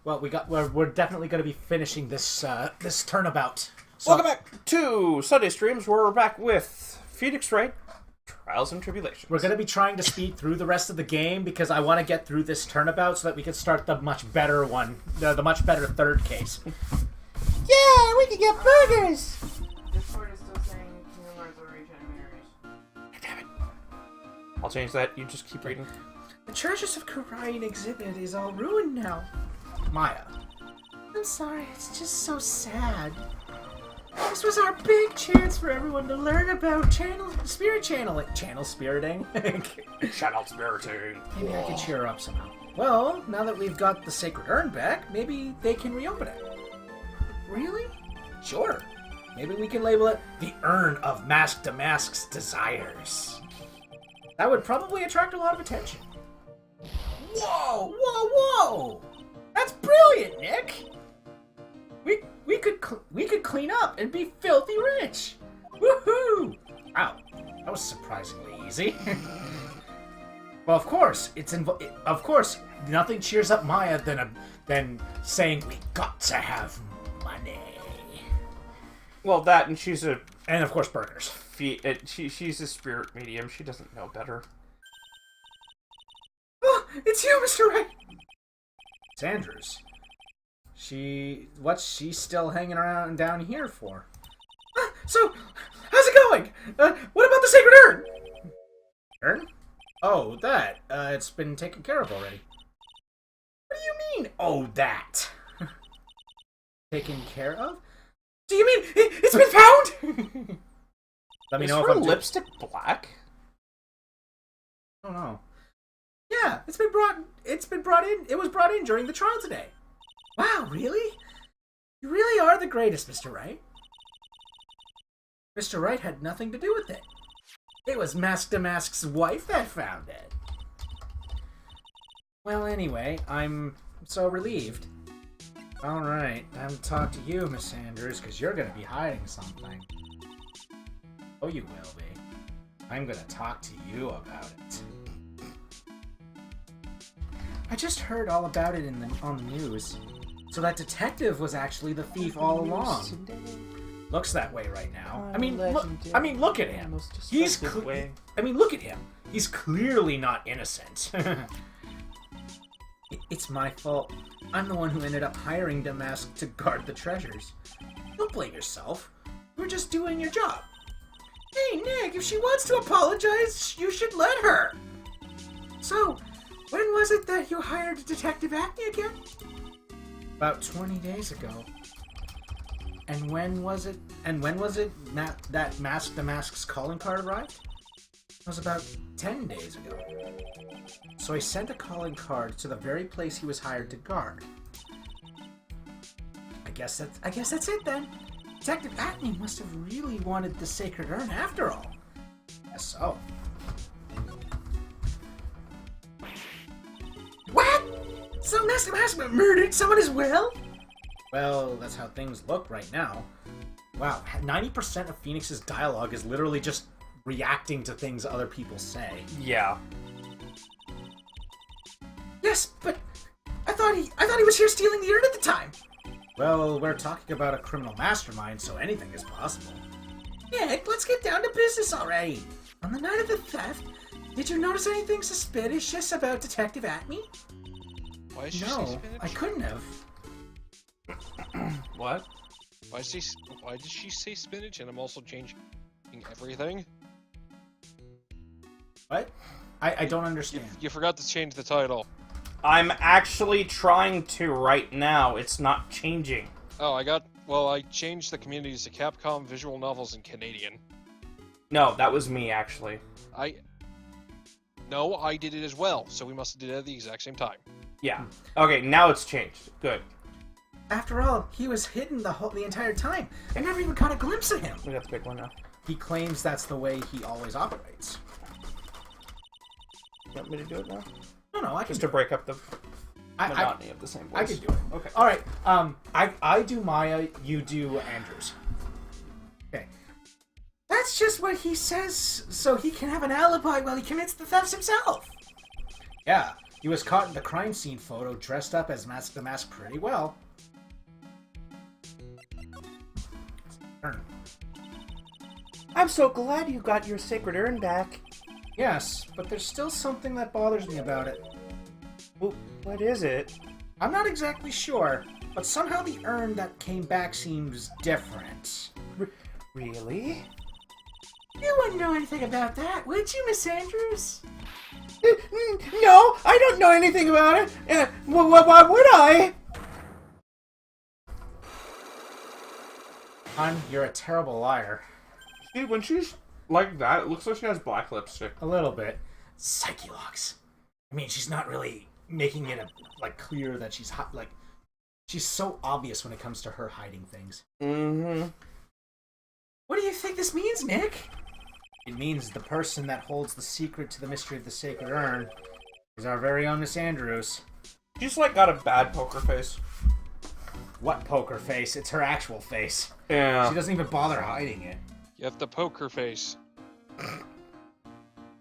Well, we're definitely going to be finishing this this turnabout. So, Welcome back to Sunday Streams. We're back with Phoenix Wright, Trials and Tribulations. we're going to be trying to speed through the rest of the game because I want to get through this turnabout so that we can start the much better one, the much better third case. Yeah, we can get burgers! Discord is still saying Kingdom Hearts are regenerators. Damn it. I'll change that. You just keep reading. The treasures of Karain exhibit is all ruined now. Maya. I'm sorry, it's just so sad. This was our big chance for everyone to learn about spirit channeling. Channel spiriting? Channel spiriting. Maybe I can cheer her up somehow. Well, now that we've got the sacred urn back, maybe they can reopen it. Really? Sure. Maybe we can label it the Urn of Mask Damask's Desires. That would probably attract a lot of attention. Whoa! Whoa! Whoa! That's brilliant, Nick! We could clean up and be filthy rich! Woohoo! Wow, that was surprisingly easy. Well, of course, of course, nothing cheers up Maya than saying we got to have money. Well, that and she's a... And of course, burgers. She's a spirit medium. She doesn't know better. Oh, it's you, Mr. Wright! Sanders. What's she still hanging around down here for? So, how's it going? What about the sacred urn? Urn? Oh, that. It's been taken care of already. What do you mean, oh, that? Taken care of? Do you mean it's been found? Let me know if I'm lipstick black? I don't know. Yeah, it's been brought in. It was brought in during the trial today. Wow, really? You really are the greatest, Mr. Wright. Mr. Wright had nothing to do with it. It was Mask Damask's wife that found it. Well, anyway, I'm so relieved. Alright, time to talk to you, Miss Sanders, because you're going to be hiding something. Oh, you will be. I'm going to talk to you about it. I just heard all about it on the news. So that detective was actually the thief all along. Looks that way right now. I mean, look at him. Look at him. He's clearly not innocent. It's my fault. I'm the one who ended up hiring Damask to guard the treasures. Don't blame yourself. We're just doing your job. Hey, Nick, if she wants to apologize, you should let her. So, when was it that you hired Detective Acne again? About 20 days ago. And when was it that Mask Damask's calling card arrived? It was about 10 days ago. So I sent a calling card to the very place he was hired to guard. I guess that's it then. Detective Acne must have really wanted the sacred urn after all. Guess so. What? So Mask Damask murdered someone as well? Well, that's how things look right now. Wow, 90% of Phoenix's dialogue is literally just reacting to things other people say. Yeah. Yes, but I thought he was here stealing the urn at the time. Well, we're talking about a criminal mastermind, so anything is possible. Nick, let's get down to business already. On the night of the theft, did you notice anything suspicious about Detective Acme? Why did she say No, spinach? I couldn't have. What? Why did she say spinach and I'm also changing everything? What? I don't understand. You forgot to change the title. I'm actually trying to right now. It's not changing. Oh, I changed the communities to Capcom, visual novels, and Canadian. No, that was me, actually. No, I did it as well, so we must have did it at the exact same time. Yeah. Okay, now it's changed. Good. After all, he was hidden the entire time. I never even caught a glimpse of him. We got the big one now. He claims that's the way he always operates. You want me to do it now? No, I can Just to break up the I monotony of the same voice. I can do it. Okay. All right. I do Maya. You do Andrews. Okay. That's just what he says, so he can have an alibi while he commits the thefts himself. Yeah. He was caught in the crime scene photo dressed up as Mask the Mask pretty well. Urn. I'm so glad you got your sacred urn back. Yes, but there's still something that bothers me about it. What is it? I'm not exactly sure, but somehow the urn that came back seems different. Really? You wouldn't know anything about that, would you, Miss Andrews? No, I don't know anything about it. Why would I? Hon, you're a terrible liar. See, when she's like that, it looks like she has black lipstick. A little bit. Psyche locks. I mean, she's not really making it clear that she's hot. Like, she's so obvious when it comes to her hiding things. Mm-hmm. What do you think this means, Nick? It means the person that holds the secret to the mystery of the sacred urn is our very own Miss Andrews. She's like got a bad poker face. What poker face? It's her actual face. Yeah. She doesn't even bother hiding it. You have the poker face.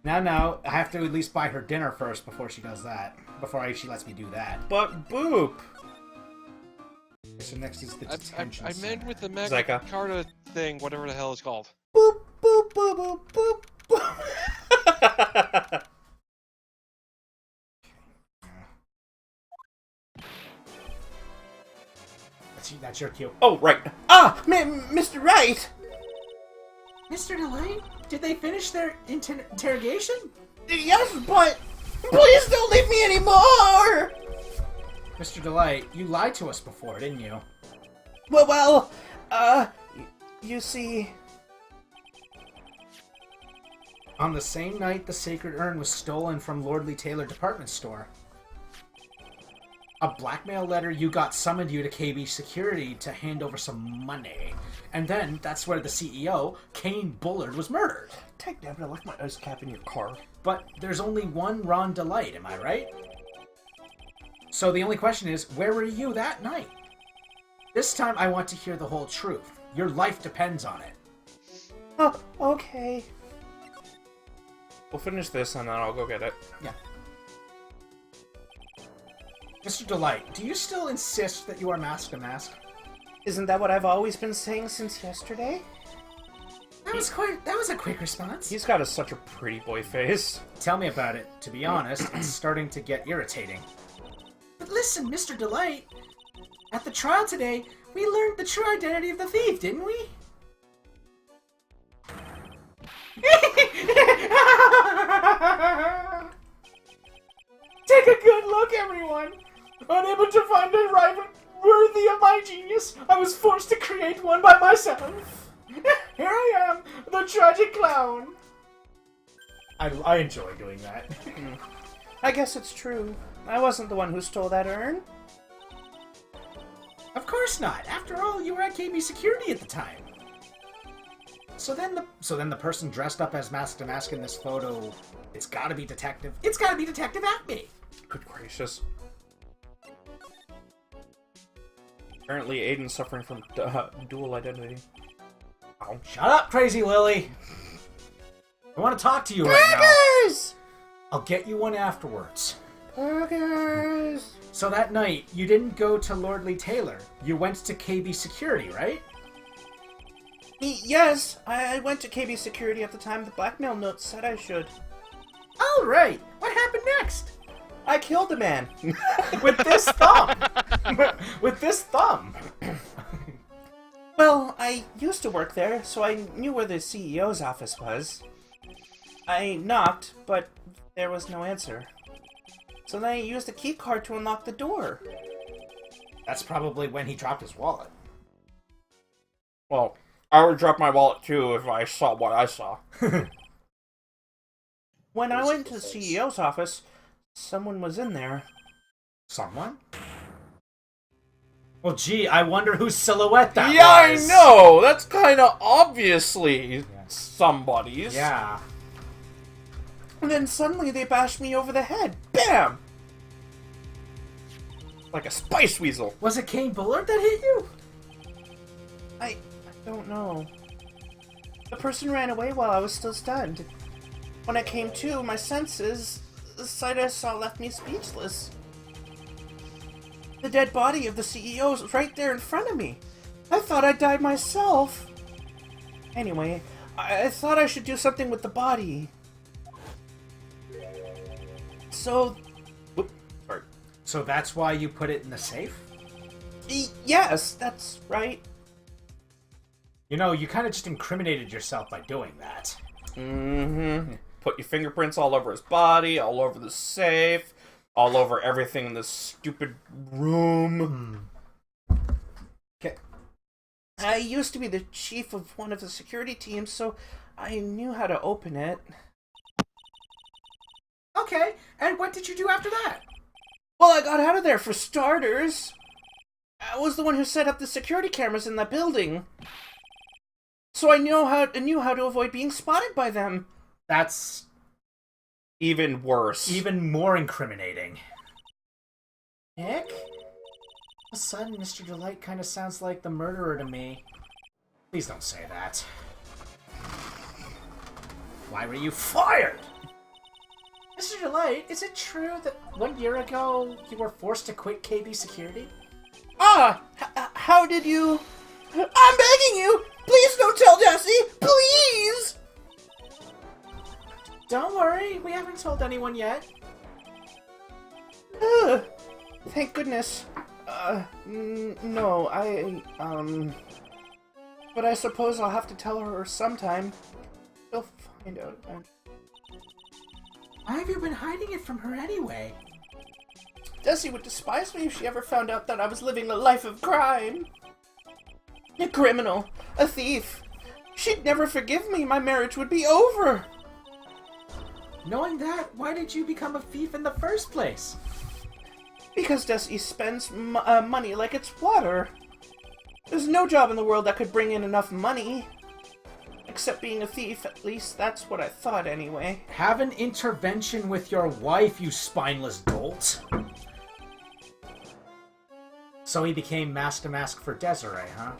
No, I have to at least buy her dinner first before she does that. Before she lets me do that. But boop. So next is the detention I center. meant with the Magna Zyka. Carta thing, whatever the hell it's called. Boop, boop, boop, boop, boop. That's your cue. Oh, right. Ah, Mr. Wright. Mr. Delight, did they finish their interrogation? Yes, but please don't leave me anymore. Mr. Delight, you lied to us before, didn't you? Well, you see... On the same night, the sacred urn was stolen from Lordly Taylor department store. A blackmail letter you got summoned you to KB Security to hand over some money. And then, that's where the CEO, Kane Bullard, was murdered. Take damn it, I left my ice cap in your car. But there's only one Ron Delight, am I right? So the only question is, where were you that night? This time I want to hear the whole truth. Your life depends on it. Oh, okay. We'll finish this and then I'll go get it. Yeah. Mr. Delight, do you still insist that you are Mask to Mask? Isn't that what I've always been saying since yesterday? That was a quick response. He's got such a pretty boy face. Tell me about it. To be honest, it's starting to get irritating. But listen, Mr. Delight, at the trial today, we learned the true identity of the thief, didn't we? Take a good look, everyone! Unable to find a rival worthy of my genius, I was forced to create one by myself. Here I am, the tragic clown. I enjoy doing that. I guess it's true. I wasn't the one who stole that urn. Of course not. After all, you were at KB Security at the time. So then the person dressed up as Mask to Mask in this photo, it's gotta be Detective. It's gotta be Detective Acme. Good gracious. Apparently Aiden's suffering from dual identity. Ow. Shut up, Crazy Lily. I want to talk to you right Burgers! now. I'll get you one afterwards. Burgers! So that night, you didn't go to Lordly Taylor. You went to KB Security, right? Yes, I went to KB Security at the time the blackmail note said I should. All right. What happened next? I killed a man. With this thumb. With this thumb. Well, I used to work there, so I knew where the CEO's office was. I knocked, but there was no answer. So then I used a key card to unlock the door. That's probably when he dropped his wallet. Well, I would drop my wallet too if I saw what I saw. When I went to the CEO's office, someone was in there. Someone? Well, gee, I wonder whose silhouette that was. Yeah, I know! That's kind of obviously somebody's. Yeah. And then suddenly they bashed me over the head. Bam! Like a spice weasel. Was it Kane Bullard that hit you? I don't know. The person ran away while I was still stunned. When I came to, my senses, The sight I saw left me speechless. The dead body of the CEO was right there in front of me. I thought I died myself. Anyway, I thought I should do something with the body. So... Whoop, sorry. So that's why you put it in the safe? Yes, that's right. You know, you kind of just incriminated yourself by doing that. Mm-hmm. Put your fingerprints all over his body, all over the safe, all over everything in this stupid room. Okay. I used to be the chief of one of the security teams, so I knew how to open it. Okay, and what did you do after that? Well, I got out of there for starters. I was the one who set up the security cameras in that building. So I knew how to avoid being spotted by them. That's even worse. Even more incriminating. Nick? All of a sudden, Mr. Delight kind of sounds like the murderer to me. Please don't say that. Why were you fired? Mr. Delight, is it true that 1 year ago you were forced to quit KB Security? How did you... I'm begging you! Please don't tell Jesse! Please! Don't worry, we haven't told anyone yet. Thank goodness. No, But I suppose I'll have to tell her sometime. She'll find out. Why have you been hiding it from her anyway? Desi would despise me if she ever found out that I was living a life of crime. A criminal. A thief. She'd never forgive me. My marriage would be over. Knowing that, why did you become a thief in the first place? Because Desi spends money like it's water. There's no job in the world that could bring in enough money. Except being a thief, at least that's what I thought anyway. Have an intervention with your wife, you spineless dolt. So he became mask to mask for Desiree, huh?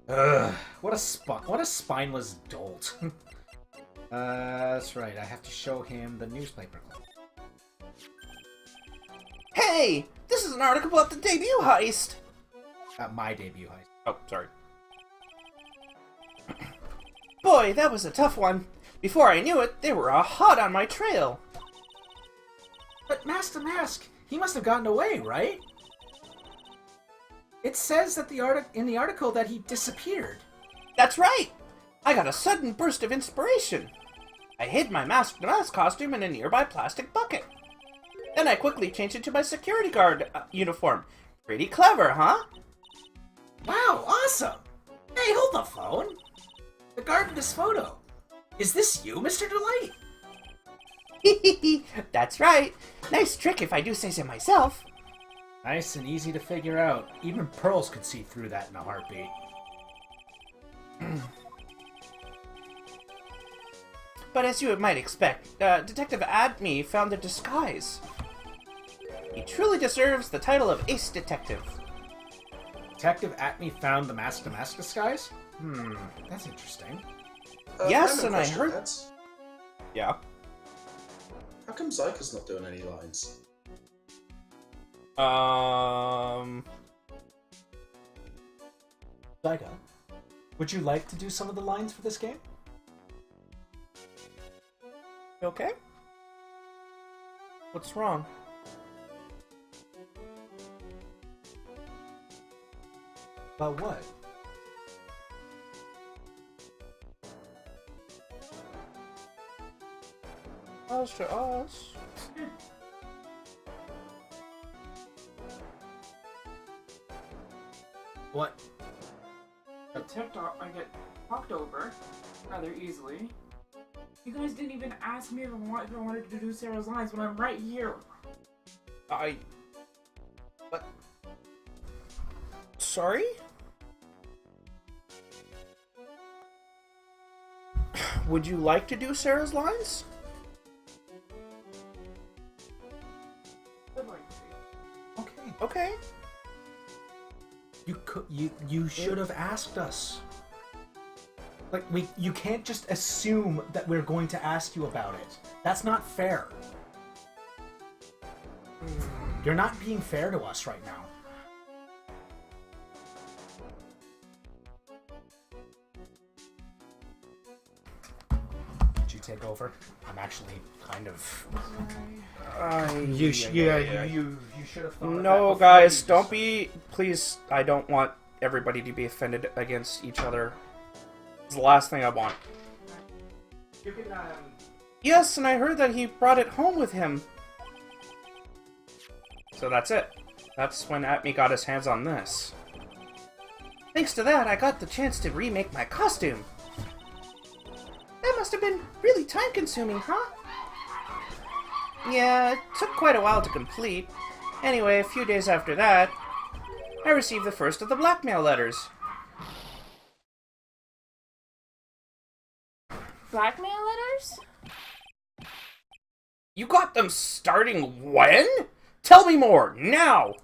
Ugh, what a spineless dolt. That's right, I have to show him the newspaper clip. Hey! This is an article about the debut heist! My debut heist. Oh, sorry. Boy, that was a tough one. Before I knew it, they were hot on my trail. But Mask to Mask, he must have gotten away, right? It says that in the article that he disappeared. That's right! I got a sudden burst of inspiration. I hid my Mask to Mask costume in a nearby plastic bucket. Then I quickly changed into my security guard uniform. Pretty clever, huh? Wow, awesome! Hey, hold the phone! The guard in this photo. Is this you, Mr. Delight? That's right. Nice trick if I do say so myself. Nice and easy to figure out. Even Pearls could see through that in a heartbeat. But as you might expect, Detective Adme found the disguise. He truly deserves the title of Ace Detective. Detective Acme found the Mask to Mask disguise? That's interesting. Yes, I and I question, heard... lads. Yeah? How come Zyka's not doing any lines? Zyka, would you like to do some of the lines for this game? You okay? What's wrong? About what? Us to us. What? The TikTok, I get talked over rather easily. You guys didn't even ask me if I wanted to do Sarah's lines when I'm right here. What? Sorry? Would you like to do Sarah's lines? I'd like to. Okay. Okay. You should have asked us. Like, you can't just assume that we're going to ask you about it. That's not fair. You're not being fair to us right now. Did you take over? I'm actually kind of... You should have thought of that No, before guys, you don't just- be... Please, I don't want everybody to be offended against each other. It's the last thing I want. You can, Yes, and I heard that he brought it home with him. So that's it. That's when Atme got his hands on this. Thanks to that, I got the chance to remake my costume. That must have been really time-consuming, huh? Yeah, it took quite a while to complete. Anyway, a few days after that, I received the first of the blackmail letters. Blackmail letters? You got them starting when? Tell me more, now!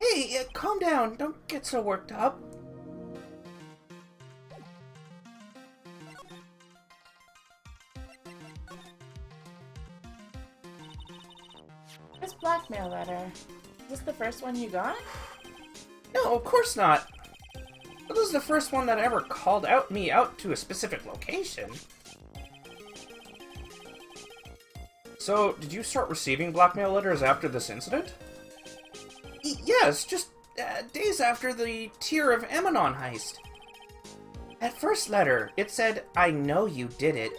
Hey, calm down. Don't get so worked up. This blackmail letter. Is this the first one you got? No, of course not. But this is the first one that ever called me out to a specific location. So, did you start receiving blackmail letters after this incident? Yes, just days after the Tear of Emanon heist. That first letter, it said, "I know you did it."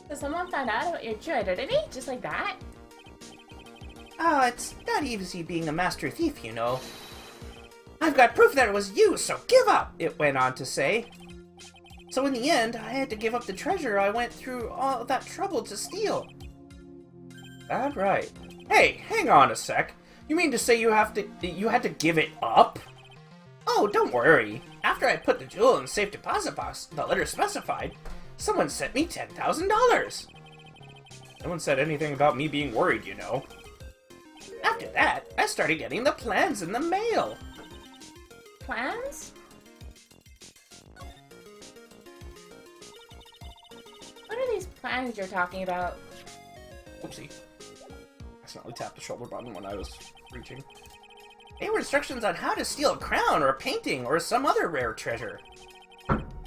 So someone found out about your true identity? Just like that? Ah, it's not easy being a master thief, you know. I've got proof that it was you, so give up, it went on to say. So in the end, I had to give up the treasure I went through all that trouble to steal. That right. Hey, hang on a sec. You mean to say you had to give it up? Oh, don't worry. After I put the jewel in the safe deposit box the letter specified, someone sent me $10,000. No one said anything about me being worried, you know. After that, I started getting the plans in the mail. Plans? What are these plans you're talking about? Oopsie. Accidentally tapped the shoulder button when I was reaching. They were instructions on how to steal a crown or a painting or some other rare treasure.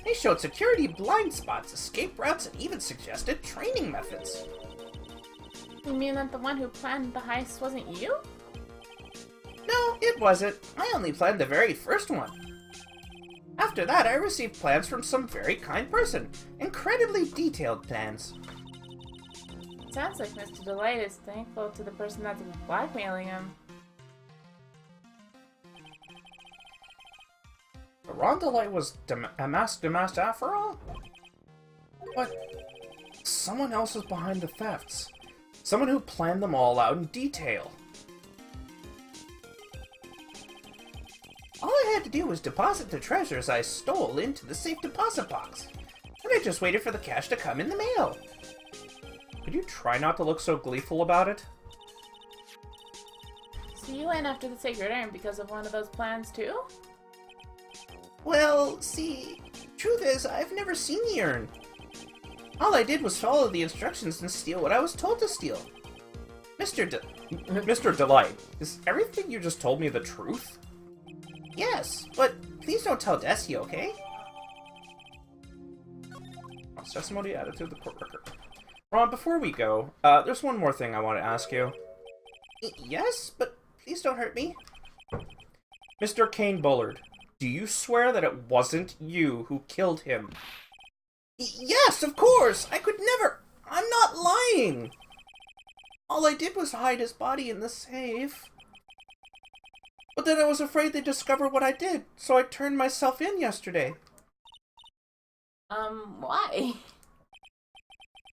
They showed security blind spots, escape routes, and even suggested training methods. You mean that the one who planned the heist wasn't you? No, it wasn't. I only planned the very first one. After that, I received plans from some very kind person. Incredibly detailed plans. Sounds like Mr. Delight is thankful to the person that's blackmailing him. Ron Delight was a masked after all? But someone else was behind the thefts. Someone who planned them all out in detail. All I had to do was deposit the treasures I stole into the safe deposit box. And I just waited for the cash to come in the mail. Could you try not to look so gleeful about it? So you went after the Sacred Urn because of one of those plans too? Well, see, truth is, I've never seen the urn. All I did was follow the instructions and steal what I was told to steal. Mr. Delight, is everything you just told me the truth? Yes, but please don't tell Desi, okay? Testimony added to the court record. Ron, before we go, there's one more thing I want to ask you. Yes, but please don't hurt me. Mr. Kane Bullard, do you swear that it wasn't you who killed him? Yes, of course! I could never... I'm not lying! All I did was hide his body in the safe. But then I was afraid they'd discover what I did, so I turned myself in yesterday. Why?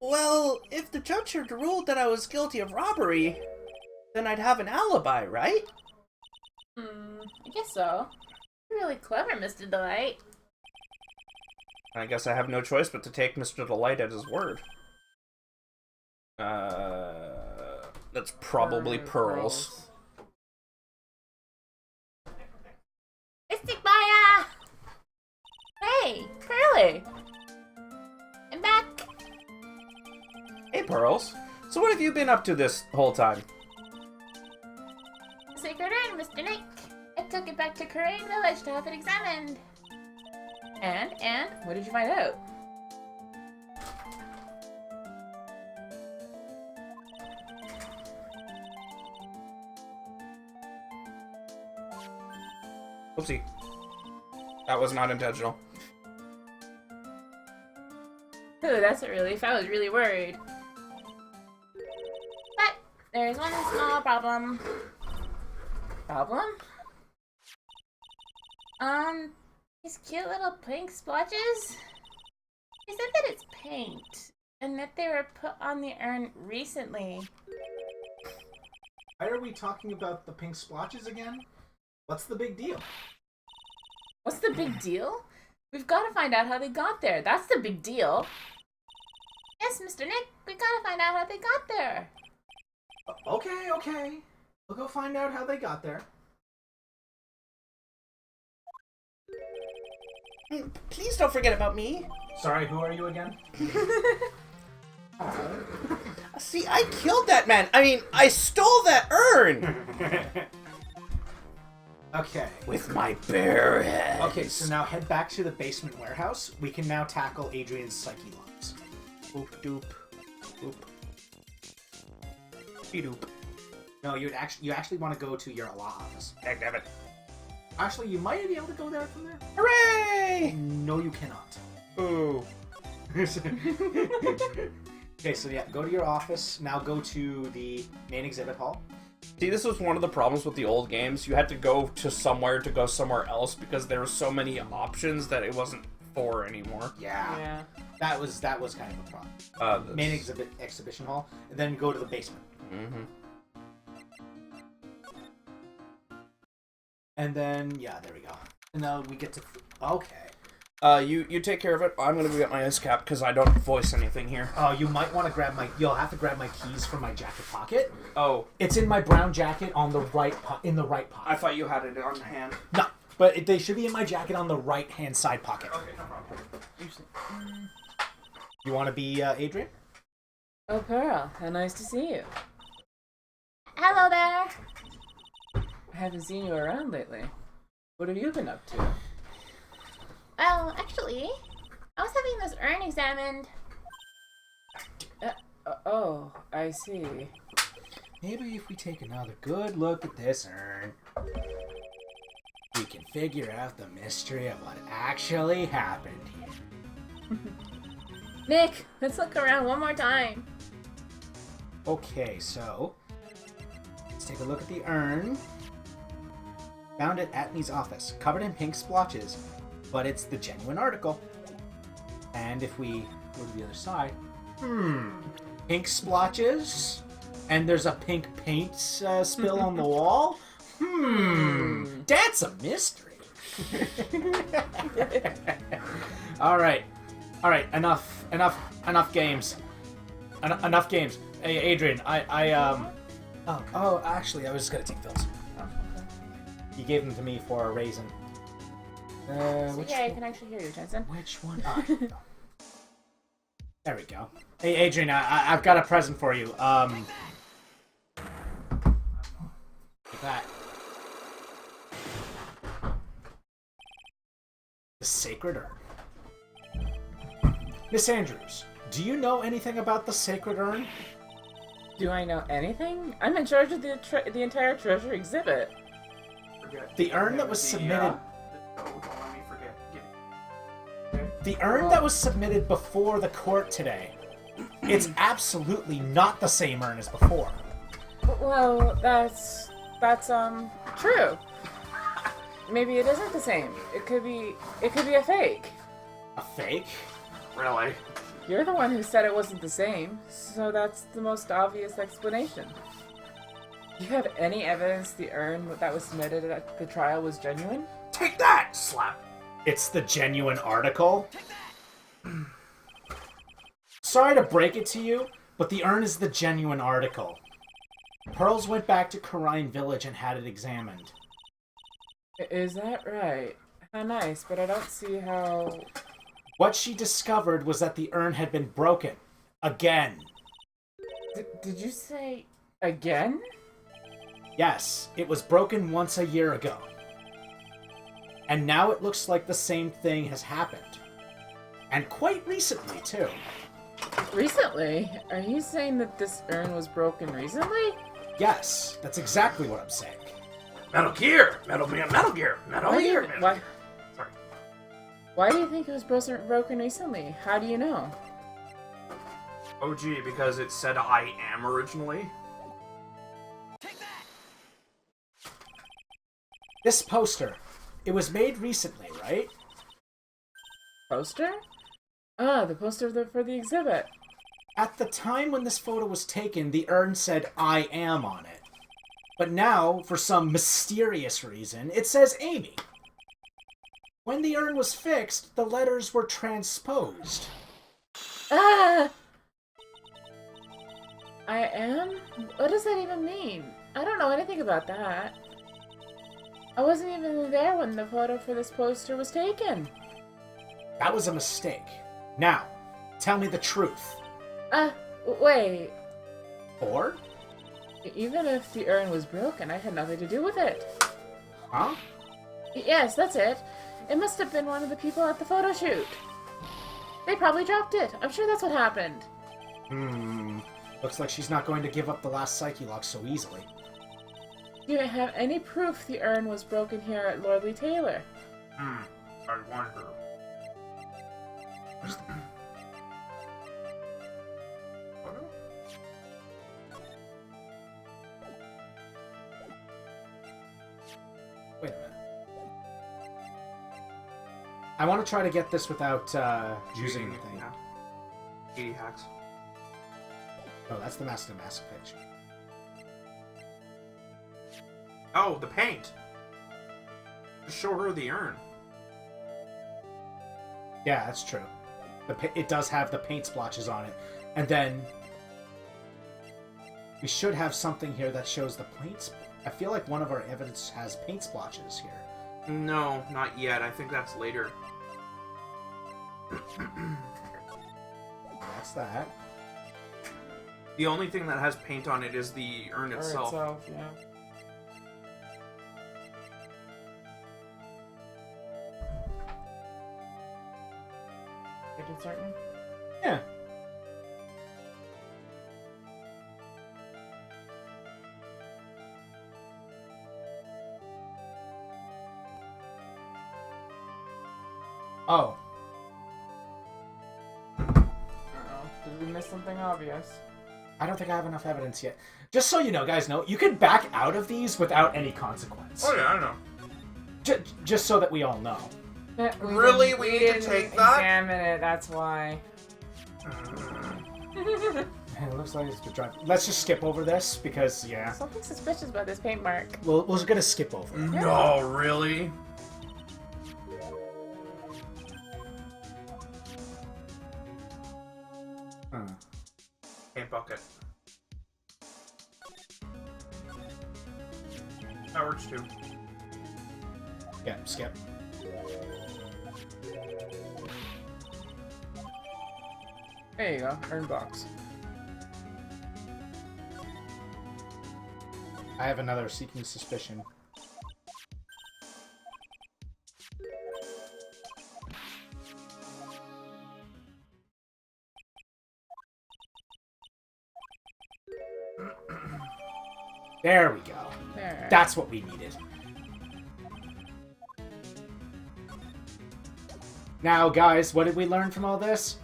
Well, if the judge had ruled that I was guilty of robbery, then I'd have an alibi, right? I guess so. You're really clever, Mr. Delight. I guess I have no choice but to take Mr. Delight at his word. That's probably Pearls. Mystic Maya! Hey, Curly! I'm back! Hey, Pearls. So what have you been up to this whole time? sacred urn, Mr. Nick. I took it back to Crane Village to have it examined. And what did you find out? Oopsie. That was not intentional. Ooh, that's a relief. I was really worried. But there's one small problem. Problem? These cute little pink splotches. They said that it's paint, and that they were put on the urn recently. Why are we talking about the pink splotches again? What's the big deal? What's the big deal? We've got to find out how they got there. That's the big deal. Yes, Mr. Nick, we gotta find out how they got there. Okay. We'll go find out how they got there. Please don't forget about me. Sorry, who are you again? See, I killed that man. I mean, I stole that urn. Okay. With my bare hands. Okay, so now head back to the basement warehouse. We can now tackle Adrian's psyche lines. Boop doop. Boop. Doop. No, you actually want to go to your law office. Dagnabbit. Actually, you might be able to go there from there. Hooray! No, you cannot. Ooh. Okay, so yeah, go to your office. Now go to the main exhibit hall. See, this was one of the problems with the old games. You had to go to somewhere else because there were so many options that it wasn't for anymore. Yeah. That was kind of a problem. Main exhibition hall, and then go to the basement. Mm-hmm. And then yeah, there we go. And now we get to okay. You take care of it. I'm gonna go get my ice cap because I don't voice anything here. Oh, you might want to grab you'll have to grab my keys from my jacket pocket. Oh, it's in my brown jacket on the right in the right pocket. I thought you had it on hand. No, but they should be in my jacket on the right hand side pocket. Okay, no problem. You want to be Adrian? Oh, Pearl, how nice to see you. Hello there. I haven't seen you around lately. What have you been up to? Well, actually, I was having this urn examined. Oh, I see. Maybe if we take another good look at this urn, we can figure out the mystery of what actually happened here. Nick, let's look around one more time. Okay, so let's take a look at the urn. Found it at Atney's office, covered in pink splotches, but it's the genuine article. And if we go to the other side, pink splotches, and there's a pink paint spill on the wall. That's a mystery. All right, enough games. Enough games. Hey, Adrian, Oh, actually, I was just gonna take those. You gave them to me for a raisin. So yeah, I can actually hear you, Jensen. Which one? Oh, here we go. There we go. Hey, Adrian, I've got a present for you. Take that. The Sacred Urn. Miss Andrews, do you know anything about the Sacred Urn? Do I know anything? I'm in charge of the entire treasure exhibit. The urn that was submitted... The urn that was submitted before the court today. It's absolutely not the same urn as before. Well, that's true. Maybe it isn't the same. It could be a fake. A fake? Really? You're the one who said it wasn't the same, so that's the most obvious explanation. Do you have any evidence the urn that was submitted at the trial was genuine? Take that! Slap. It's the genuine article. Sorry to break it to you, but the urn is the genuine article. Pearls went back to Crane Village and had it examined. Is that right? How nice, but I don't see how... What she discovered was that the urn had been broken. Again. Did you say again? Yes, it was broken once a year ago. And now it looks like the same thing has happened. And quite recently, too. Recently? Are you saying that this urn was broken recently? Yes, that's exactly what I'm saying. Metal Gear! Metal Gear! Metal Gear! Metal Gear! Metal Why, Gear. Sorry. why do you think it was broken recently? How do you know? Oh, gee, because it said I am originally? This poster, it was made recently, right? Poster? Ah, the poster for the exhibit. At the time when this photo was taken, the urn said I am on it. But now, for some mysterious reason, it says Amy. When the urn was fixed, the letters were transposed. Ah! I am? What does that even mean? I don't know anything about that. I wasn't even there when the photo for this poster was taken. That was a mistake. Now, tell me the truth. Wait. Or? Even if the urn was broken, I had nothing to do with it. Huh? Yes, that's it. It must have been one of the people at the photo shoot. They probably dropped it. I'm sure that's what happened. Looks like she's not going to give up the last Psyche Lock so easily. Do you have any proof the urn was broken here at Lordly Taylor? I wonder. Wait a minute. I want to try to get this without using the thing. 80 hacks. Oh, that's the Master Mask picture. Oh, the paint! Just show her the urn. Yeah, that's true. It does have the paint splotches on it. And then we should have something here that shows the paint. I feel like one of our evidence has paint splotches here. No, not yet. I think that's later. That's that. The only thing that has paint on it is the urn itself. Yeah. Are you certain? Yeah. Oh. Did we miss something obvious? I don't think I have enough evidence yet. Just so you know, guys know, you can back out of these without any consequence. Oh yeah, I know. Just so that we all know. Really? We need to take that? Examine it, that's why. It looks like it's been dry. Let's just skip over this because, yeah. Something suspicious about this paint mark. We're just gonna skip over it. No, really? Paint bucket. That works too. Yeah, skip. There you go, urn box. I have another Seeking Suspicion. There we go. There. That's what we needed. Now, guys, what did we learn from all this?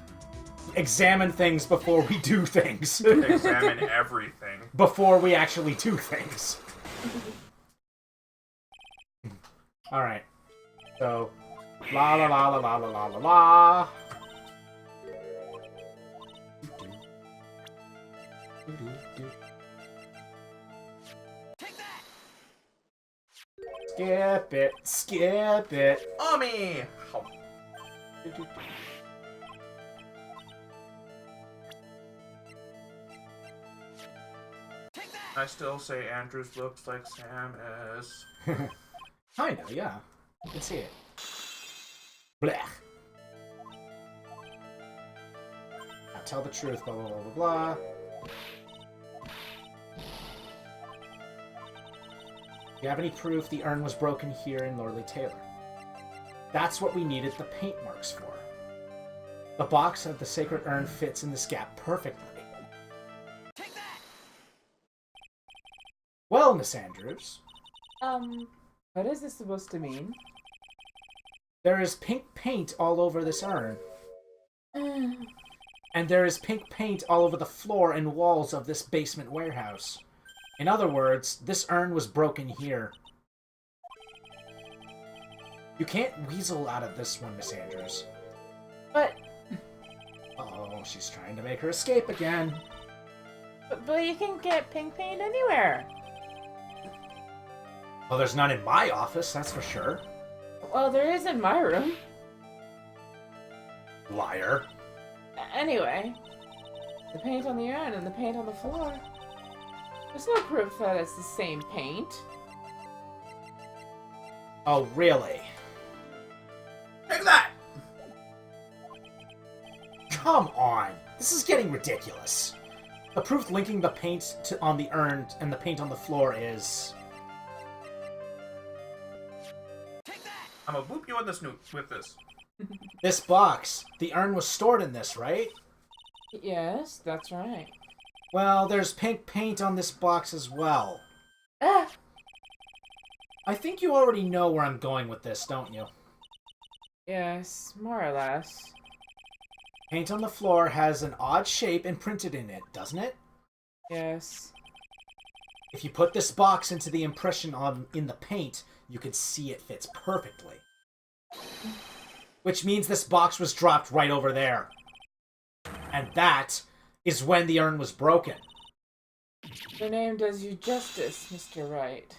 Examine things before we do things. Examine everything. Before we actually do things. Alright. So, la la la la la la la la la. Skip it, skip it. Ami! I still say Andrews looks like Samus. Kinda, yeah. You can see it. Blech. Now tell the truth, blah blah blah blah blah. Do you have any proof the urn was broken here in Lordly Taylor? That's what we needed the paint marks for. The box of the sacred urn fits in this gap perfectly. Take that! Well, Miss Andrews. What is this supposed to mean? There is pink paint all over this urn. And there is pink paint all over the floor and walls of this basement warehouse. In other words, this urn was broken here. You can't weasel out of this one, Miss Andrews. But Oh, she's trying to make her escape again. but you can get pink paint anywhere. Well, there's none in my office, that's for sure. Well, there is in my room. Liar. Anyway, the paint on the urn and the paint on the floor. There's no proof that it's the same paint. Oh, really? Take that! Come on! This is getting ridiculous. The proof linking the paint on the urn and the paint on the floor is... I'm gonna boop you in the snoot with this. This box. The urn was stored in this, right? Yes, that's right. Well, there's pink paint on this box as well. Ah! I think you already know where I'm going with this, don't you? Yes, more or less. Paint on the floor has an odd shape imprinted in it, doesn't it? Yes. If you put this box into the impression in the paint, you could see it fits perfectly. Which means this box was dropped right over there. And that is when the urn was broken. Your name does you justice, Mr. Wright.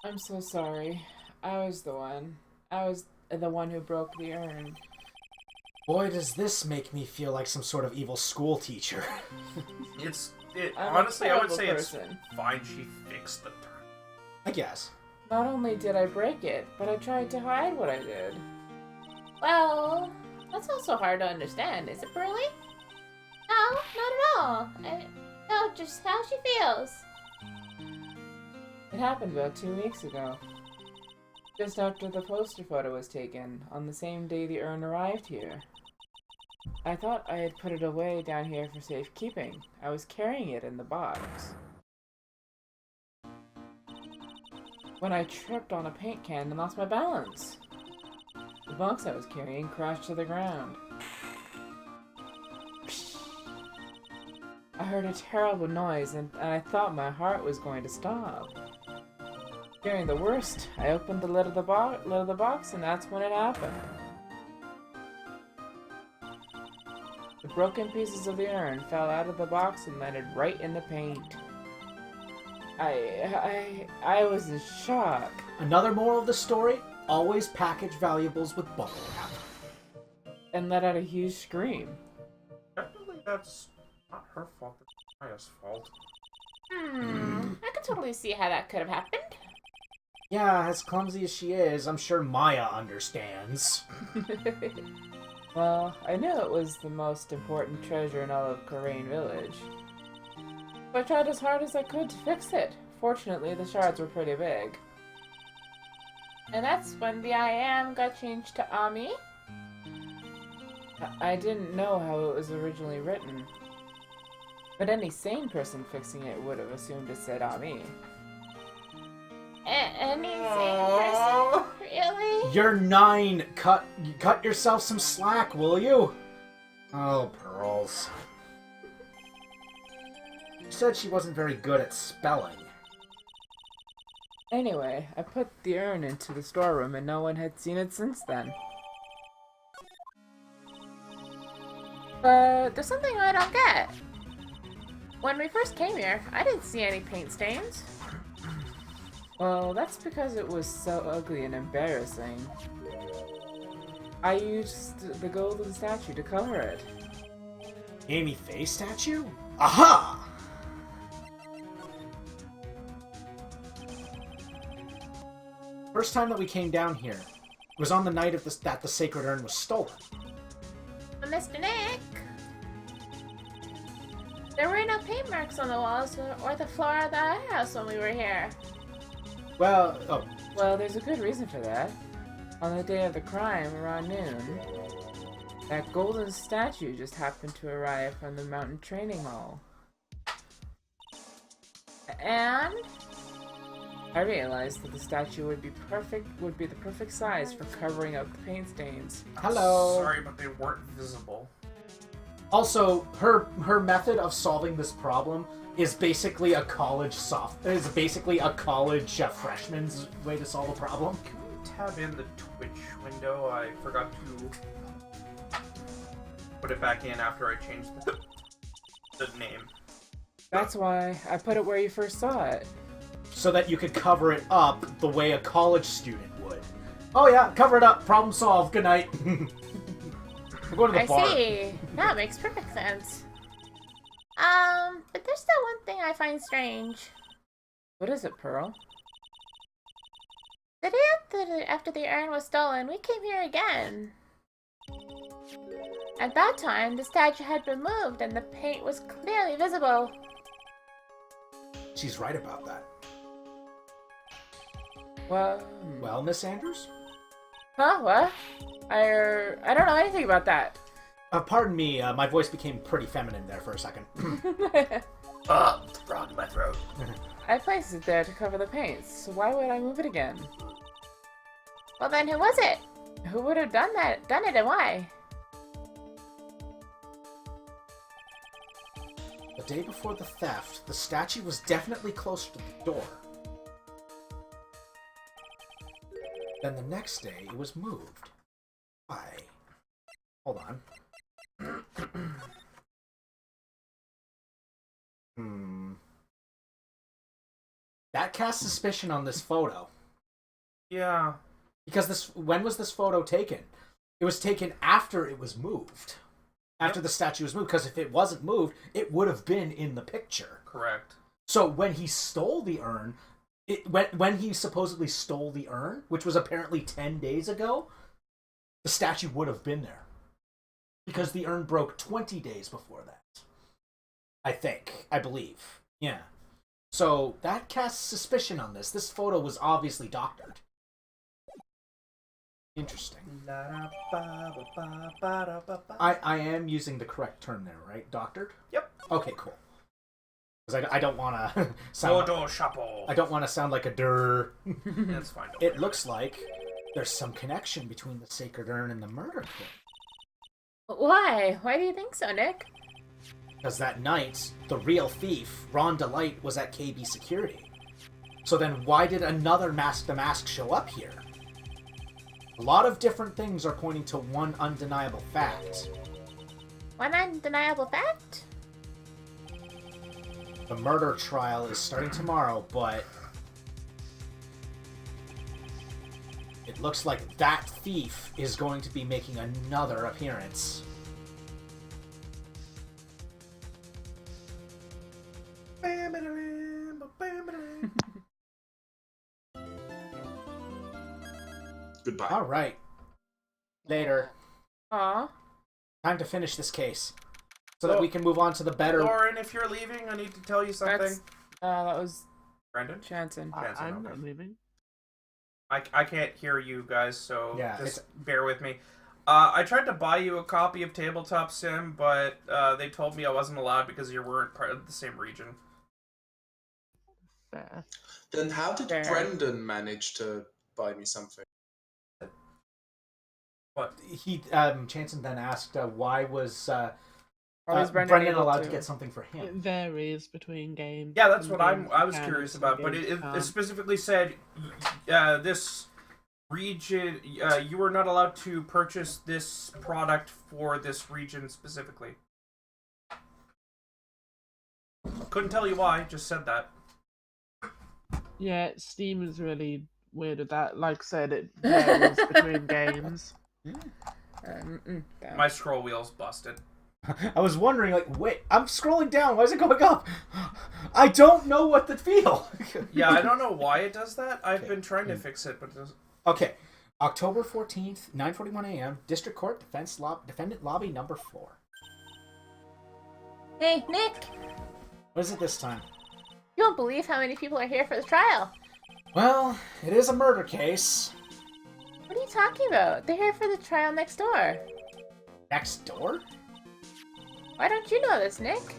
I'm so sorry. I was the one. I was the one who broke the urn. Boy, does this make me feel like some sort of evil school teacher. I'm Honestly, a I would terrible say person. it's fine. She fixed the turn. I guess. Not only did I break it, but I tried to hide what I did. Well, that's also hard to understand, is it, Burley? No, not at all. I know just how she feels. It happened about 2 weeks ago. Just after the poster photo was taken, on the same day the urn arrived here. I thought I had put it away down here for safekeeping. I was carrying it in the box. When I tripped on a paint can and lost my balance. The box I was carrying crashed to the ground. I heard a terrible noise and I thought my heart was going to stop. Fearing the worst, I opened the lid of the box and that's when it happened. The broken pieces of the urn fell out of the box and landed right in the paint. I was in shock. Another moral of the story, always package valuables with bubble wrap. And let out a huge scream. Technically, that's not her fault. That's Maya's fault. I can totally see how that could have happened. Yeah, as clumsy as she is, I'm sure Maya understands. Well, I knew it was the most important treasure in all of Corain Village. So I tried as hard as I could to fix it. Fortunately, the shards were pretty big. And that's when the I am got changed to Ami. I didn't know how it was originally written. But any sane person fixing it would have assumed it said Ami. Any sane person? Really? You're 9. Cut yourself some slack, will you? Oh, Pearls. She said she wasn't very good at spelling. Anyway, I put the urn into the storeroom and no one had seen it since then. But there's something I don't get. When we first came here, I didn't see any paint stains. Well, that's because it was so ugly and embarrassing. I used the golden statue to cover it. Amy Faye statue? Aha! First time that we came down here, It was on the night of that the sacred urn was stolen. Mr. Nick, there were no paint marks on the walls or the floor of the house when we were here. Well, Well, there's a good reason for that. On the day of the crime, around noon, that golden statue just happened to arrive from the mountain training hall. And I realized that the statue would be the perfect size for covering up the paint stains. hello. Sorry, but they weren't visible. Also, her method of solving this problem is basically a college freshman's way to solve a problem. Can we tab in the Twitch window? I forgot to put it back in after I changed the name. That's why I put it where you first saw it. So that you could cover it up the way a college student would. Oh yeah, cover it up. Problem solved. Good night. We're going to the I bar. see. That makes perfect sense. But there's still one thing I find strange. What is it, Pearl? The day after the urn was stolen, we came here again. At that time, the statue had been moved and the paint was clearly visible. She's right about that. Well, Miss Andrews? huh? What? I don't know anything about that. Pardon me, my voice became pretty feminine there for a second. Frog in my throat. I placed it there to cover the paints, so why would I move it again? Well then, who was it? Who would have done it, and why? The day before the theft, the statue was definitely closer to the door. Then the next day, it was moved. Why? Hold on. That casts suspicion on this photo. Yeah. Because when was this photo taken? It was taken after it was moved. After the statue was moved, because if it wasn't moved, it would have been in the picture. Correct. So when he stole the urn, when he supposedly stole the urn, which was apparently 10 days ago, the statue would have been there. Because the urn broke 20 days before that. I believe. Yeah. So that casts suspicion on this. This photo was obviously doctored. Interesting. I am using the correct term there, right? Doctored? Yep. Okay, cool. Because I don't want to sound. Photoshop. I don't want to sound like a der. That's fine. It looks like there's some connection between the sacred urn and the murder thing. Why? Why do you think so, Nick? Because that night, the real thief, Ron Delight, was at KB Security. So then why did another Mask the Mask show up here? A lot of different things are pointing to one undeniable fact. One undeniable fact? The murder trial is starting tomorrow, but it looks like that thief is going to be making another appearance. Goodbye. All right. Later. Aw. Uh, Time to finish this case. So that we can move on to the better... Lauren, if you're leaving, I need to tell you something. That was Brandon? Chanson. I'm okay. not leaving. I can't hear you guys, so Yeah, just bear with me. I tried to buy you a copy of Tabletop Sim, but they told me I wasn't allowed because you weren't part of the same region. Fair. Then how did Fair. Brendan manage to buy me something? What? He, Chanson then asked, why was Brendan Brendan able allowed to to? get something for It him? varies between games. Yeah, that's Some what games I you was can curious and some about, but games it can't. specifically said this region, you were not allowed to purchase this product for this region specifically. Couldn't tell you why, just said that. Yeah, Steam is really weird with that. Like I said, it varies between games. My scroll wheel's busted. I was wondering, like, wait, I'm scrolling down. Why is it going up? I don't know what to feel. Yeah, I don't know why it does that. I've been trying to fix it, but it doesn't. Okay. October 14th, 9:41 a.m., District Court, Defendant Lobby number 4. Hey, Nick! What is it this time? You won't believe how many people are here for the trial. Well, it is a murder case. What are you talking about? They're here for the trial next door. Next door? Why don't you know this, Nick?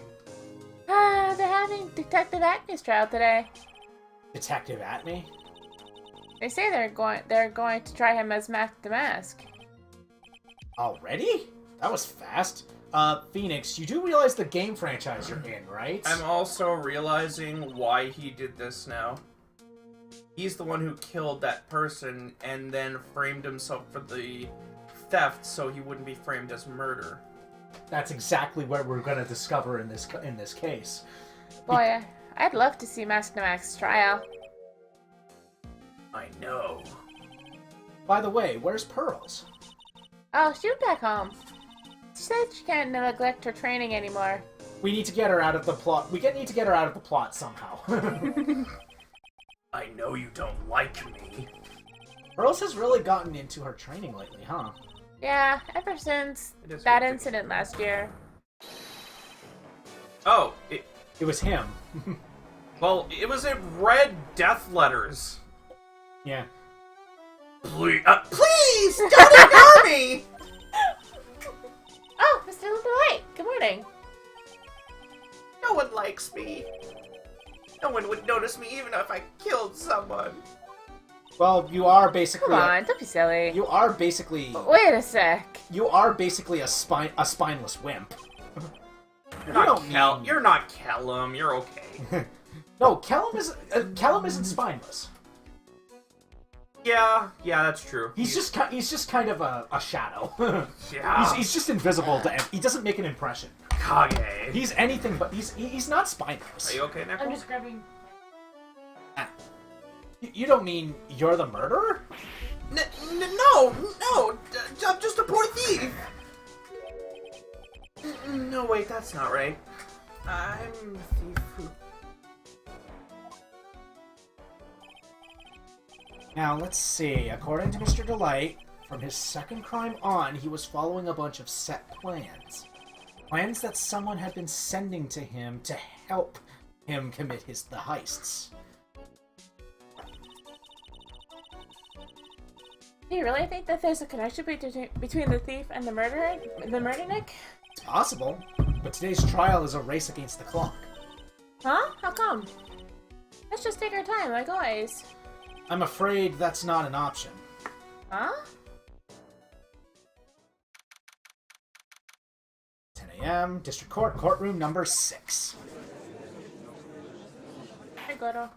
They're having Detective Acme's trial today. Detective Atme? They say they're going to try him as Mask the Mask. Already? That was fast. Phoenix, you do realize the game franchise you're in, right? I'm also realizing why he did this now. He's the one who killed that person and then framed himself for the theft so he wouldn't be framed as murder. That's exactly what we're going to discover in this case. Boy, I'd love to see Mask the Mask's trial. I know. By the way, where's Pearls? Oh, she went back home. She said she can't neglect her training anymore. We need to get her out of the plot. Need to get her out of the plot somehow. I know you don't like me. Pearls has really gotten into her training lately, huh? Yeah, ever since It is that weird. incident last year. Oh, It was him. well, it was in red death letters. Yeah. Please, don't ignore me! Oh, Mr. Light, good morning. No one likes me. No one would notice me even if I killed someone. Well, you are basically. Come on, don't be silly. You are basically. Wait a sec. You are basically a spineless wimp. You're not Callum. You're okay. No, Callum isn't spineless. Yeah, that's true. He's just kind of a shadow. Yeah. He's just invisible to. He doesn't make an impression. Kage. He's anything but he's not spineless. Are you okay, Nicole? I'm just grabbing. You don't mean you're the murderer? No, I'm just a poor thief. No, wait, that's not right. I'm a thief who... Now, let's see. According to Mr. Delight, from his second crime on, he was following a bunch of set plans. Plans that someone had been sending to him to help him commit the heists. Do you really think that there's a connection between the thief and the murderer, Nick? It's possible, but today's trial is a race against the clock. Huh? How come? Let's just take our time, like always. I'm afraid that's not an option. Huh? 10 a.m., District Court, courtroom number 6. Hey, Gordo.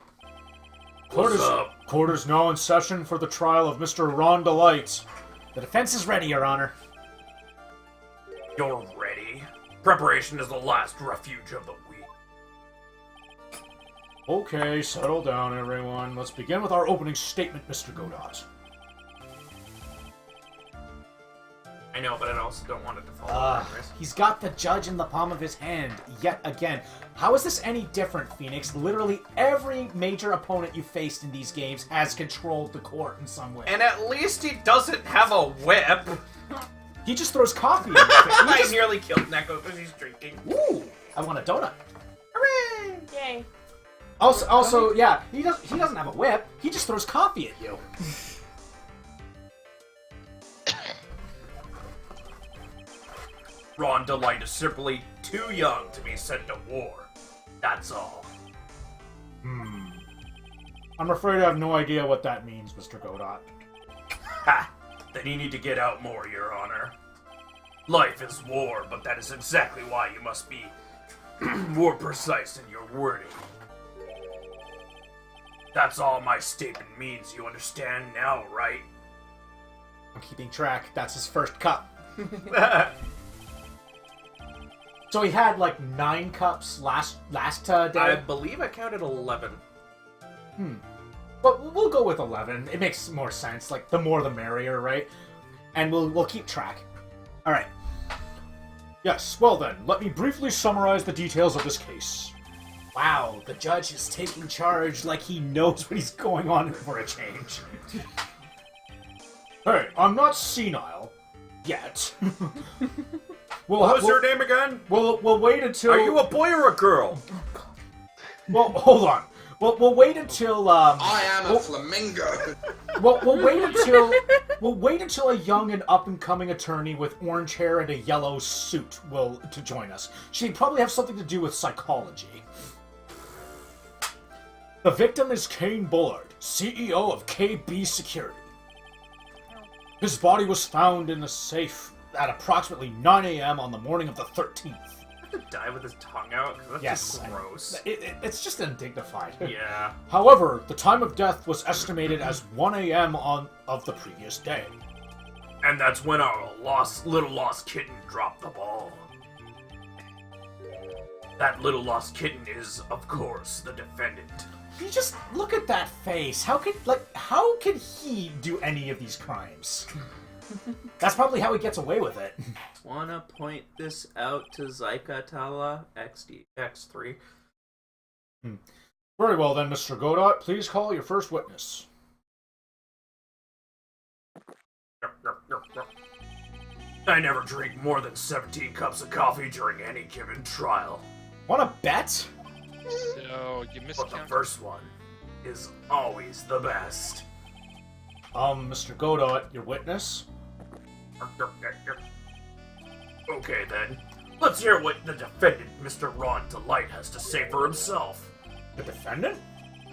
Court is now in session for the trial of Mr. Ron Delight. The defense is ready, Your Honor. You're ready. Preparation is the last refuge of the weak. Okay, settle down, everyone. Let's begin with our opening statement, Mr. Godot. I know, but I also don't want it to fall over. He's got the judge in the palm of his hand, yet again. How is this any different, Phoenix? Literally every major opponent you faced in these games has controlled the court in some way. And at least he doesn't have a whip. He just throws coffee in your face. I nearly killed Neko because he's drinking. Ooh, I want a donut. Hooray! Yay. Also, yeah, he doesn't have a whip. He just throws coffee at you. Ron Delight is simply too young to be sent to war. That's all. I'm afraid I have no idea what that means, Mr. Godot. Ha! Then you need to get out more, Your Honor. Life is war, but that is exactly why you must be more precise in your wording. That's all my statement means, you understand now, right? I'm keeping track. That's his first cup. So he had like 9 cups last day. I believe I counted 11. But we'll go with 11. It makes more sense. Like, the more the merrier, right? And we'll keep track. Alright. Yes, well then, let me briefly summarize the details of this case. Wow, the judge is taking charge like he knows what he's going on for a change. Hey, I'm not senile. Yet. What was your name again? We'll wait until... Are you a boy or a girl? Well, hold on. We'll wait until, I am a flamingo. We'll wait until a young and up-and-coming attorney with orange hair and a yellow suit to join us. She'd probably have something to do with psychology. The victim is Kane Bullard, CEO of KB Security. His body was found in a safe at approximately 9 a.m. on the morning of the 13th. To die with his tongue out? 'Cause that's just gross. It's just undignified. Yeah. However, the time of death was estimated as 1 a.m. of the previous day. And that's when our little lost kitten dropped the ball. That little lost kitten is, of course, the defendant. You just look at that face. How could he do any of these crimes? That's probably how he gets away with it. Wanna point this out to Zyka X3? Very well then, Mr. Godot. Please call your first witness. I never drink more than 17 cups of coffee during any given trial. Wanna bet? So, you But the miscounted. first one is always the best. Mr. Godot, your witness? Okay then, let's hear what the defendant, Mr. Ron Delight, has to say for himself. The defendant?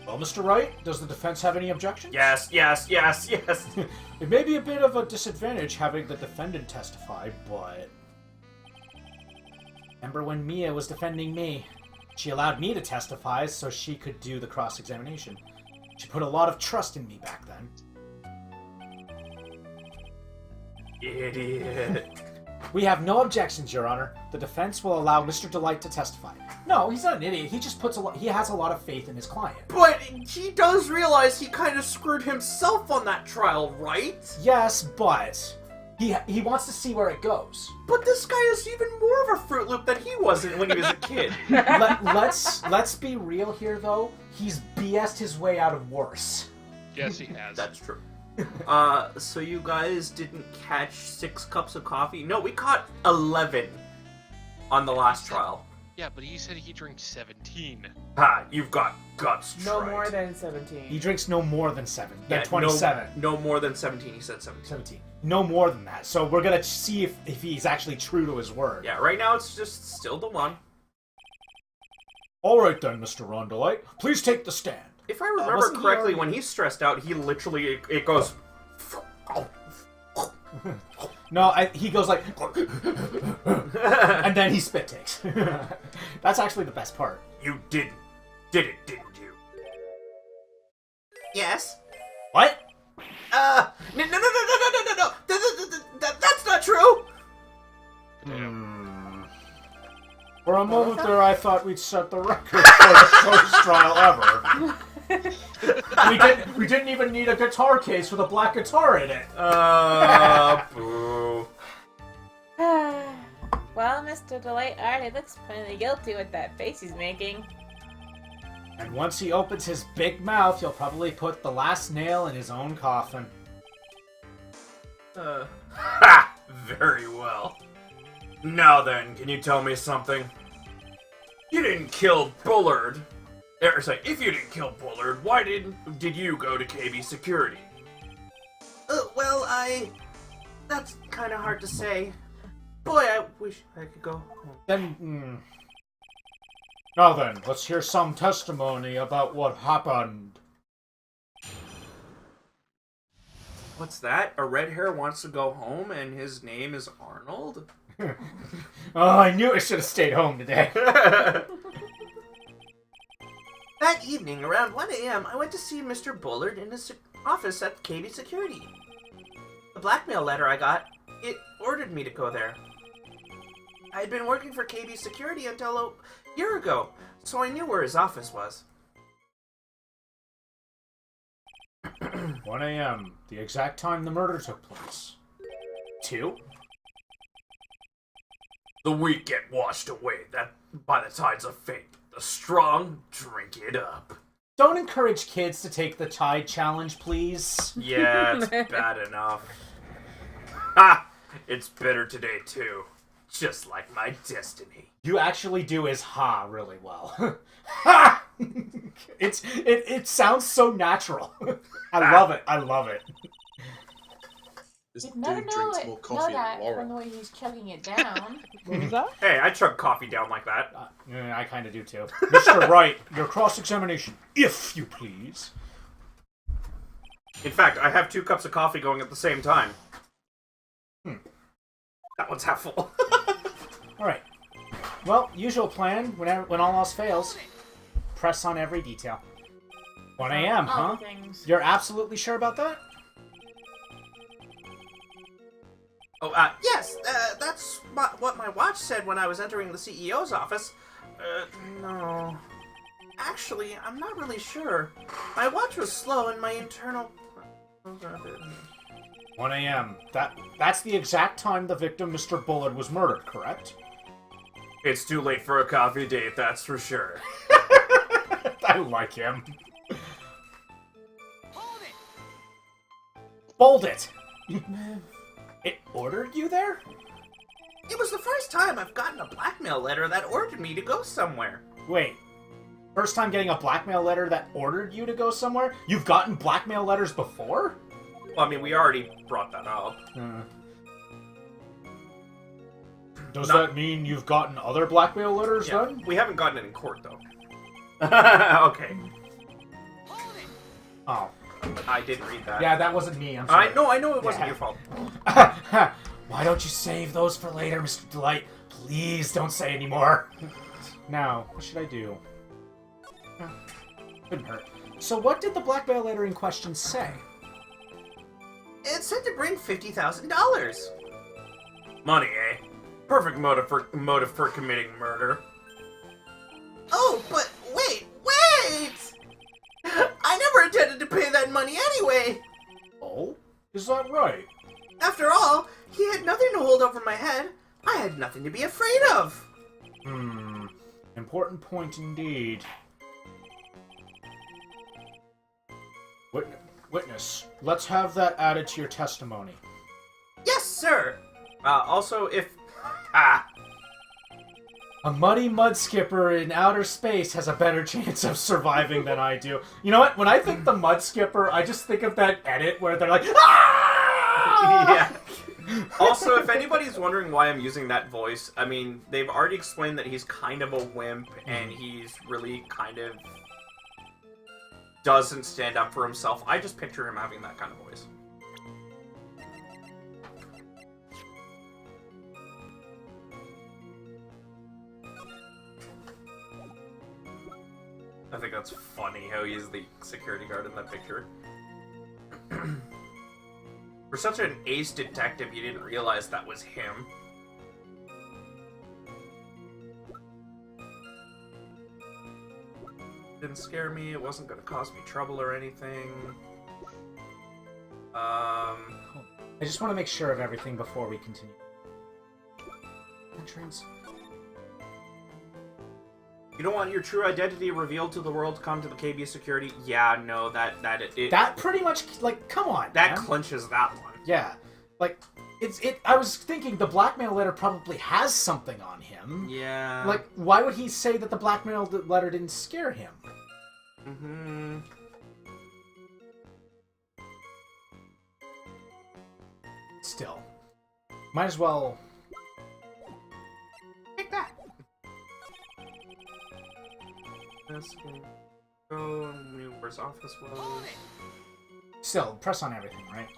Well, Mr. Wright, does the defense have any objections? Yes. It may be a bit of a disadvantage having the defendant testify, but... Remember when Mia was defending me? She allowed me to testify so she could do the cross-examination. She put a lot of trust in me back then. Idiot. We have no objections, Your Honor. The defense will allow Mr. Delight to testify. No, he's not an idiot. He just he has a lot of faith in his client. But he does realize he kind of screwed himself on that trial, right? Yes, but he wants to see where it goes. But this guy is even more of a Fruit Loop than he wasn't when he was a kid. Let's be real here, though. He's BS'd his way out of worse. Yes, he has. That's true. So you guys didn't catch 6 cups of coffee? No, we caught 11 on the last trial. Yeah, but he said he drinks 17. Ha, you've got guts, No Trite. more than 17. He drinks no more than 7. Yeah, Than 27. No more than 17. He said 17. 17. No more than that. So we're gonna see if he's actually true to his word. Yeah, right now it's just still the one. Alright then, Mr. Rondelite. Please take the stand. If I remember wasn't he correctly, already- when he's stressed out, he literally, it goes... No, he goes like... and then he spit takes. That's actually the best part. You did it, didn't you? Yes? What? No. That's not true! For a moment there, I thought we'd set the record for the shortest trial ever. We didn't even need a guitar case with a black guitar in it. Boo. Well, Mr. Delight already looks plenty guilty with that face he's making. And once he opens his big mouth, he'll probably put the last nail in his own coffin. Ha! Very well. Now then, can you tell me something? You didn't kill Bullard. If you didn't kill Bullard, why did you go to KB Security? Well, that's kind of hard to say. Boy, I wish I could go home. Then, Now then, let's hear some testimony about what happened. What's that? A red hair wants to go home and his name is Arnold? Oh, I knew I should have stayed home today. That evening, around 1 a.m., I went to see Mr. Bullard in his office at KB Security. The blackmail letter I got, it ordered me to go there. I had been working for KB Security until a year ago, so I knew where his office was. 1 a.m., the exact time the murder took place. 2? The weak get washed away by the tides of fate. The strong drink it up. Don't encourage kids to take the Tide Challenge, please. Yeah, it's bad enough. Ha! It's bitter today, too. Just like my destiny. You actually do his ha really well. Ha! It sounds so natural. I love it. I love it. This You'd dude never know drinks it. more Know coffee that than from the Laura. way he's chugging it down. What was that? Hey, I chug coffee down like that. I kind of do too. Mr. Wright, your cross-examination, if you please. In fact, I have 2 cups of coffee going at the same time. That one's half full. All right. Well, usual plan. When all else fails, press on every detail. 1 a.m., All huh? the things. You're absolutely sure about that? Oh, yes, that's what my watch said when I was entering the CEO's office. No. Actually, I'm not really sure. My watch was slow and my internal... 1 a.m. That's the exact time the victim, Mr. Bullard, was murdered, correct? It's too late for a coffee date, that's for sure. I like him. Hold it! It ordered you there? It was the first time I've gotten a blackmail letter that ordered me to go somewhere. Wait. First time getting a blackmail letter that ordered you to go somewhere? You've gotten blackmail letters before? Well, I mean, we already brought that up. Does that mean you've gotten other blackmail letters Yeah, then? we haven't gotten it in court, though. Okay. Oh. I didn't read that. Yeah, that wasn't me, I'm sorry. I know it wasn't Yeah. your fault. Why don't you save those for later, Mr. Delight? Please don't say any more. Now, what should I do? Couldn't hurt. So what did the blackmail letter in question say? It said to bring $50,000. Money, eh? Perfect motive for committing murder. Oh, but wait! I never intended to pay that money anyway! Oh? Is that right? After all, he had nothing to hold over my head. I had nothing to be afraid of. Important point indeed. Witness, let's have that added to your testimony. Yes, sir! Also, if... A muddy mud skipper in outer space has a better chance of surviving than I do. You know what? When I think the mud skipper, I just think of that edit where they're like, ah! Yeah. Also, if anybody's wondering why I'm using that voice, I mean, they've already explained that he's kind of a wimp, and he's really kind of... doesn't stand up for himself. I just picture him having that kind of voice. I think that's funny how he's the security guard in that picture. For such an ace detective, you didn't realize that was him. Didn't scare me, it wasn't gonna cause me trouble or anything. I just want to make sure of everything before we continue. Entrance. You don't want your true identity revealed to the world, come to the KB security? Yeah, no, That pretty much, like, come on, that man. clinches that one. Yeah. Like, I was thinking the blackmail letter probably has something on him. Yeah. Like, why would he say that the blackmail letter didn't scare him? Mm-hmm. Still. Might as well... Take that. This will go, knew where his office was. Still, press on everything, right?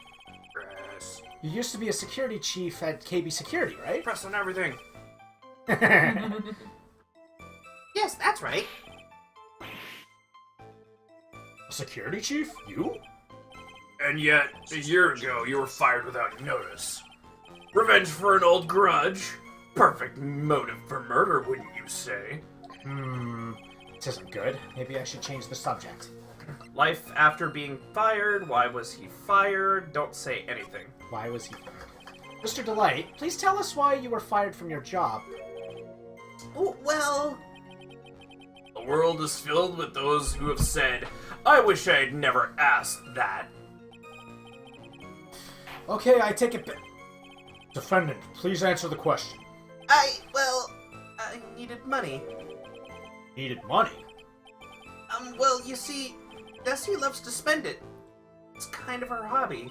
Press. You used to be a security chief at KB Security, right? Press on everything. Yes, that's right. Security chief? You? And yet, a year ago, you were fired without notice. Revenge for an old grudge. Perfect motive for murder, wouldn't you say? This isn't good. Maybe I should change the subject. Life after being fired. Why was he fired? Don't say anything. Why was he fired? Mr. Delight, please tell us why you were fired from your job. Oh, well, The world is filled with those who have said, I wish I had never asked that. Okay, I take it back. Defendant, please answer the question. I needed money. Needed money? Well, you see, Desi loves to spend it. It's kind of her hobby.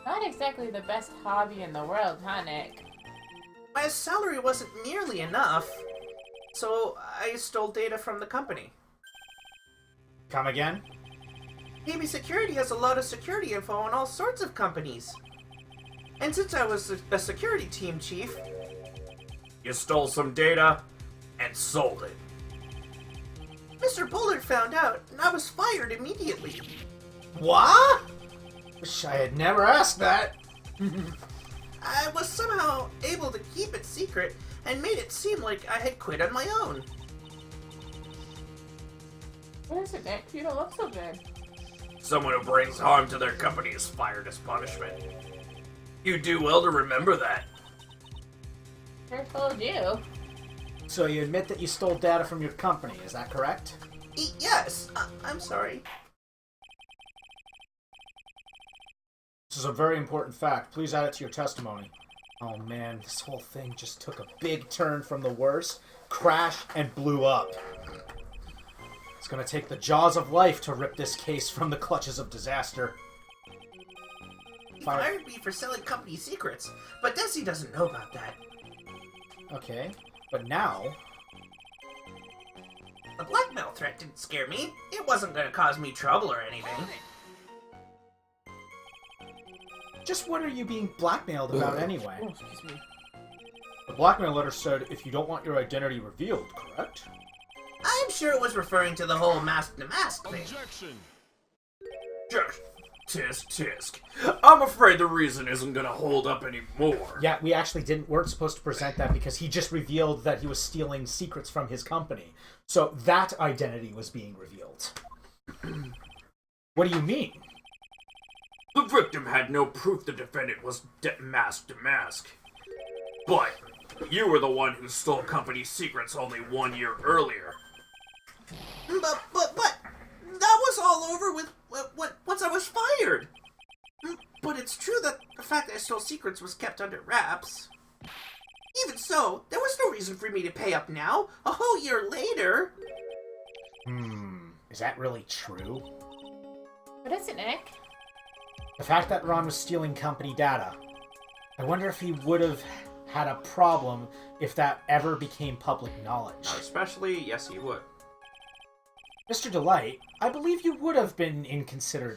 Not exactly the best hobby in the world, huh, Nick? My salary wasn't nearly enough, so I stole data from the company. Come again? KB Security has a lot of security info on all sorts of companies. And since I was a security team chief, You stole some data and sold it. Mr. Bullard found out, and I was fired immediately. What? Wish I had never asked that. I was somehow able to keep it secret and made it seem like I had quit on my own. What is it, Nick? You don't look so good. Someone who brings harm to their company is fired as punishment. You do well to remember that. Sure told you. So you admit that you stole data from your company, is that correct? Yes, I'm sorry. This is a very important fact. Please add it to your testimony. Oh man, this whole thing just took a big turn from the worst, crashed, and blew up. It's gonna take the jaws of life to rip this case from the clutches of disaster. He fired me for selling company secrets, but Desi doesn't know about that. Okay, but now... The blackmail threat didn't scare me. It wasn't going to cause me trouble or anything. Just what are you being blackmailed about anyway? Oh, excuse me. The blackmail letter said if you don't want your identity revealed, correct? I'm sure it was referring to the whole mask to mask thing. Just tisk. I'm afraid the reason isn't gonna hold up anymore. Yeah, we actually weren't supposed to present that because he just revealed that he was stealing secrets from his company. So that identity was being revealed. What do you mean? The victim had no proof the defendant was mask to mask. But you were the one who stole company secrets only 1 year earlier. But that was all over with once I was fired. But it's true that the fact that I stole secrets was kept under wraps. Even so, there was no reason for me to pay up now, a whole year later. Is that really true? What is it, Nick? The fact that Ron was stealing company data. I wonder if he would have had a problem if that ever became public knowledge. Especially, yes, he would. Mr. Delight, I believe you would have been in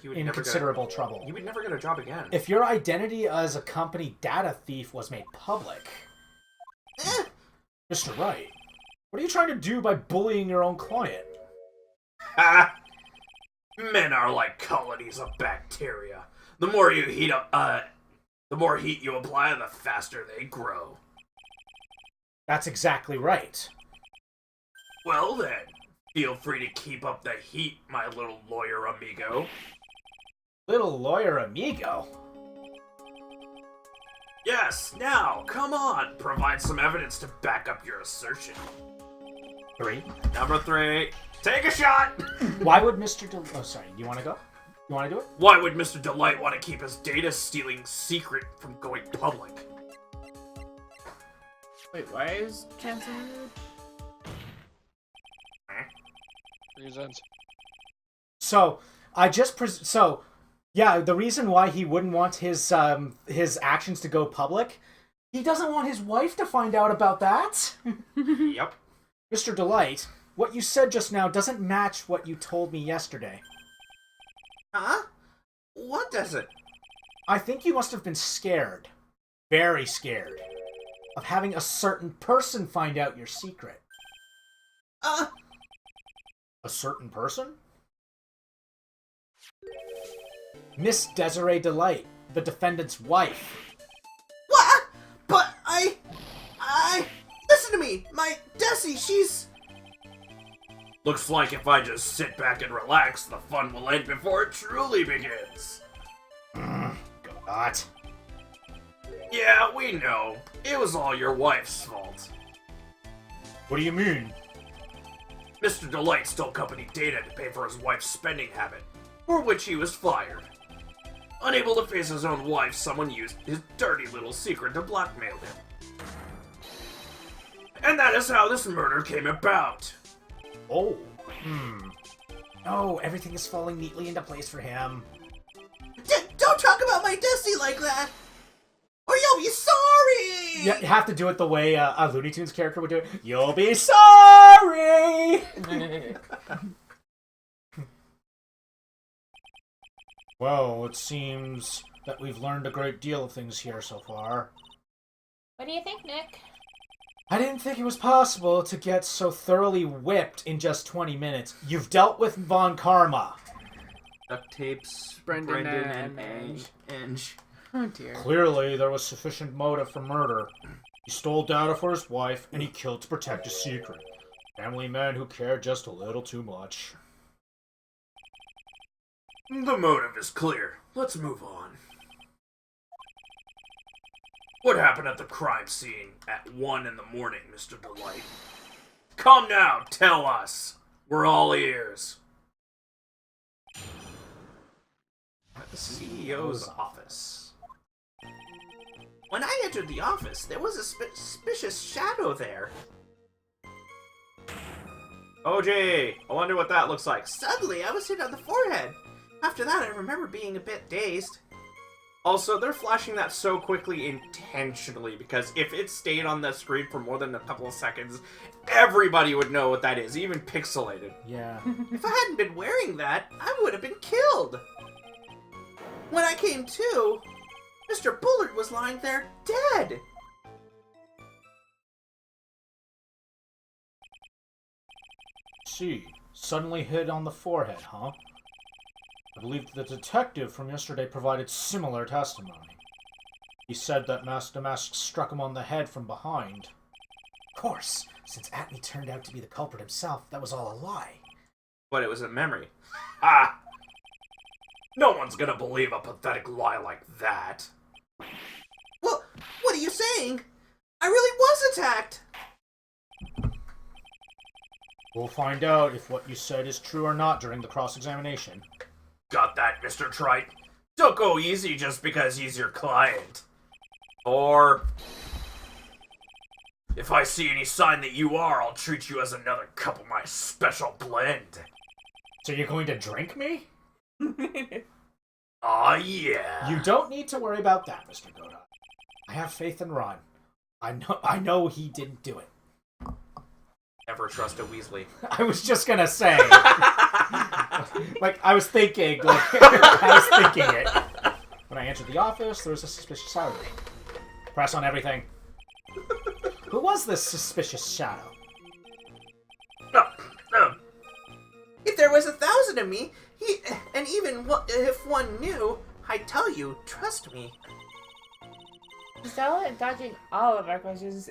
You would never considerable trouble. You would never get a job again. If your identity as a company data thief was made public. Mr. Wright, what are you trying to do by bullying your own client? Ha! Men are like colonies of bacteria. The more you heat up, the more heat you apply, the faster they grow. That's exactly right. Well then, feel free to keep up the heat, my little lawyer amigo. Little lawyer amigo? Yes, now, come on, provide some evidence to back up your assertion. 3. Number 3, take a shot! Why would Mr. Oh, sorry, you want to go? You want to do it? Why would Mr. Delight want to keep his data-stealing secret from going public? Wait, why is Chancellor? Reasons. So, yeah, the reason why he wouldn't want his actions to go public, he doesn't want his wife to find out about that. Yep. Mr. Delight, what you said just now doesn't match what you told me yesterday. Huh? What does it? I think you must have been scared, very scared, of having a certain person find out your secret. A certain person? Miss Desiree Delight, the defendant's wife. What? But listen to me! My Desi, she's... Looks like if I just sit back and relax, the fun will end before it truly begins. God. Yeah, we know. It was all your wife's fault. What do you mean? Mr. Delight stole company data to pay for his wife's spending habit, for which he was fired. Unable to face his own wife, someone used his dirty little secret to blackmail him. And that is how this murder came about. Oh. No, everything is falling neatly into place for him. Don't talk about my Dusty like that! Or you'll be sorry! You have to do it the way a Looney Tunes character would do it. You'll be sorry! Well, it seems that we've learned a great deal of things here so far. What do you think, Nick? I didn't think it was possible to get so thoroughly whipped in just 20 minutes. You've dealt with Von Karma. Duct tapes, Brendan Brendan and Ange. Oh dear. Clearly, there was sufficient motive for murder. He stole data for his wife, and he killed to protect his secret. Family man who cared just a little too much. The motive is clear. Let's move on. What happened at the crime scene at 1 in the morning, Mr. Delight? Come now, tell us. We're all ears. At the CEO's office. When I entered the office, there was a suspicious shadow there. OJ, I wonder what that looks like. Suddenly, I was hit on the forehead. After that, I remember being a bit dazed. Also, they're flashing that so quickly intentionally, because if it stayed on the screen for more than a couple of seconds, everybody would know what that is, even pixelated. Yeah. If I hadn't been wearing that, I would have been killed. When I came to, Mr. Bullard was lying there dead. See, suddenly hit on the forehead, huh? I believe the detective from yesterday provided similar testimony. He said that Master Mask struck him on the head from behind. Of course, since Atney turned out to be the culprit himself, that was all a lie. But it was a memory. Ah! No one's gonna believe a pathetic lie like that. Well, what are you saying? I really was attacked! We'll find out if what you said is true or not during the cross-examination. Got that, Mr. Trite? Don't go easy just because he's your client. Or... if I see any sign that you are, I'll treat you as another cup of my special blend. So you're going to drink me? Aw, yeah. You don't need to worry about that, Mr. Godot. I have faith in Ron. I know he didn't do it. Never trust a Weasley. I was just gonna say. I was thinking it. When I entered the office, there was a suspicious shadow. Press on everything. Who was this suspicious shadow? If there was 1,000 of me, and even if one knew, I'd tell you, trust me. Stella dodging all of our questions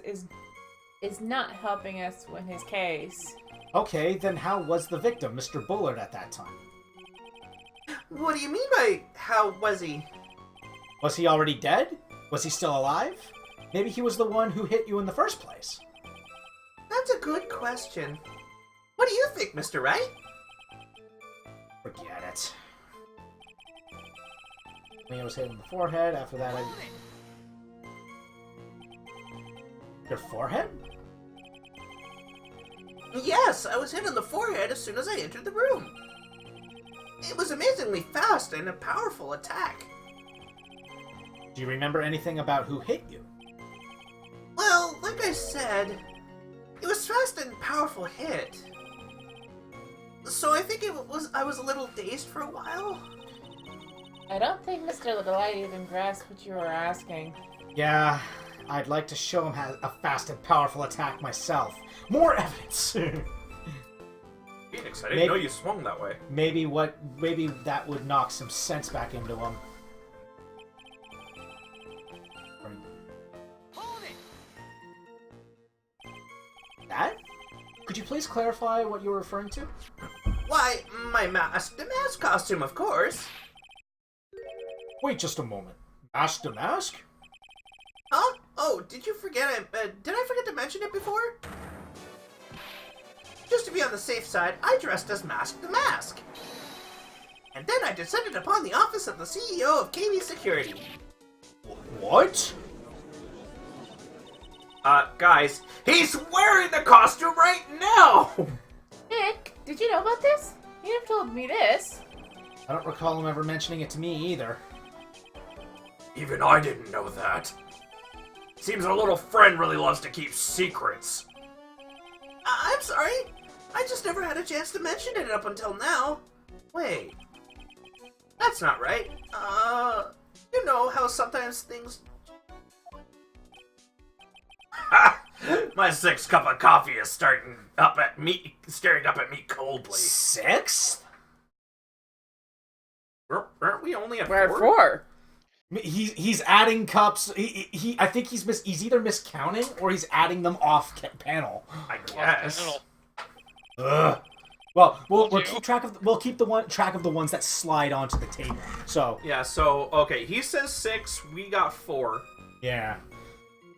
is not helping us win his case. Okay, then how was the victim, Mr. Bullard, at that time? What do you mean by how was he? Was he already dead? Was he still alive? Maybe he was the one who hit you in the first place. That's a good question. What do you think, Mr. Wright? Forget it. I was hit in the forehead. After that, Your forehead? Yes, I was hit on the forehead as soon as I entered the room. It was amazingly fast and a powerful attack. Do you remember anything about who hit you? Well, like I said, it was fast and powerful hit. So I think I was a little dazed for a while. I don't think Mr. Delight even grasped what you were asking. Yeah, I'd like to show him a fast and powerful attack myself. More evidence! Phoenix, I didn't know you swung that way. Maybe that would knock some sense back into him. That? Could you please clarify what you were referring to? Why, my mask costume, of course. Wait just a moment. Mask to mask? Huh? Oh, did you forget? Did I forget to mention it before? Just to be on the safe side, I dressed as Mask the Mask. And then I descended upon the office of the CEO of KB Security. What? Guys, he's wearing the costume right now! Nick, did you know about this? You'd have told me this. I don't recall him ever mentioning it to me either. Even I didn't know that. Seems our little friend really loves to keep secrets. I'm sorry. I just never had a chance to mention it up until now. Wait. That's not right. You know how sometimes things... Ha! My 6th cup of coffee is staring up at me coldly. 6th? Aren't we only at We're 4? at 4. He's adding cups. I think he's either miscounting or he's adding them off panel. I guess. Ugh. Well, we'll You. keep track of track of the ones that slide onto the table. So Yeah, so, okay, he says 6, we got 4. yeah.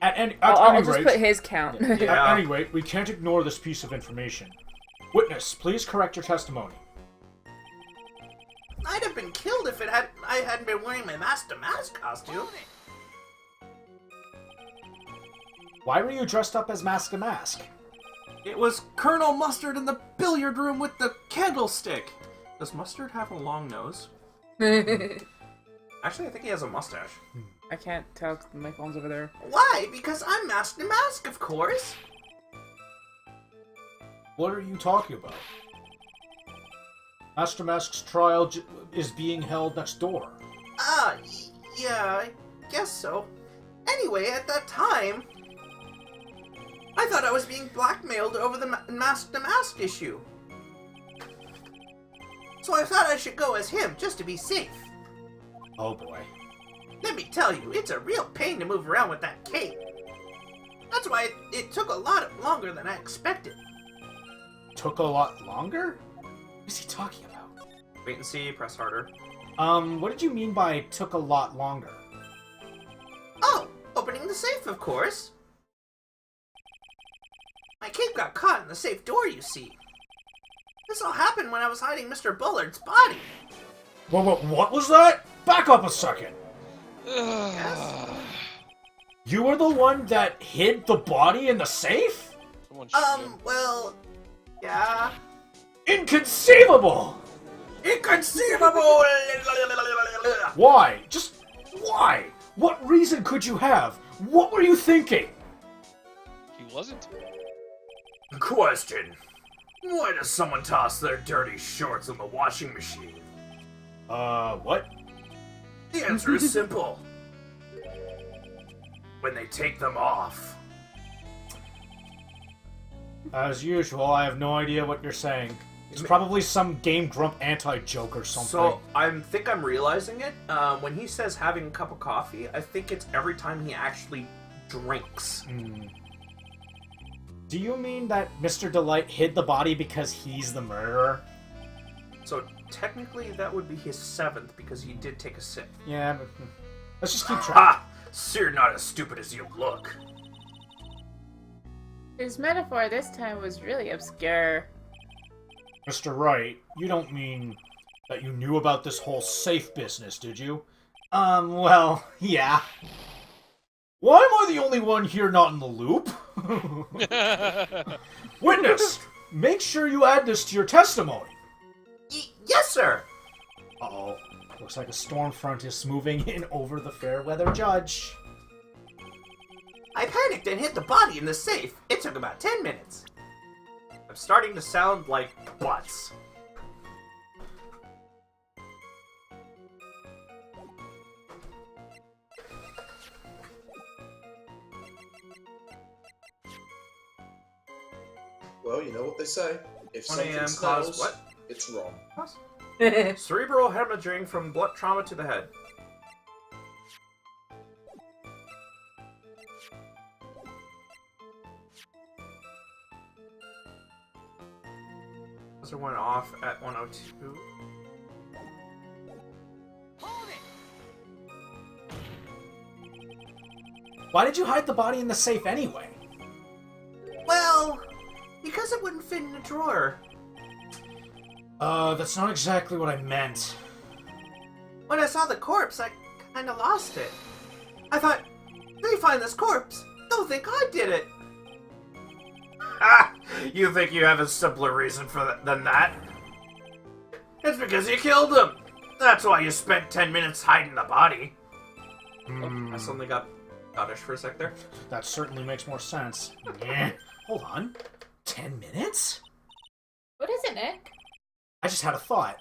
At any I'll just rate, put his count. Yeah. at any rate, we can't ignore this piece of information. Witness, please correct your testimony. I'd have been killed if I hadn't been wearing my Mask the Mask costume. Why were you dressed up as Mask the Mask? It was Colonel Mustard in the billiard room with the candlestick. Does Mustard have a long nose? Actually, I think he has a mustache. I can't tell 'cause my phone's over there. Why? Because I'm Mask the Mask, of course. What are you talking about? Master Mask's trial is being held next door. Yeah, I guess so. Anyway, at that time, I thought I was being blackmailed over the Mask the Mask issue. So I thought I should go as him, just to be safe. Oh boy. Let me tell you, it's a real pain to move around with that cape. That's why it took a lot longer than I expected. Took a lot longer? What is he talking about? Wait and see, press harder. What did you mean by took a lot longer? Oh, opening the safe, of course. My cape got caught in the safe door, you see. This all happened when I was hiding Mr. Bullard's body. What was that? Back up a second. You were the one that hid the body in the safe? Someone shoot him. Well, yeah. Inconceivable! Inconceivable! Why? Just why? What reason could you have? What were you thinking? He wasn't. Question. Why does someone toss their dirty shorts in the washing machine? What? The answer is simple. When they take them off. As usual, I have no idea what you're saying. It's probably some Game Grump anti-joke or something. So, I think I'm realizing it. When he says having a cup of coffee, I think it's every time he actually drinks. Do you mean that Mr. Delight hid the body because he's the murderer? So, technically, that would be his 7th, because he did take a sip. Yeah, but let's just keep track. Ha! So you're not as stupid as you look. His metaphor this time was really obscure. Mr. Wright, you don't mean that you knew about this whole safe business, did you? Well, yeah. Why am I the only one here not in the loop? Witness, make sure you add this to your testimony. Yes, sir. Uh-oh. Looks like a storm front is moving in over the fair weather judge. I panicked and hid the body in the safe. It took about 10 minutes. I'm starting to sound like butts. Well, you know what they say. If 1 something a.m. smells, caused what? it's wrong. Cerebral hemorrhaging from blood trauma to the head. Buzzer went off at 1:02. Why did you hide the body in the safe anyway? Well, Because it wouldn't fit in a drawer. That's not exactly what I meant. When I saw the corpse, I kinda lost it. I thought, they find this corpse, they'll think I did it. Ah! You think you have a simpler reason than that? It's because you killed him! That's why you spent 10 minutes hiding the body. I suddenly got oddish for a sec there. That certainly makes more sense. Yeah. Hold on. 10 minutes? What is it, Nick? I just had a thought.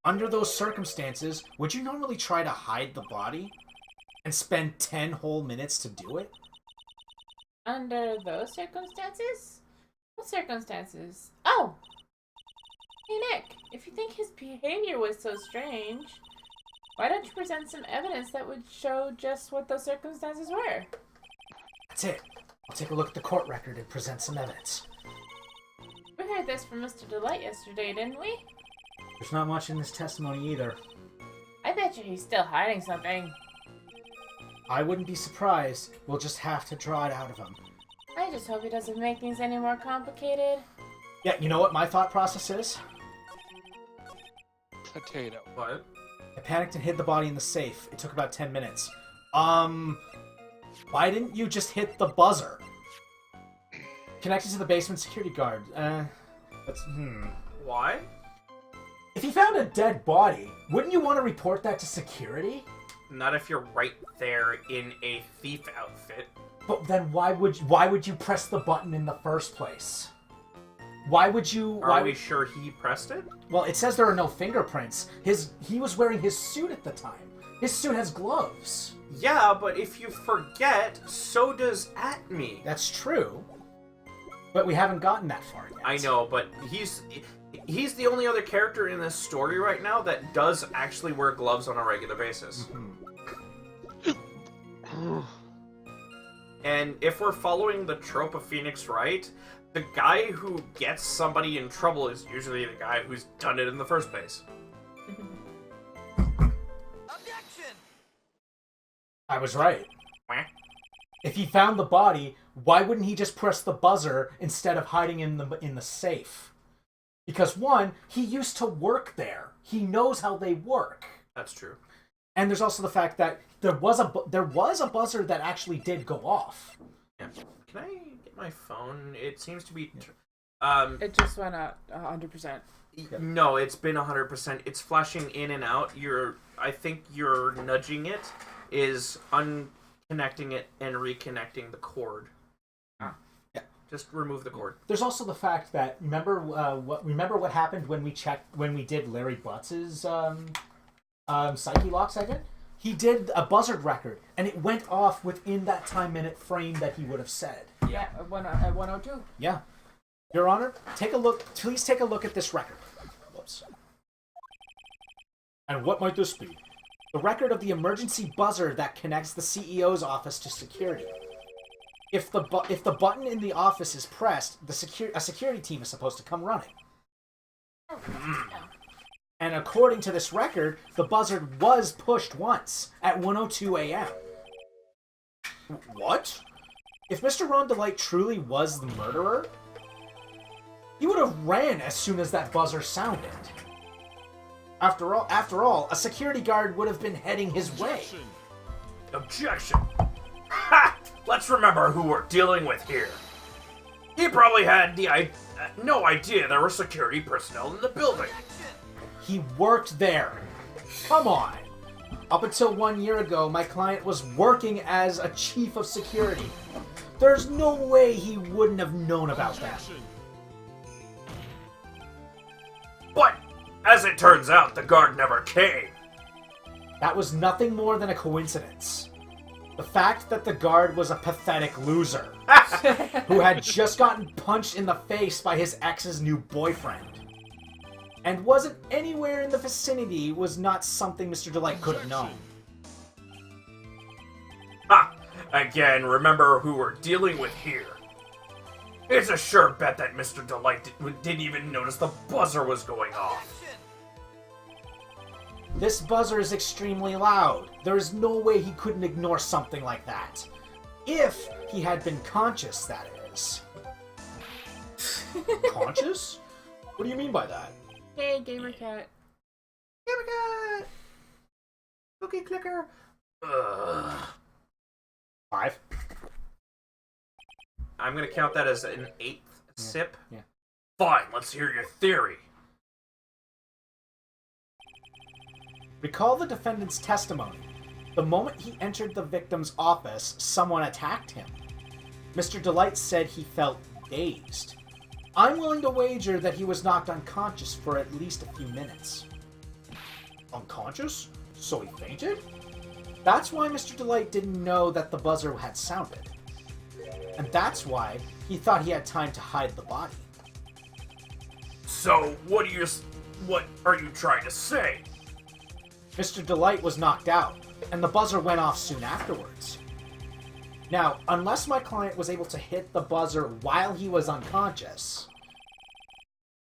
Under those circumstances, would you normally try to hide the body and spend 10 whole minutes to do it? Under those circumstances? What circumstances? Oh! Hey, Nick, if you think his behavior was so strange, why don't you present some evidence that would show just what those circumstances were? That's it. I'll take a look at the court record and present some evidence. We heard this from Mr. Delight yesterday, didn't we? There's not much in this testimony either. I bet you he's still hiding something. I wouldn't be surprised. We'll just have to draw it out of him. I just hope he doesn't make things any more complicated. Yeah, you know what my thought process is? Potato. What? I panicked and hid the body in the safe. It took about 10 minutes. Why didn't you just hit the buzzer? Connected to the basement security guard. Why? If you found a dead body, wouldn't you want to report that to security? Not if you're right there in a thief outfit. But then why would you press the button in the first place? Why would you... Are we sure he pressed it? Well, it says there are no fingerprints. He was wearing his suit at the time. His suit has gloves. Yeah, but if you forget, so does Atme. That's true. But we haven't gotten that far yet. I know, but he's the only other character in this story right now that does actually wear gloves on a regular basis. And if we're following the trope of Phoenix Wright, the guy who gets somebody in trouble is usually the guy who's done it in the first place. I was right. Wah. If he found the body, why wouldn't he just press the buzzer instead of hiding in the safe? Because one, he used to work there. He knows how they work. That's true. And there's also the fact that there was a buzzer that actually did go off. Yeah. Can I get my phone? It seems to be... It just went out 100%. No, it's been 100%. It's flashing in and out. I think you're nudging it is unconnecting it and reconnecting the cord. Yeah. Just remove the cord. There's also the fact that remember what happened when we did Larry Butts's Psyche Lock segment? He did a buzzard record, and it went off within that time-minute frame that he would have said. Yeah, at 102. Yeah. Your Honor, please take a look at this record. Whoops. And what might this be? The record of the emergency buzzer that connects the CEO's office to security. If the button in the office is pressed, a security team is supposed to come running. And according to this record, the buzzard was pushed once at 1:02 a.m. What? If Mr. Rondelite truly was the murderer, he would have ran as soon as that buzzer sounded. After all, a security guard would have been heading his way. Objection! Ha! Let's remember who we're dealing with here. He probably had no idea there were security personnel in the building. He worked there. Come on. Up until 1 year ago, my client was working as a chief of security. There's no way he wouldn't have known about that. But, as it turns out, the guard never came. That was nothing more than a coincidence. The fact that the guard was a pathetic loser who had just gotten punched in the face by his ex's new boyfriend and wasn't anywhere in the vicinity was not something Mr. Delight could have known. Ha! Again, remember who we're dealing with here. It's a sure bet that Mr. Delight didn't even notice the buzzer was going off. This buzzer is extremely loud. There is no way he couldn't ignore something like that. If he had been conscious, that is. Conscious? What do you mean by that? Hey, gamer cat. Here we go. Cookie clicker. Ugh. 5. I'm gonna count that as an 8th sip. Yeah. Fine, let's hear your theory. Recall the defendant's testimony. The moment he entered the victim's office, someone attacked him. Mr. Delight said he felt dazed. I'm willing to wager that he was knocked unconscious for at least a few minutes. Unconscious? So he fainted? That's why Mr. Delight didn't know that the buzzer had sounded. And that's why he thought he had time to hide the body. So, what are you trying to say? Mr. Delight was knocked out, and the buzzer went off soon afterwards. Now, unless my client was able to hit the buzzer while he was unconscious,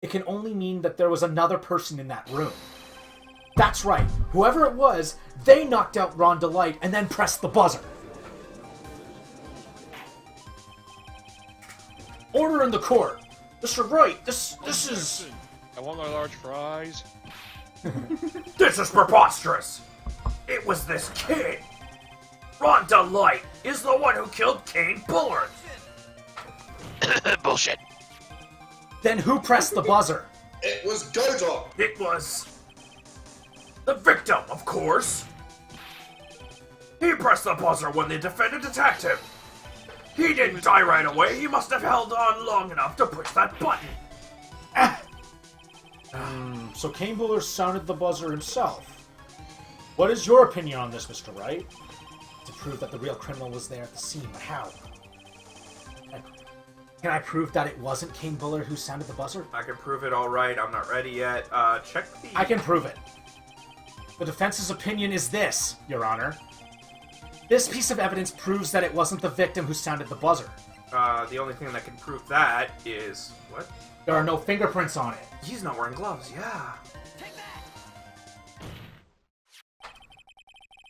it can only mean that there was another person in that room. That's right, whoever it was, they knocked out Ron Delight and then pressed the buzzer. Order in the court! Mr. Wright, this is... I want my large fries. This is preposterous! It was this kid! Ron Delight is the one who killed Kane Bullard! Bullshit. Then who pressed the buzzer? It was Godot! It was... the victim, of course! He pressed the buzzer when the defendant attacked him! He didn't die right away, he must have held on long enough to push that button! So Kane Bullard sounded the buzzer himself. What is your opinion on this, Mr. Wright? To prove that the real criminal was there at the scene, but how? Can I prove that it wasn't Kane Bullard who sounded the buzzer? I can prove it alright, I'm not ready yet. Check the... I can prove it. The defense's opinion is this, Your Honor. This piece of evidence proves that it wasn't the victim who sounded the buzzer. The only thing that can prove that is... what? There are no fingerprints on it. He's not wearing gloves, yeah.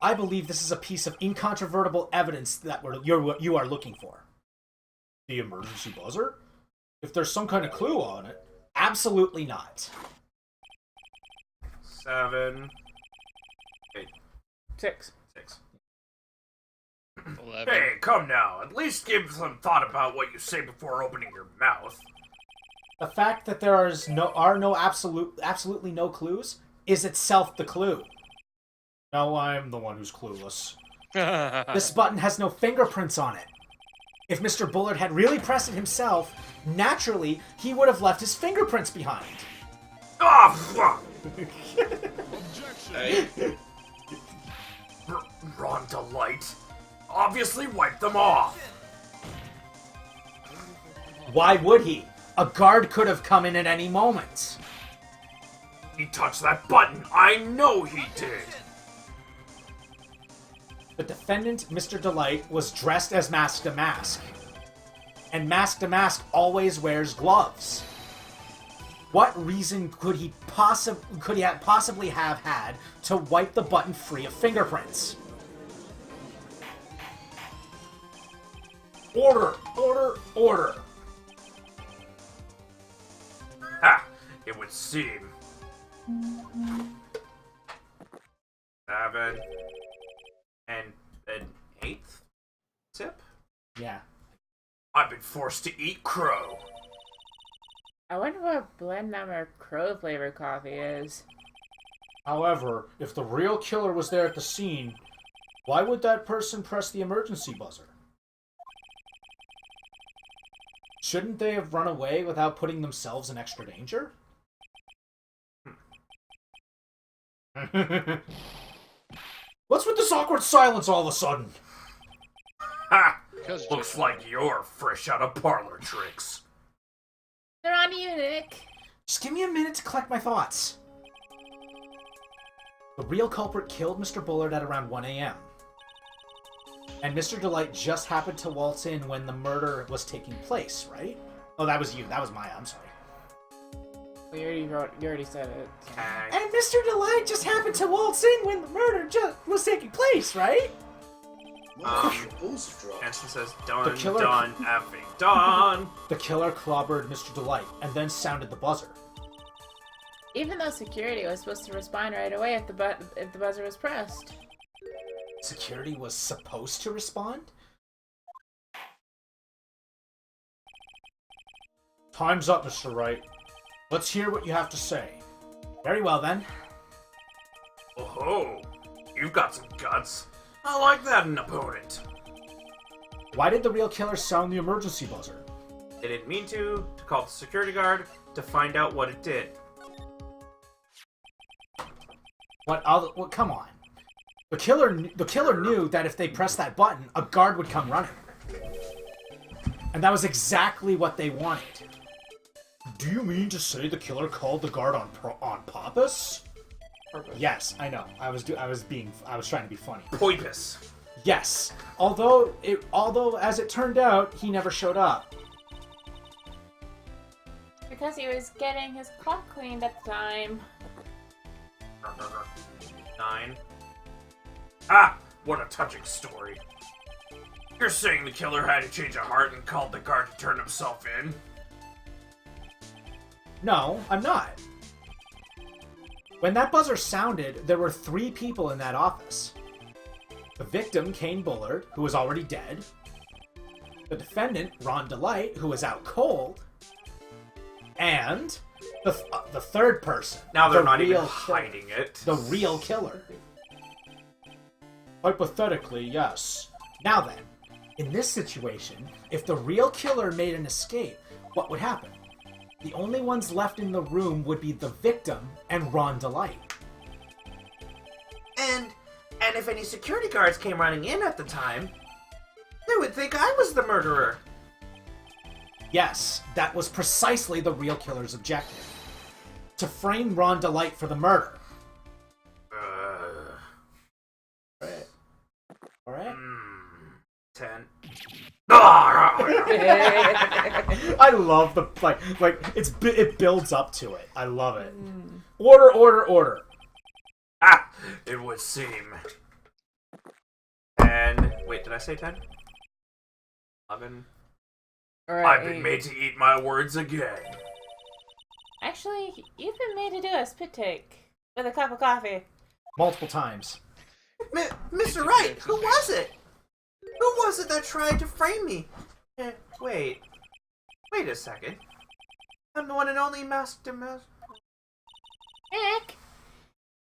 I believe this is a piece of incontrovertible evidence that you are looking for. The emergency buzzer? If there's some kind of clue on it, absolutely not. 7... 8... 6. 6. 11. Hey, come now. At least give some thought about what you say before opening your mouth. The fact that there are absolutely no clues is itself the clue. No, I'm the one who's clueless. This button has no fingerprints on it. If Mr. Bullard had really pressed it himself, naturally, he would have left his fingerprints behind. Ah, fuck! Hey, Ron Delight obviously wiped them off. Why would he? A guard could have come in at any moment. He touched that button. I know he did. The defendant, Mr. Delight, was dressed as Mask to Mask. And Mask to Mask always wears gloves. What reason could he possibly have had to wipe the button free of fingerprints? Order! Order! Order! Ha! It would seem. 7 and an 8th sip? Yeah. I've been forced to eat crow. I wonder what blend number crow flavor coffee is. However, if the real killer was there at the scene, why would that person press the emergency buzzer? Shouldn't they have run away without putting themselves in extra danger? What's with this awkward silence all of a sudden? Ha! Because Looks like you're fresh out of parlor tricks. They're on you, Nick. Just give me a minute to collect my thoughts. The real culprit killed Mr. Bullard at around 1 a.m. And Mr. Delight just happened to waltz in when the murder was taking place, right? Oh, that was you. That was Maya. I'm sorry. You already said it. And Mr. Delight just happened to waltz in when the murder was taking place, right? Your balls have dropped. Hanson says, done, The killer- done, effing done. The killer clobbered Mr. Delight and then sounded the buzzer. Even though security was supposed to respond right away if the buzzer was pressed. Security was supposed to respond? Time's up, Mr. Wright. Let's hear what you have to say. Very well, then. Oh, you've got some guts. I like that in an opponent. Why did the real killer sound the emergency buzzer? They didn't mean to call the security guard to find out what it did. What other... Well, come on. The killer knew that if they pressed that button, a guard would come running. And that was exactly what they wanted. Do you mean to say the killer called the guard on purpose? Yes, I know. I was trying to be funny. Poipus. Yes. Although as it turned out, he never showed up. Because he was getting his clock cleaned at the time. 9. Ah, what a touching story. You're saying the killer had to change a heart and called the guard to turn himself in? No, I'm not. When that buzzer sounded, there were 3 people in that office. The victim, Kane Bullard, who was already dead. The defendant, Ron Delight, who was out cold. And the third person. Now they're the not even real hiding it. The real killer. Hypothetically, yes. Now then, in this situation, if the real killer made an escape, what would happen? The only ones left in the room would be the victim and Ron Delight. And if any security guards came running in at the time, they would think I was the murderer. Yes, that was precisely the real killer's objective. To frame Ron Delight for the murder. Alright? 10. I love the it builds up to it. I love it. Order. Ah, it would seem. 10. Wait, did I say 10? 11. Alright. I've been made to eat my words again. Actually, you've been made to do a spit take with a cup of coffee. Multiple times. Mr. Wright, who was it? Who was it that tried to frame me? Wait a second. I'm the one and only Master Mask. Nick,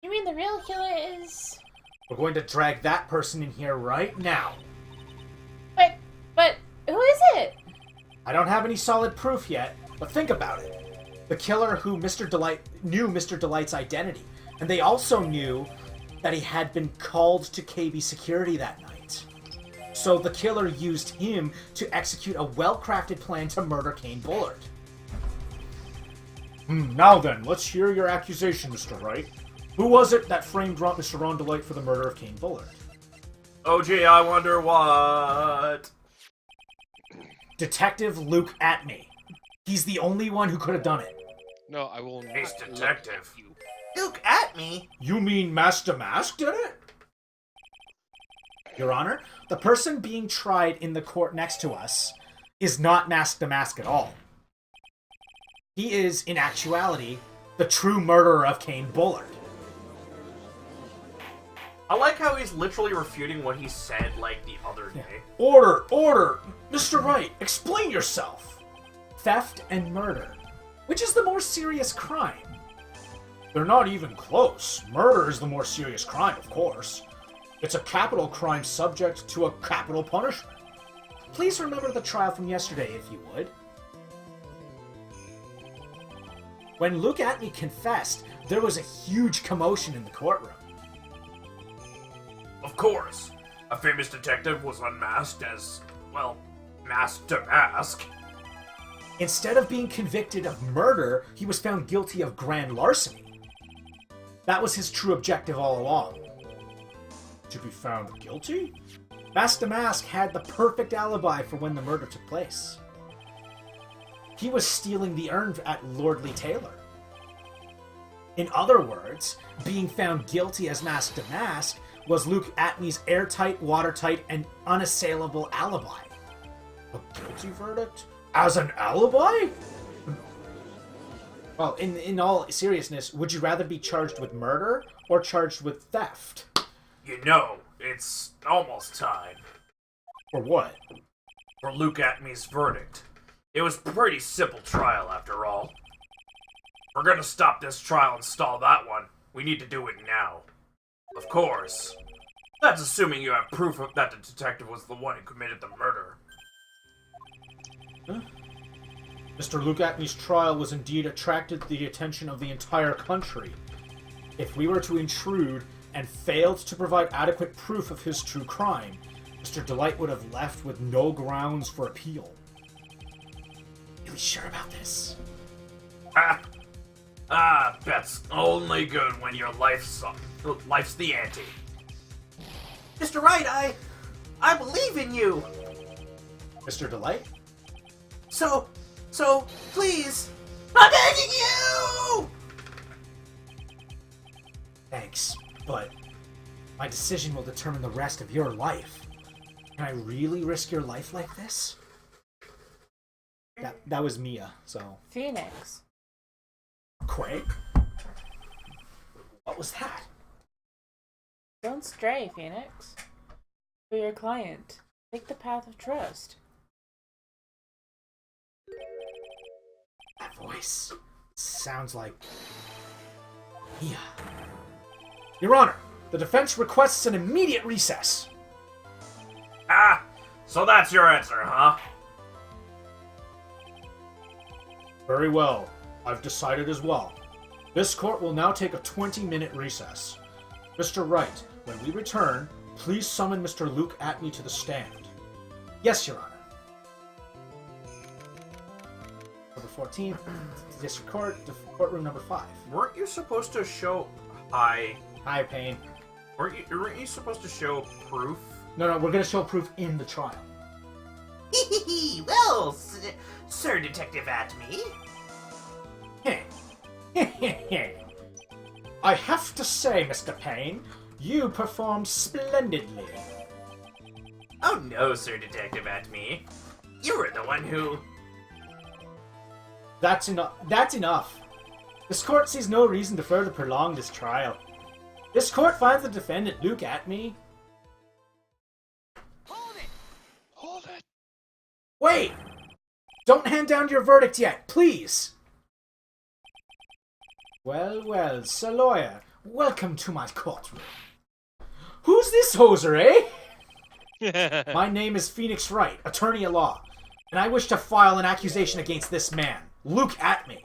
you mean the real killer is... We're going to drag that person in here right now. But who is it? I don't have any solid proof yet, but think about it. The killer who knew Mr. Delight's identity, and they also knew that he had been called to KB security that night. So the killer used him to execute a well-crafted plan to murder Kane Bullard. Now then, let's hear your accusation, Mr. Wright. Who was it that framed Mr. Ron Delight for the murder of Kane Bullard? Oh gee, I wonder what... Detective Luke Atney. He's the only one who could have done it. No, I will not. He's detective. You. Look at me. You mean Master Mask did it? Your Honor, the person being tried in the court next to us is not Master Mask at all. He is, in actuality, the true murderer of Kane Bullard. I like how he's literally refuting what he said, like, the other day. Order! Mr. Wright, explain yourself! Theft and murder. Which is the more serious crime? They're not even close. Murder is the more serious crime, of course. It's a capital crime subject to a capital punishment. Please remember the trial from yesterday, if you would. When Luke Atney confessed, there was a huge commotion in the courtroom. Of course. A famous detective was unmasked as, well, masked to mask. Instead of being convicted of murder, he was found guilty of grand larceny. That was his true objective all along. To be found guilty? Master Mask had the perfect alibi for when the murder took place. He was stealing the urn at Lordly Taylor. In other words, being found guilty as Master Mask was Luke Atney's airtight, watertight, and unassailable alibi. A guilty verdict? As an alibi? Well, in all seriousness, would you rather be charged with murder or charged with theft? You know, it's almost time For what? for Luke Atmey's verdict. It was a pretty simple trial, after all. If we're gonna stop this trial and stall that one, we need to do it now. Of course. That's assuming you have proof that the detective was the one who committed the murder. Huh? Mr. Luke Atney's trial was indeed attracted the attention of the entire country. If we were to intrude and failed to provide adequate proof of his true crime, Mr. Delight would have left with no grounds for appeal. Really sure about this? That's only good when your life's the ante. Mr. Wright, I believe in you. Mr. Delight? So, please, I'm begging you! Thanks, but my decision will determine the rest of your life. Can I really risk your life like this? That was Mia, so... Phoenix. Quay? What was that? Don't stray, Phoenix. For your client, take the path of trust. That voice sounds like Mia. Your Honor, the defense requests an immediate recess. So that's your answer, huh? Very well. I've decided as well. This court will now take a 20-minute recess. Mr. Wright, when we return, please summon Mr. Luke Atney to the stand. Yes, Your Honor. Number 14, District Court, courtroom number 5. Weren't you supposed to show... Hi, Payne. weren't you supposed to show proof? No, we're gonna show proof in the trial. Well, Sir Detective Atney. I have to say, Mr. Payne, you performed splendidly. Oh no, Sir Detective Atney. You were the one who... That's enough. This court sees no reason to further prolong this trial. This court finds the defendant, Luke Atney... Hold it! Wait! Don't hand down your verdict yet, please! Well, Sir Lawyer, welcome to my courtroom. Who's this hoser, eh? My name is Phoenix Wright, attorney at law, and I wish to file an accusation against this man, Luke Atney.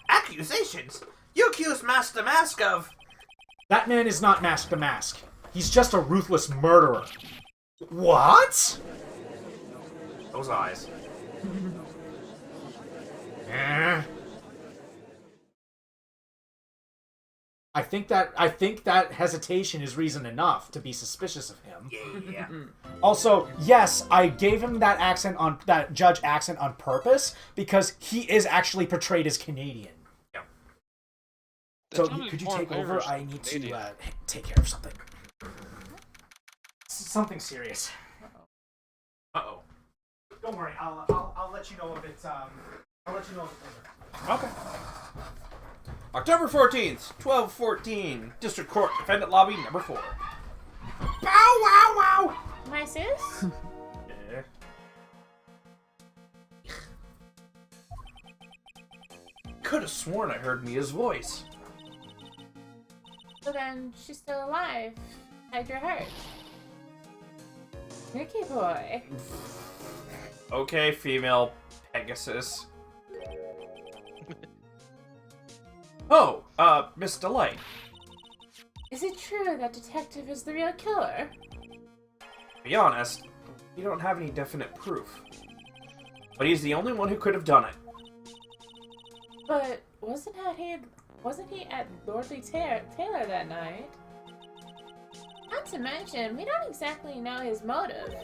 Accusations? You accuse Master Mask of... That man is not Mask to Mask. He's just a ruthless murderer. What? Those eyes. I think that hesitation is reason enough to be suspicious of him. Yeah. Also, yes, I gave him that judge accent on purpose because he is actually portrayed as Canadian. Yeah. So That's not could you foreign take over? Irish, I need to Canadian. take care of something. Something serious. Uh-oh. Don't worry, I'll let you know if it's I'll let you know if it's over. Okay. October 14th, 12:14, District Court, Defendant Lobby, number 4. Bow wow wow! My sis? Yeah. Could have sworn I heard Mia's voice. So then she's still alive. Hide your heart. Mickey boy. Okay, female Pegasus. Oh, Miss Delight. Is it true that Detective is the real killer? To be honest, we don't have any definite proof. But he's the only one who could have done it. But wasn't he at Lordly Taylor that night? Not to mention, we don't exactly know his motive.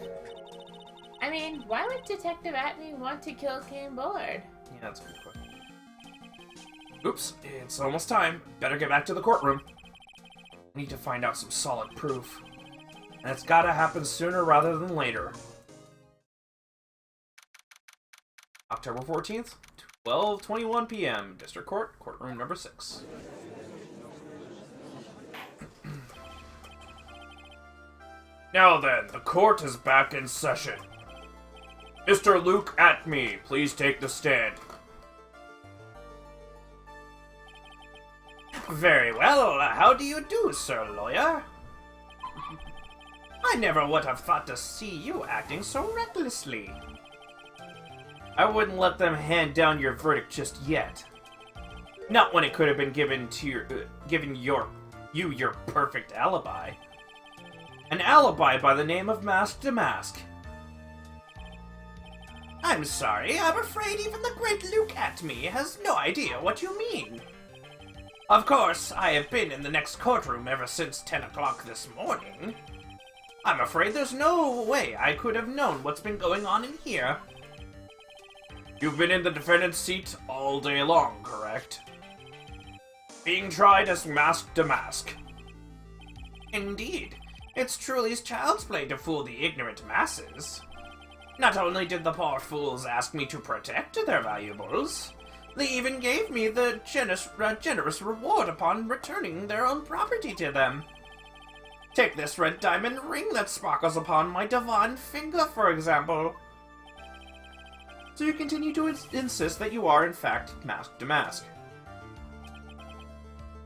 I mean, why would Detective Atney want to kill King Bullard? Yeah, that's a good question. Oops, it's almost time. Better get back to the courtroom. We need to find out some solid proof. And it's gotta happen sooner rather than later. October 14th, 12:21 p.m. District Court, courtroom number 6. Now then, the court is back in session. Mr. Luke Atme, please take the stand. Very well, how do you do, sir lawyer? I never would have thought to see you acting so recklessly. I wouldn't let them hand down your verdict just yet. Not when it could have been given your perfect alibi. An alibi by the name of Mask to Mask. I'm sorry, I'm afraid even the great Luke Atme has no idea what you mean. Of course, I have been in the next courtroom ever since 10 o'clock this morning. I'm afraid there's no way I could have known what's been going on in here. You've been in the defendant's seat all day long, correct? Being tried as Mask to Mask. Indeed. It's truly child's play to fool the ignorant masses. Not only did the poor fools ask me to protect their valuables, they even gave me the generous reward upon returning their own property to them. Take this red diamond ring that sparkles upon my divine finger, for example. So you continue to insist that you are, in fact, Mask to Mask.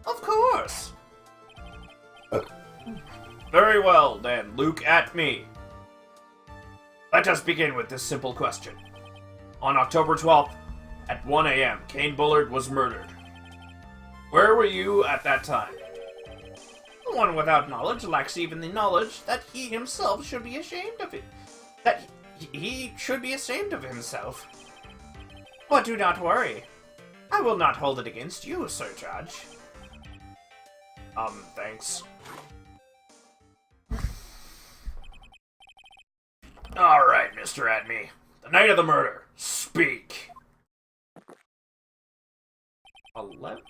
Of course! Very well, then, Luke Atme. Let us begin with this simple question. On October 12th, at 1 a.m., Kane Bullard was murdered. Where were you at that time? One without knowledge lacks even the knowledge that he himself should be ashamed of it. That he should be ashamed of himself. But do not worry. I will not hold it against you, Sir Judge. Thanks. Alright, Mr. Atme. The night of the murder. Speak. 11?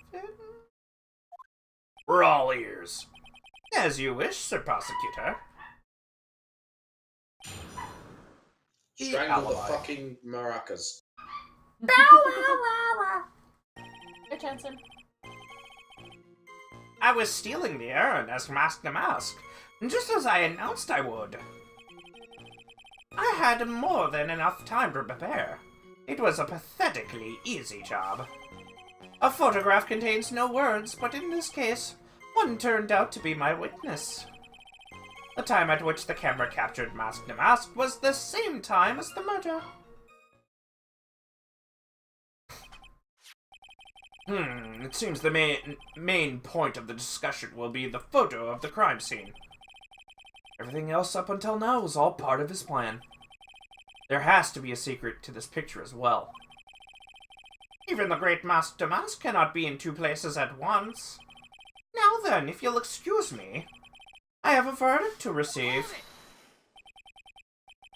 We're all ears. As you wish, Sir Prosecutor. Strangle the fucking maracas. Good, Jensen. I was stealing the urn as Mask to Mask, just as I announced I would. I had more than enough time to prepare. It was a pathetically easy job. A photograph contains no words, but in this case, one turned out to be my witness. The time at which the camera captured Mask to Mask was the same time as the murder. It seems the main point of the discussion will be the photo of the crime scene. Everything else up until now was all part of his plan. There has to be a secret to this picture as well. Even the great Mask to Mask cannot be in two places at once. Now then, if you'll excuse me, I have a verdict to receive.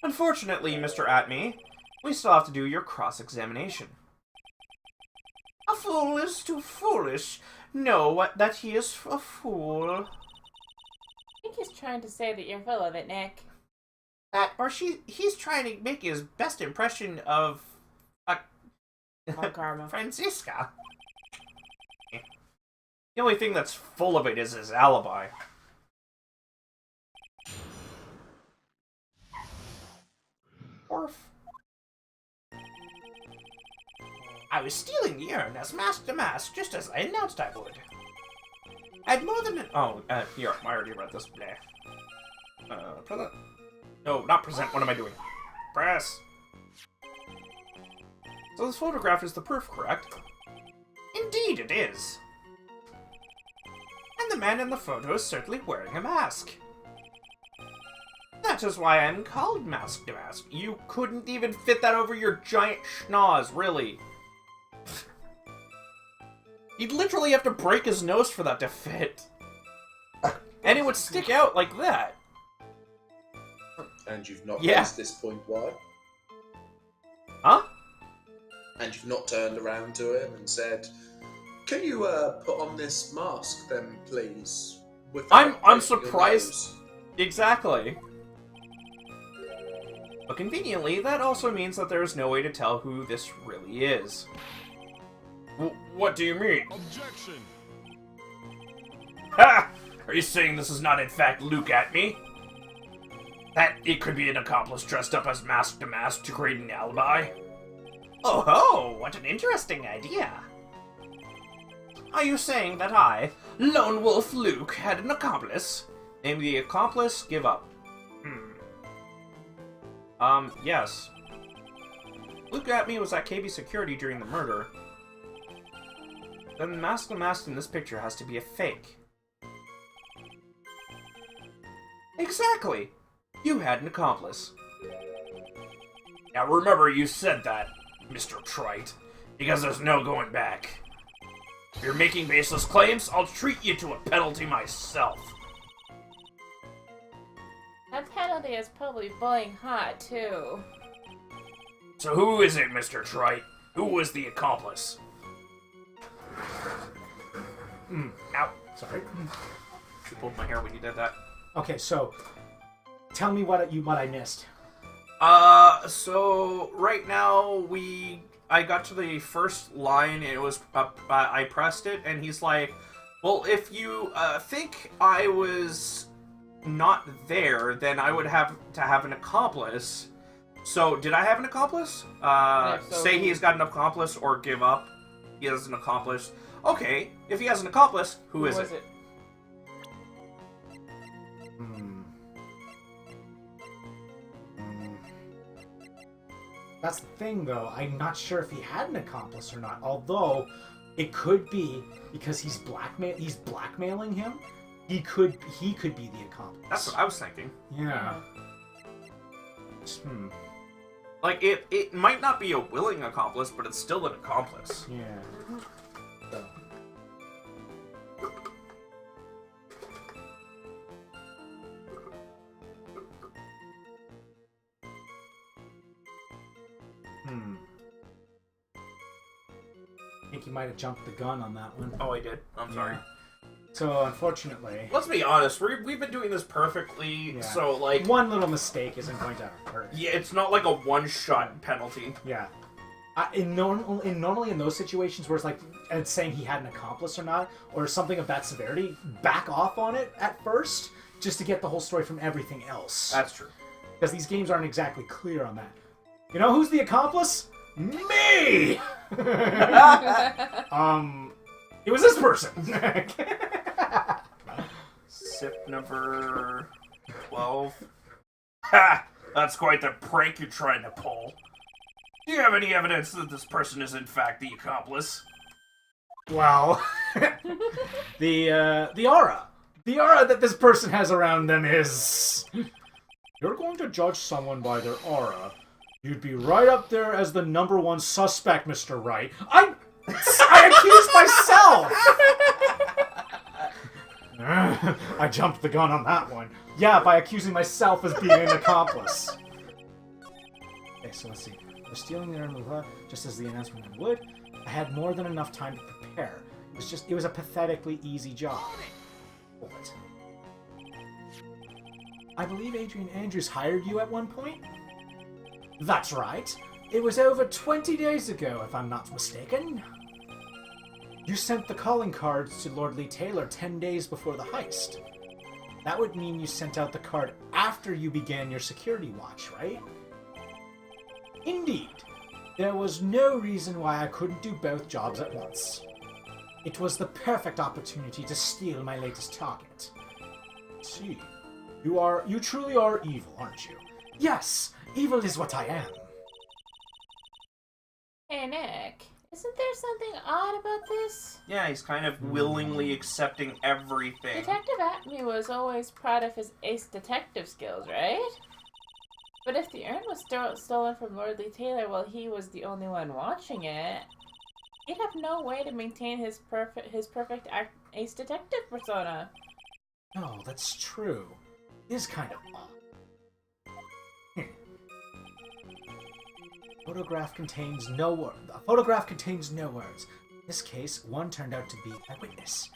Unfortunately, Mr. Atme, we still have to do your cross-examination. A fool is too foolish. Know that he is a fool. I think he's trying to say that you're full of it, Nick. That, or he's trying to make his best impression of Karma. Franziska. The only thing that's full of it is his alibi. Orf. I was stealing the urn as Mask to Mask, just as I announced I would. I'd more than here, I already read this. Present. No, not present. What am I doing? Press. So this photograph is the proof, correct? Indeed it is. And the man in the photo is certainly wearing a mask. That is why I'm called Mask to Mask. You couldn't even fit that over your giant schnoz, really. You'd literally have to break his nose for that to fit. And it would stick out like that. And you've not raised this point why? Huh? And you've not turned around to him and said, can you put on this mask then, please? without I'm breaking your surprised. nose. Exactly. But conveniently, that also means that there is no way to tell who this really is. What do you mean? Objection! Ha! Are you saying this is not in fact Luke at me? That it could be an accomplice dressed up as Mask to Mask to create an alibi? Oh ho! What an interesting idea! Are you saying that I, Lone Wolf Luke, had an accomplice? Name the accomplice, give up. Yes. Luke at me was at KB Security during the murder. Then the Mask to Mask in this picture has to be a fake. Exactly! You had an accomplice. Now remember you said that, Mr. Trite, because there's no going back. If you're making baseless claims, I'll treat you to a penalty myself. That penalty is probably boiling hot, too. So who is it, Mr. Trite? Who was the accomplice? Ow. Sorry. You pulled my hair when you did that. Okay, so tell me what I missed. So right now I got to the first line, and it was, I pressed it, and he's like, well, if you, think I was not there, then I would have to have an accomplice. So, did I have an accomplice? Say he's got an accomplice, or give up. He has an accomplice. Okay, if he has an accomplice, who is it? That's the thing, though. I'm not sure if he had an accomplice or not. Although, it could be because he's blackmailing him. He could be the accomplice. That's what I was thinking. Yeah. Like, it might not be a willing accomplice, but it's still an accomplice. Yeah. So. I think you might have jumped the gun on that one. Oh, I did. I'm sorry. So, unfortunately... Let's be honest, we've been doing this perfectly, so, like... one little mistake isn't going to hurt. Yeah, it's not like a one-shot penalty. Yeah. Normally in those situations where it's like it's saying he had an accomplice or not, or something of that severity, back off on it at first, just to get the whole story from everything else. That's true. Because these games aren't exactly clear on that. You know who's the accomplice? Me! It was this person. Sip number 12. Ha! That's quite the prank you're trying to pull. Do you have any evidence that this person is in fact the accomplice? Well, the aura. The aura that this person has around them is... You're going to judge someone by their aura. You'd be right up there as the #1 suspect, Mr. Wright. I accused myself! I jumped the gun on that one. Yeah, by accusing myself as being an accomplice. Okay, so let's see. We're stealing the urn just as the announcement would. I had more than enough time to prepare. It was a pathetically easy job. What? I believe Adrian Andrews hired you at one point? That's right. It was over 20 days ago, if I'm not mistaken. You sent the calling cards to Lord Lee Taylor 10 days before the heist. That would mean you sent out the card after you began your security watch, right? Indeed. There was no reason why I couldn't do both jobs at once. It was the perfect opportunity to steal my latest target. See, you truly are evil, aren't you? Yes, evil is what I am. Hey, Nick. Isn't there something odd about this? Yeah, he's kind of willingly accepting everything. Detective Atme was always proud of his ace detective skills, right? But if the urn was stolen from Lord Lee Taylor while he was the only one watching it, he'd have no way to maintain his perfect ace detective persona. Oh, that's true. It is kind of odd. A photograph contains no words. In this case, one turned out to be a witness.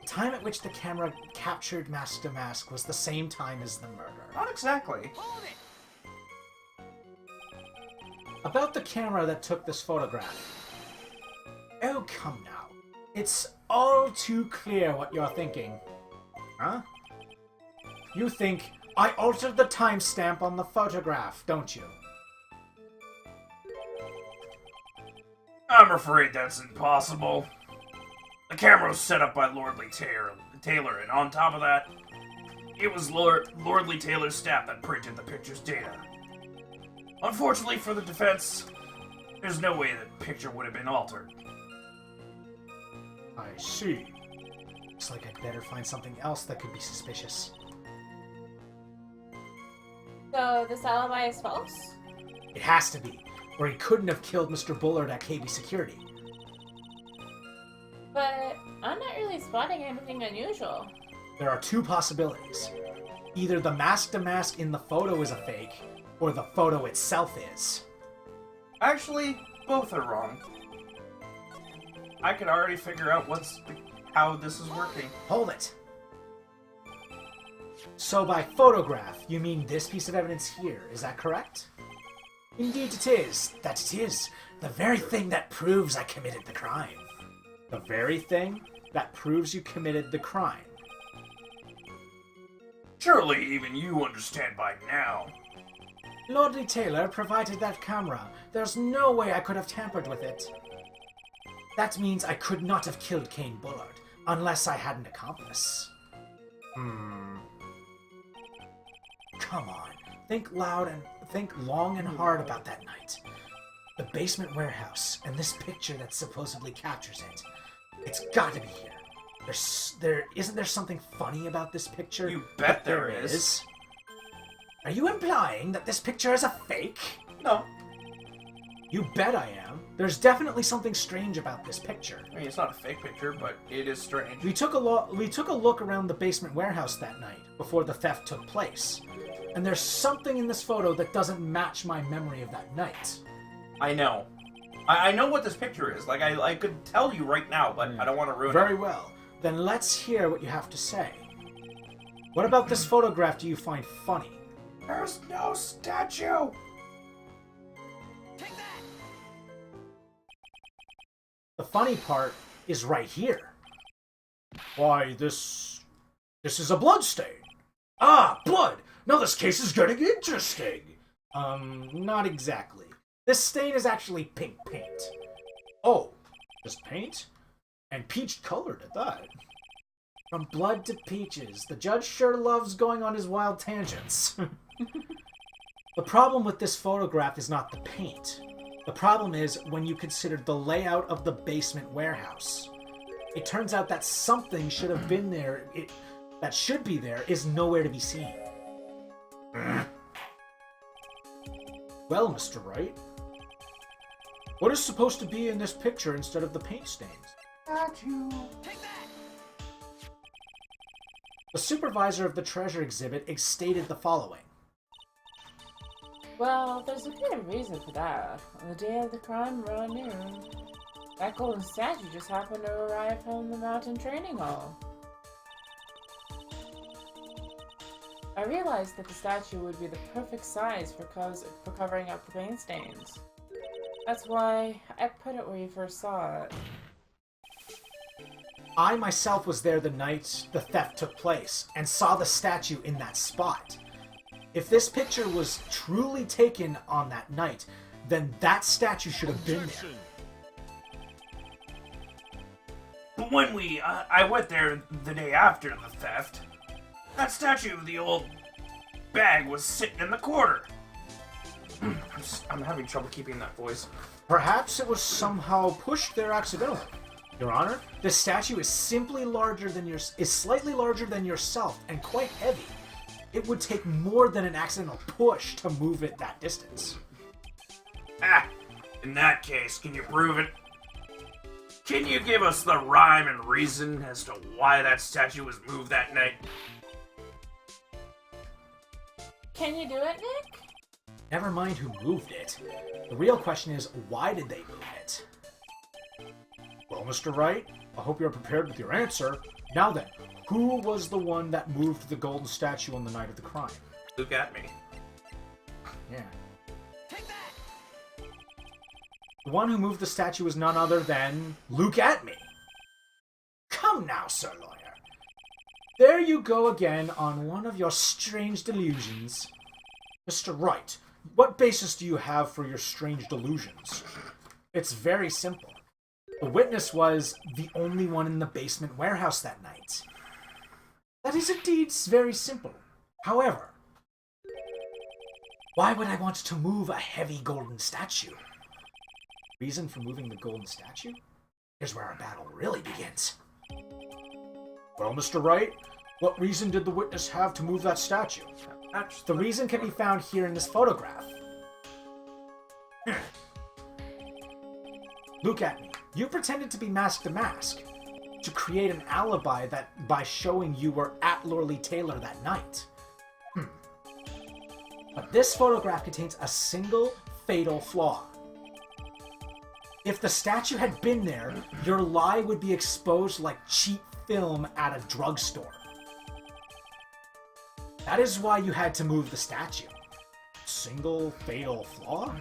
time at which the camera captured Mask to Mask was the same time as the murder. Not exactly. About the camera that took this photograph. Oh, come now. It's all too clear what you're thinking. Huh? You think I altered the timestamp on the photograph, don't you? I'm afraid that's impossible. The camera was set up by Lordly Taylor, and on top of that, it was Lordly Taylor's staff that printed the picture's data. Unfortunately for the defense, there's no way the picture would have been altered. I see. Looks like I'd better find something else that could be suspicious. So this alibi is false? It has to be, or he couldn't have killed Mr. Bullard at KB Security. But I'm not really spotting anything unusual. There are two possibilities. Either the Mask to Mask in the photo is a fake, or the photo itself is. Actually, both are wrong. I could already figure out how this is working. Hold it. So by photograph, you mean this piece of evidence here, is that correct? Indeed it is. That it is. The very thing that proves I committed the crime. The very thing that proves you committed the crime. Surely even you understand by now. Lordly Taylor provided that camera. There's no way I could have tampered with it. That means I could not have killed Kane Bullard, unless I had an accomplice. Come on. Think loud and think long and hard about that night. The basement warehouse, and this picture that supposedly captures it. It's gotta be here. Isn't there something funny about this picture? You bet there is. Are you implying that this picture is a fake? No. You bet I am. There's definitely something strange about this picture. I mean, it's not a fake picture, but it is strange. We took a look around the basement warehouse that night, before the theft took place. And there's something in this photo that doesn't match my memory of that night. I know. I know what this picture is. Like, I could tell you right now, but I don't want to ruin Very it. well. Then let's hear what you have to say. What about this photograph do you find funny? There's no statue! The funny part is right here. Why, this is a blood stain. Ah, blood! Now this case is getting interesting. Not exactly. This stain is actually pink paint. Oh, just paint? And peach colored at that. From blood to peaches, the judge sure loves going on his wild tangents. The problem with this photograph is not the paint. The problem is when you consider the layout of the basement warehouse. It turns out that something should have been there, that should be there, is nowhere to be seen. Well, Mr. Wright, what is supposed to be in this picture instead of the paint stains? Statue! The supervisor of the treasure exhibit stated the following. Well, there's a good reason for that. On the day of the crime, around noon, that golden statue just happened to arrive from the mountain training hall. I realized that the statue would be the perfect size for covering up the paint stains. That's why I put it where you first saw it. I myself was there the night the theft took place and saw the statue in that spot. If this picture was truly taken on that night, then that statue should have been there. But when I went there the day after the theft, that statue of the old bag was sitting in the corner. I'm having trouble keeping that voice. Perhaps it was somehow pushed there accidentally. Your Honor, this statue is slightly larger than yourself and quite heavy. It would take more than an accidental push to move it that distance. In that case, can you prove it? Can you give us the rhyme and reason as to why that statue was moved that night? Can you do it, Nick? Never mind who moved it. The real question is, why did they move it? Well, Mr. Wright, I hope you're prepared with your answer. Now then, who was the one that moved the golden statue on the night of the crime? Look at me. Yeah. The one who moved the statue was none other than Luke Atme. Come now, Sir Lawyer. There you go again on one of your strange delusions. Mr. Wright, what basis do you have for your strange delusions? It's very simple. The witness was the only one in the basement warehouse that night. That is indeed very simple. However, why would I want to move a heavy golden statue? Reason for moving the golden statue? Here's where our battle really begins. Well, Mr. Wright, what reason did the witness have to move that statue? The reason can be found here in this photograph. Look at me. You pretended to be Mask to Mask to create an alibi that by showing you were at Lorley Taylor that night. But this photograph contains a single fatal flaw. If the statue had been there, your lie would be exposed like cheap film at a drugstore. That is why you had to move the statue. Single fatal flaw?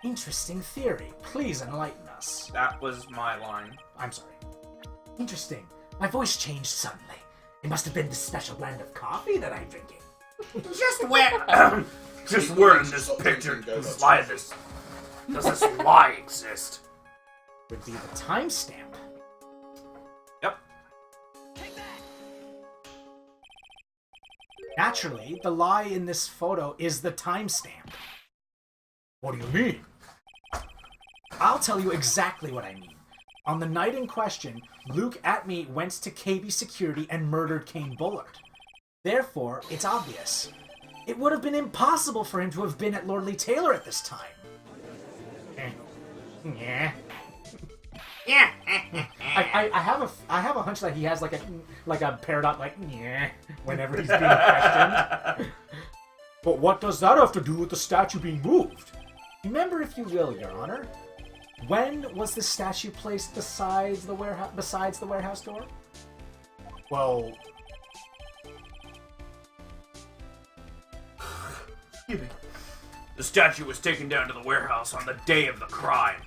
Interesting theory. Please enlighten us. That was my line. I'm sorry. Interesting. My voice changed suddenly. It must have been the special blend of coffee that I'm drinking. Just where in this picture does this lie exist? Would be the timestamp. Yep. Naturally, the lie in this photo is the timestamp. What do you mean? I'll tell you exactly what I mean. On the night in question, Luke Atme went to KB Security and murdered Kane Bullard. Therefore, it's obvious. It would have been impossible for him to have been at Lorley Taylor at this time. Yeah. I have a hunch that he has like a paradox yeah whenever he's being questioned. But what does that have to do with the statue being moved? Remember, if you will, Your Honor, when was the statue placed besides the warehouse door? Well, the statue was taken down to the warehouse on the day of the crime,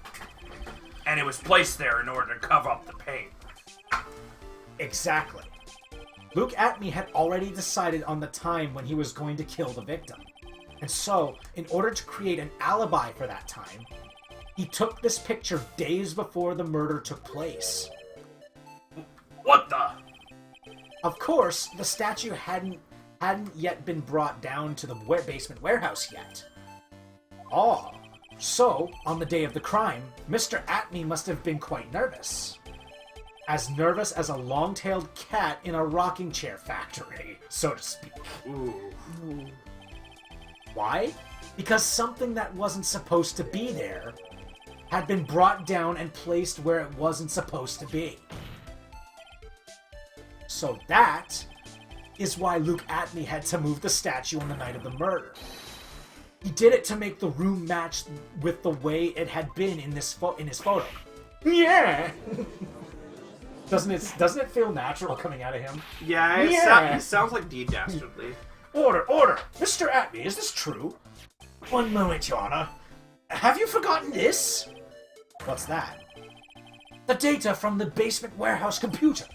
and it was placed there in order to cover up the paint. Exactly. Luke Atme had already decided on the time when he was going to kill the victim. And so, in order to create an alibi for that time, he took this picture days before the murder took place. What the? Of course, the statue hadn't yet been brought down to the basement warehouse yet. Oh, so, on the day of the crime, Mr. Atme must have been quite nervous. As nervous as a long-tailed cat in a rocking chair factory, so to speak. Ooh. Why? Because something that wasn't supposed to be there had been brought down and placed where it wasn't supposed to be. So that is why Luke Atme had to move the statue on the night of the murder. He did it to make the room match with the way it had been in his photo. Yeah. Doesn't it feel natural coming out of him? Yeah, it sounds like Dean Dastardly. Order! Mr. Atme, is this true? One moment, Your Honor. Have you forgotten this? What's that? The data from the basement warehouse computer.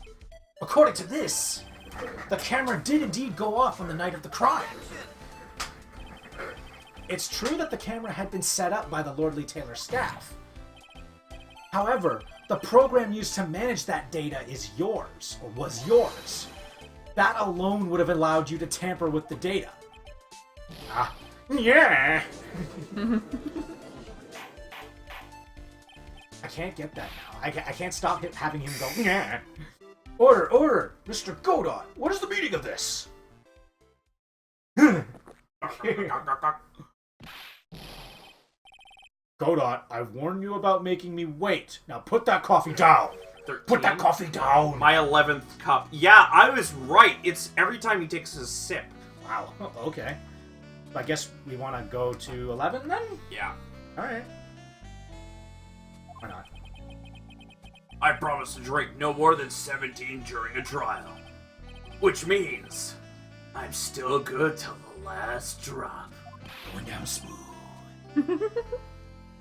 According to this, the camera did indeed go off on the night of the crime. It's true that the camera had been set up by the Lorley Taylor staff. However, the program used to manage that data is yours, or was yours. That alone would have allowed you to tamper with the data. Ah, yeah! I can't get that now. I can't stop having him go, yeah! Order! Mr. Godot, what is the meaning of this? Godot, I've warned you about making me wait. Now put that coffee down. 13? Put that coffee down. My 11th cup. Yeah, I was right. It's every time he takes a sip. Wow. Okay. I guess we want to go to 11 then? Yeah. Alright. Why not? I promised to drink no more than 17 during a trial. Which means I'm still good till the last drop. Going down smooth.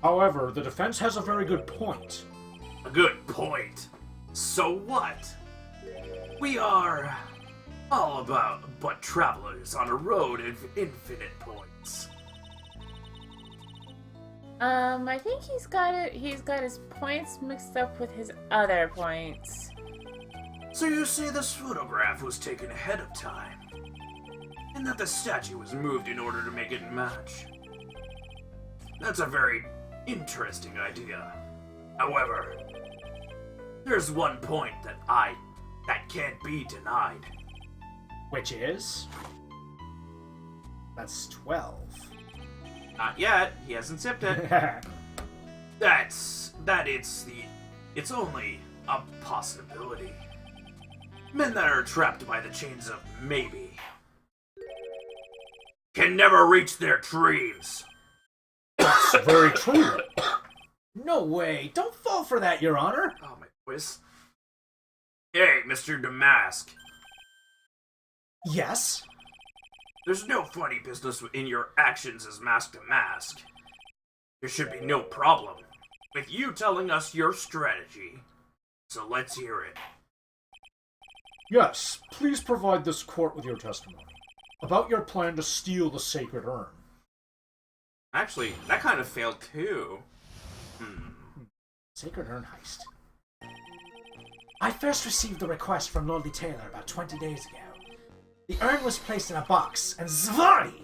However, the defense has a very good point. A good point. So what? We are all about but travelers on a road of infinite points. I think he's got his points mixed up with his other points. So you say this photograph was taken ahead of time, and that the statue was moved in order to make it match. That's a very interesting idea. However, there's one point that can't be denied. Which is? That's 12. Not yet. He hasn't sipped it. It's only a possibility. Men that are trapped by the chains of maybe can never reach their dreams. That's very true. No way. Don't fall for that, Your Honor. Oh, my voice. Hey, Mr. Damask. Yes? There's no funny business in your actions as Mask Damask. There should be no problem with you telling us your strategy. So let's hear it. Yes, please provide this court with your testimony about your plan to steal the sacred urn. Actually, that kind of failed too. Sacred urn heist. I first received the request from Lordly Taylor about 20 days ago. The urn was placed in a box, and zvari!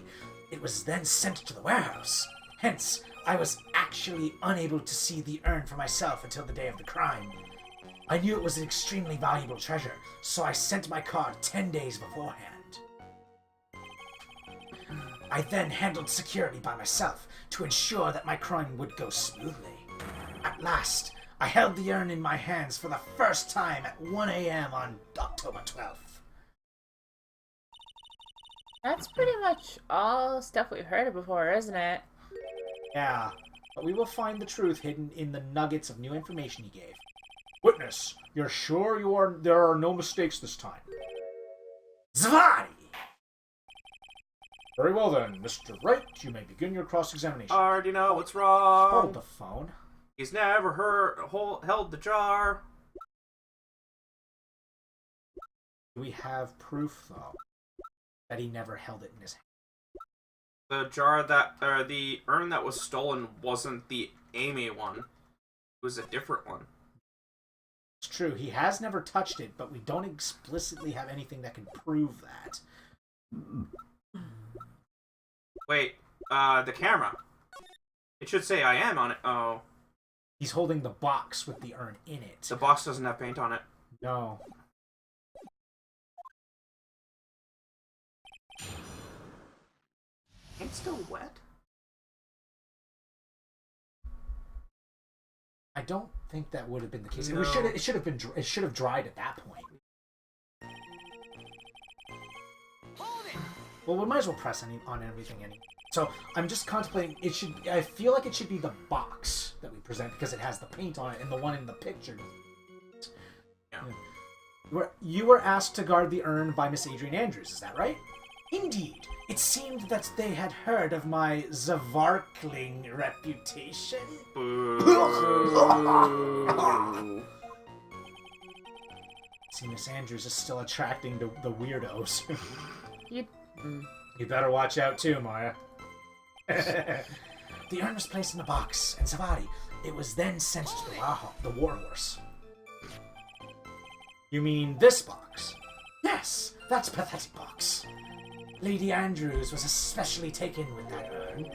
It was then sent to the warehouse. Hence, I was actually unable to see the urn for myself until the day of the crime. I knew it was an extremely valuable treasure, so I sent my card 10 days beforehand. I then handled security by myself to ensure that my crime would go smoothly. At last, I held the urn in my hands for the first time at 1 a.m. on October 12th. That's pretty much all stuff we've heard before, isn't it? Yeah, but we will find the truth hidden in the nuggets of new information he gave. Witness, you're sure there are no mistakes this time? Zvari! Very well then, Mr. Wright, you may begin your cross-examination. Already know what's wrong. Hold the phone. He's never held the jar. Do we have proof, though, that he never held it in his hand? The jar the urn that was stolen wasn't the Amy one. It was a different one. It's true, he has never touched it, but we don't explicitly have anything that can prove that. Wait, the camera. It should say I am on it. Oh. He's holding the box with the urn in it. The box doesn't have paint on it. No. It's still wet? I don't think that would have been the case. No. It should have dried at that point. Well, we might as well press on everything anyway. So I'm just contemplating. I feel like it should be the box that we present because it has the paint on it, and the one in the picture. Yeah. You were asked to guard the urn by Miss Adrian Andrews. Is that right? Indeed. It seemed that they had heard of my Zavarkling reputation. See, Miss Andrews is still attracting the weirdos. You better watch out too, Maya. The urn was placed in a box, and Zavari, it was then sent to the warhorse. You mean this box? Yes, that pathetic box. Lady Andrews was especially taken with that urn,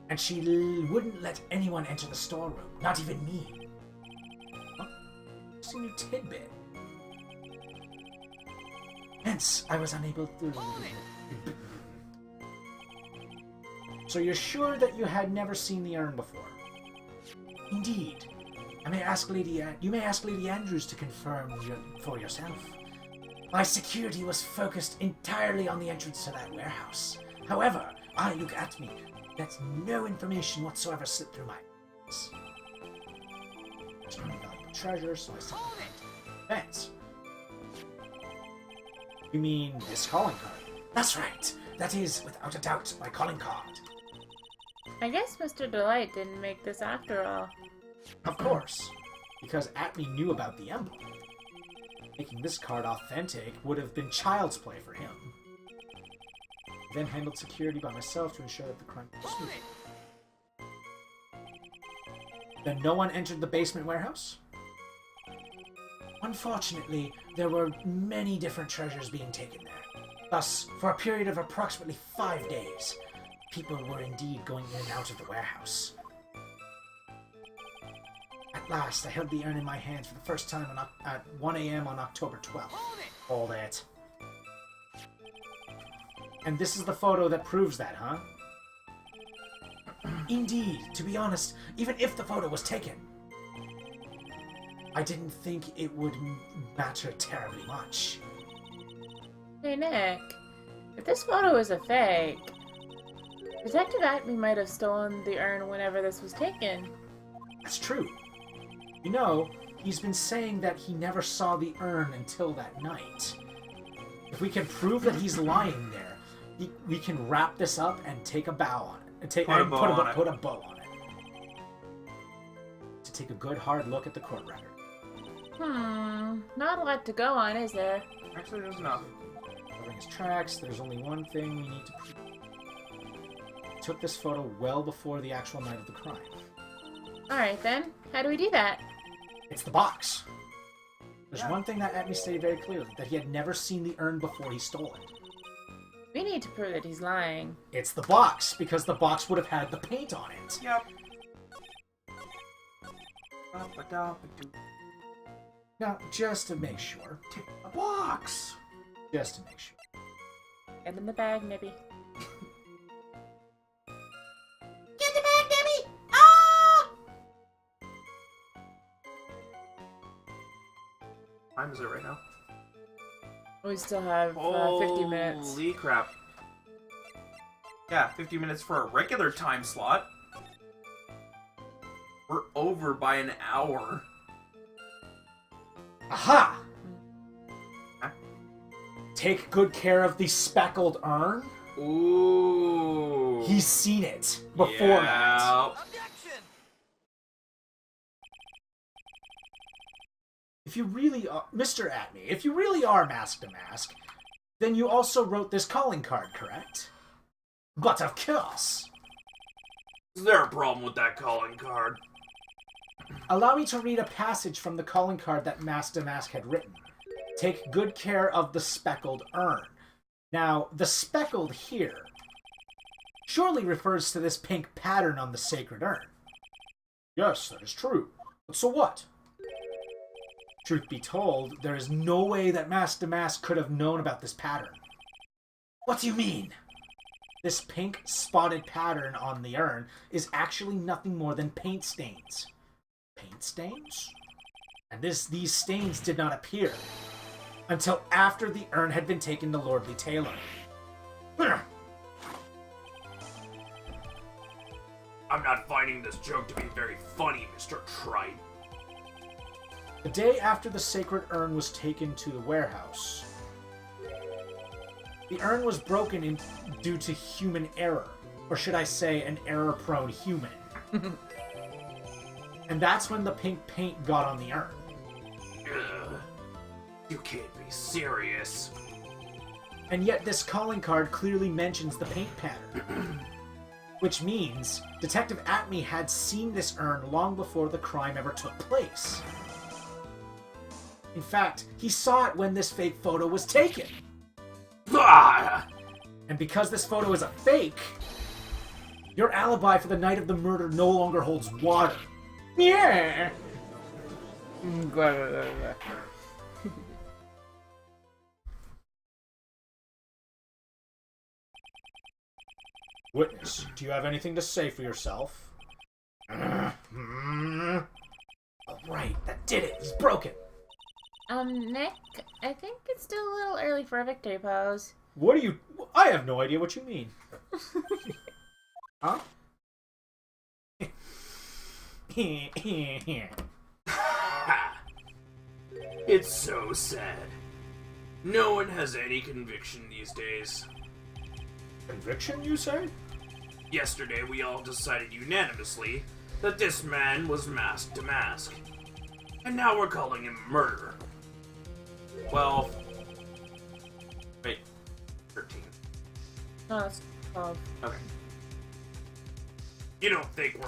and she wouldn't let anyone enter the storeroom, not even me. Huh? Just a new tidbit. Hence, I was unable to... So you're sure that you had never seen the urn before? Indeed. You may ask Lady Andrews to confirm for yourself. My security was focused entirely on the entrance to that warehouse. However, look at me. That's no information whatsoever slipped through my hands. Extremely valuable treasure, so I sent it to defense. You mean this calling card? That's right. That is, without a doubt, my calling card. I guess Mr. Delight didn't make this after all. Of course, because Atme knew about the emblem. Making this card authentic would have been child's play for him. I then handled security by myself to ensure that the crime was smooth. Then no one entered the basement warehouse? Unfortunately, there were many different treasures being taken there. Thus, for a period of approximately 5 days, people were indeed going in and out of the warehouse. At last, I held the urn in my hands for the first time at 1 a.m. on October 12th. Hold it. And this is the photo that proves that, huh? Indeed, to be honest, even if the photo was taken, I didn't think it would matter terribly much. Hey, Nick. If this photo is a fake, Detective Atme might have stolen the urn whenever this was taken. That's true. You know, he's been saying that he never saw the urn until that night. If we can prove that he's lying there, we can wrap this up and take a bow on it. And put a bow on it. To take a good hard look at the court record. Not a lot to go on, is there? Actually, there's nothing. Covering his tracks, there's only one thing we need to prove. He took this photo well before the actual night of the crime. Alright then, how do we do that? It's the box. There's one thing that Atme stated very clearly, that he had never seen the urn before he stole it. We need to prove that he's lying. It's the box, because the box would have had the paint on it. Yep. Now, just to make sure. Take the box! Just to make sure. Get in the bag, Nibby. Get the bag, Debbie! Ah! What time is it right now? We still have 50 minutes. Holy crap. Yeah, 50 minutes for a regular time slot. We're over by an hour. Aha! Huh? Take good care of the speckled urn. Ooh. He's seen it before that. If you really are, Mr. Atme, if you really are Mask to Mask, then you also wrote this calling card, correct? But of course. Is there a problem with that calling card? Allow me to read a passage from the calling card that Mask to Mask had written. Take good care of the speckled urn. Now, the speckled here surely refers to this pink pattern on the sacred urn. Yes, that is true. But so what? Truth be told, there is no way that Mask to Mask could have known about this pattern. What do you mean? This pink spotted pattern on the urn is actually nothing more than paint stains. Paint stains? And these stains did not appear until after the urn had been taken to Lordly Taylor. I'm not finding this joke to be very funny, Mr. Wright. The day after the sacred urn was taken to the warehouse, the urn was broken due to human error. Or should I say, an error-prone human. And that's when the pink paint got on the urn. Ugh. You can't be serious. And yet this calling card clearly mentions the paint pattern. Which means Detective Atme had seen this urn long before the crime ever took place. In fact, he saw it when this fake photo was taken. Ah! And because this photo is a fake, your alibi for the night of the murder no longer holds water. Yeah! Witness, do you have anything to say for yourself? All right, that did it. He's broken. Nick, I think it's still a little early for a victory pose. What do you... I have no idea what you mean. Huh? It's so sad. No one has any conviction these days. Conviction, you say? Yesterday, we all decided unanimously that this man was Mask to Mask. And now we're calling him murderer. 12. Wait. 13. No, it's 12. Okay. You don't think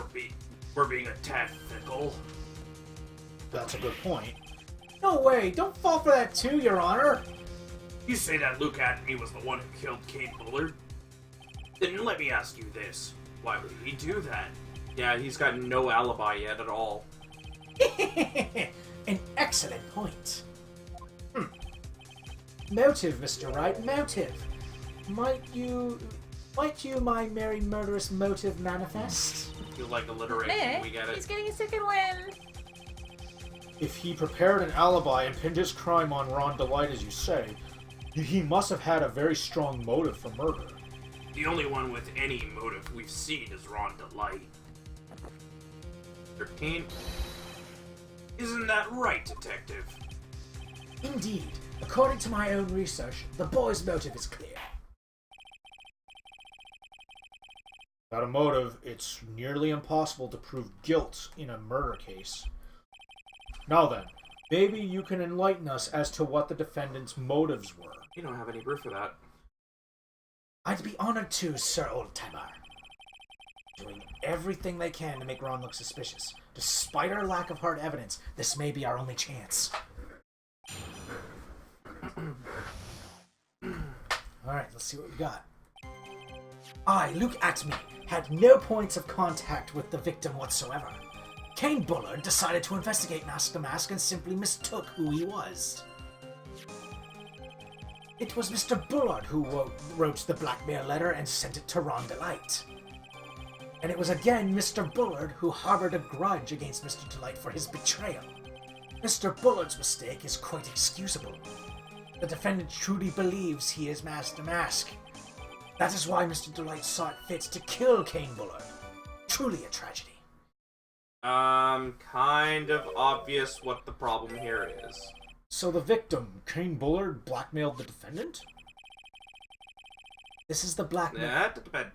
we're being a tad fickle? That's a good point. No way! Don't fall for that too, Your Honor! You say that Luke Atney was the one who killed Kane Bullard? Then let me ask you this. Why would he do that? Yeah, he's got no alibi yet at all. An excellent point. Motive, Mr. Wright, motive. Might you, my merry murderous motive manifest? You like alliteration, Nick, we get it. he's getting a second wind. If he prepared an alibi and pinned his crime on Ron Delight, as you say, he must have had a very strong motive for murder. The only one with any motive we've seen is Ron Delight. 13. Isn't that right, Detective? Indeed. According to my own research, the boy's motive is clear. Without a motive, it's nearly impossible to prove guilt in a murder case. Now then, maybe you can enlighten us as to what the defendant's motives were. You don't have any proof of that. I'd be honored to, Sir Oldtimer. Doing everything they can to make Ron look suspicious. Despite our lack of hard evidence, this may be our only chance. Alright, let's see what we got. I, Luke Atney, had no points of contact with the victim whatsoever. Kane Bullard decided to investigate Mask to Mask and simply mistook who he was. It was Mr. Bullard who wrote the blackmail letter and sent it to Ron Delight. And it was again Mr. Bullard who harbored a grudge against Mr. Delight for his betrayal. Mr. Bullard's mistake is quite excusable. The defendant truly believes he is Mask to Mask. That is why Mr. Delight saw it fit to kill Kane Bullard. Truly a tragedy. Kind of obvious what the problem here is. So the victim, Kane Bullard, blackmailed the defendant? This is the blackmail... Yeah, that depends.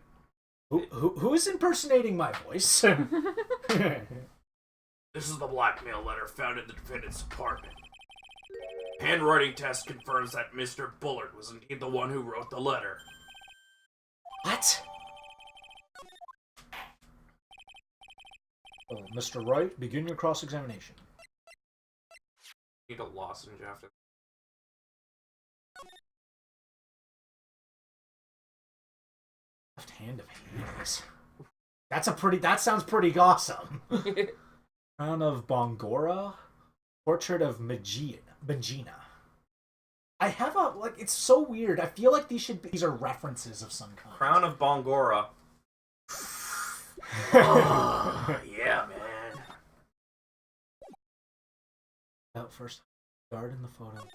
Who is impersonating my voice? This is the blackmail letter found in the defendant's apartment. Handwriting test confirms that Mr. Bullard was indeed the one who wrote the letter. What? Mr. Wright, begin your cross-examination. Need a lozenge after. Left hand of Hades. That sounds pretty awesome. Crown of Bongora. Portrait of Magina. I have it's so weird. I feel like these are references of some kind. Crown of Bongora. Oh, yeah, man. Out first. Guard in the photo.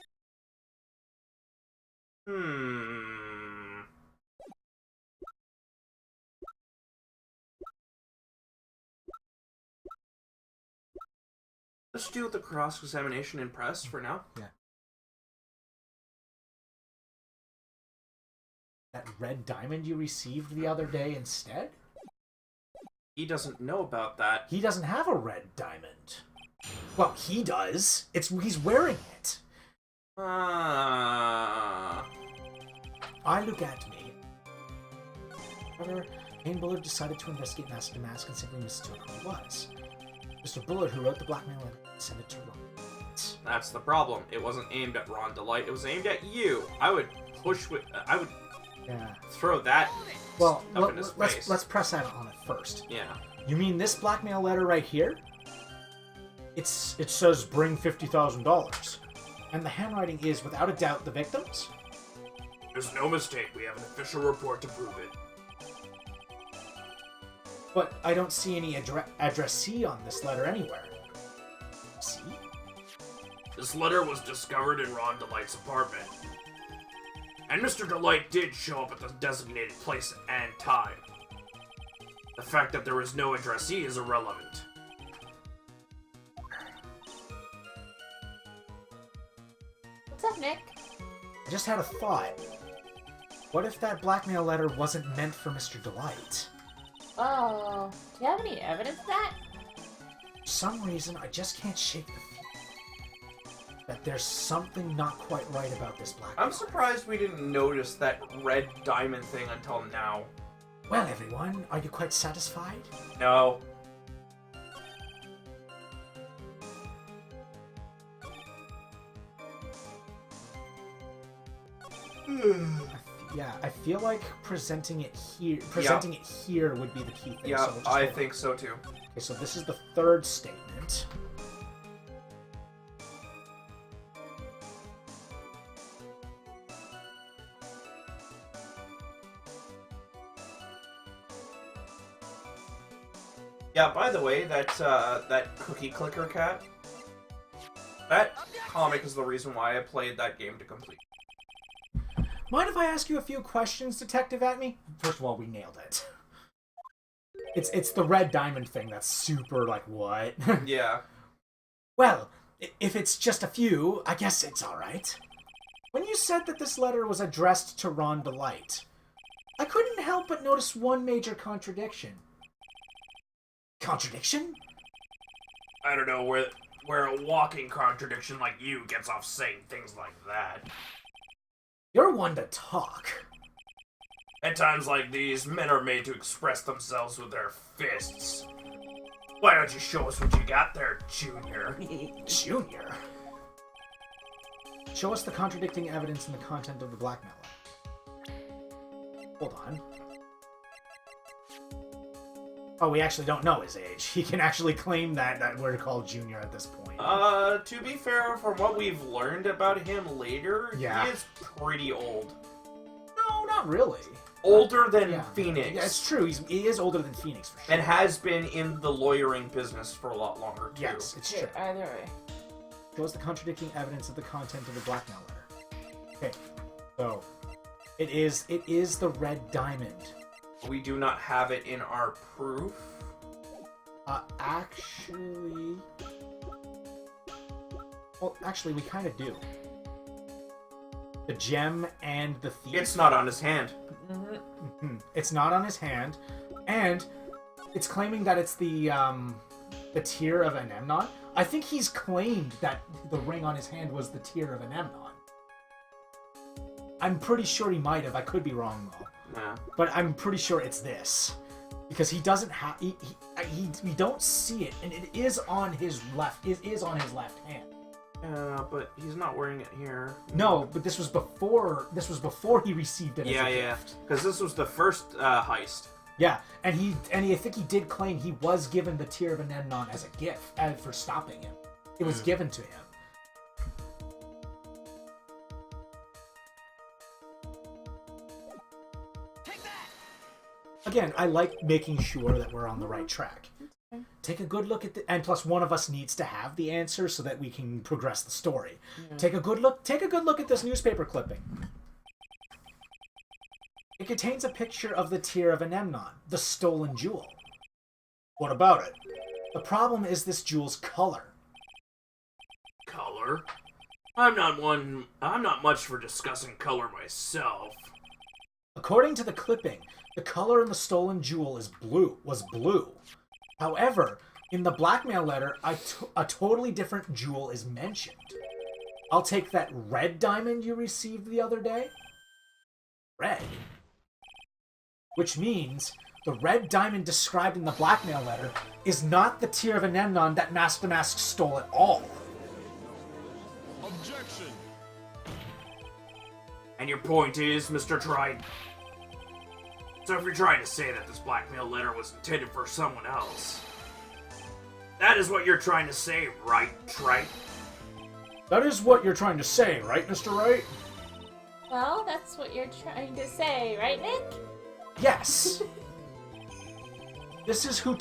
Let's do the cross-examination in press for now. Yeah. That red diamond you received the other day instead? He doesn't know about that. He doesn't have a red diamond. Well, he does. He's wearing it. I look at me. However, Kane Bullard decided to investigate Mask to Mask and simply mistook who it was. Mr. Bullard, who wrote the blackmail letter, sent it to Ron. That's the problem. It wasn't aimed at Ron Delight. It was aimed at you. I would push with. I would. Yeah. Throw that. Well, up in his face. let's press that on it first. Yeah. You mean this blackmail letter right here? It says bring $50,000, and the handwriting is without a doubt the victim's. There's no mistake. We have an official report to prove it. But I don't see any addressee on this letter anywhere. See? This letter was discovered in Ron Delight's apartment. And Mr. Delight did show up at the designated place and time. The fact that there is no addressee is irrelevant. just had a thought. What if that blackmail letter wasn't meant for Mr. Delight? Oh, do you have any evidence of that? For some reason, I just can't shake the feeling that there's something not quite right about this blackmail. I'm surprised we didn't notice that red diamond thing until now. Well, everyone, are you quite satisfied? No. Yeah, I feel like presenting it here would be the key thing. Yeah, so we'll just I go- think so too. Okay, so this is the third statement. Yeah, by the way, that cookie clicker cat, that comic is the reason why I played that game to complete. Mind if I ask you a few questions, Detective Atme? First of all, we nailed it. It's the red diamond thing that's super, like, what? Yeah. Well, if it's just a few, I guess it's alright. When you said that this letter was addressed to Ron Delight, I couldn't help but notice one major contradiction. Contradiction? I don't know where a walking contradiction like you gets off saying things like that. You're one to talk. At times like these, men are made to express themselves with their fists. Why don't you show us what you got there, Junior? Junior? Show us the contradicting evidence in the content of the blackmail letter. Hold on. Oh, we actually don't know his age. He can actually claim that we're called Junior at this point. To be fair, from what we've learned about him later, Yeah. he is pretty old. No, not really. Older than Yeah. Phoenix. Yeah, it's true. He is older than Phoenix, for sure. And has been in the lawyering business for a lot longer, too. Yes, it's Okay, true. either way. Show us the contradicting evidence of the content of the blackmail letter. Okay, so it is the red diamond. We do not have it in our proof. Actually... Well, actually, we kind of do. The gem and the thief. It's not on his hand. Mhm. It's not on his hand, and it's claiming that it's the tear of Anemnon. I think he's claimed that the ring on his hand was the tear of Anemnon. I'm pretty sure he might have. I could be wrong though. Nah. But I'm pretty sure it's this. Because he doesn't have... We don't see it, and it is on his left... It is on his left hand. But he's not wearing it here. No, but this was before he received it as a gift. Because this was the first heist. Yeah, and I think he did claim he was given the Tear of Anemnon as a gift for stopping him. It was given to him. Again, I like making sure that we're on the right track. Take a good look at and plus one of us needs to have the answer so that we can progress the story. Yeah. Take a good look at this newspaper clipping. It contains a picture of the Tear of Anemnon, the stolen jewel. What about it? The problem is this jewel's color. Color? I'm not much for discussing color myself. According to the clipping, the color in the stolen jewel was blue. However, in the blackmail letter, a totally different jewel is mentioned. I'll take that red diamond you received the other day. Red. Which means the red diamond described in the blackmail letter is not the Tear of Anemnon that Mask the Mask stole at all. Objection! And your point is, Mr. Wright? So if you're trying to say that this blackmail letter was intended for someone else, that is what you're trying to say, right, Wright? That is what you're trying to say, right, Mr. Wright? Well, that's what you're trying to say, right, Nick? Yes. This is who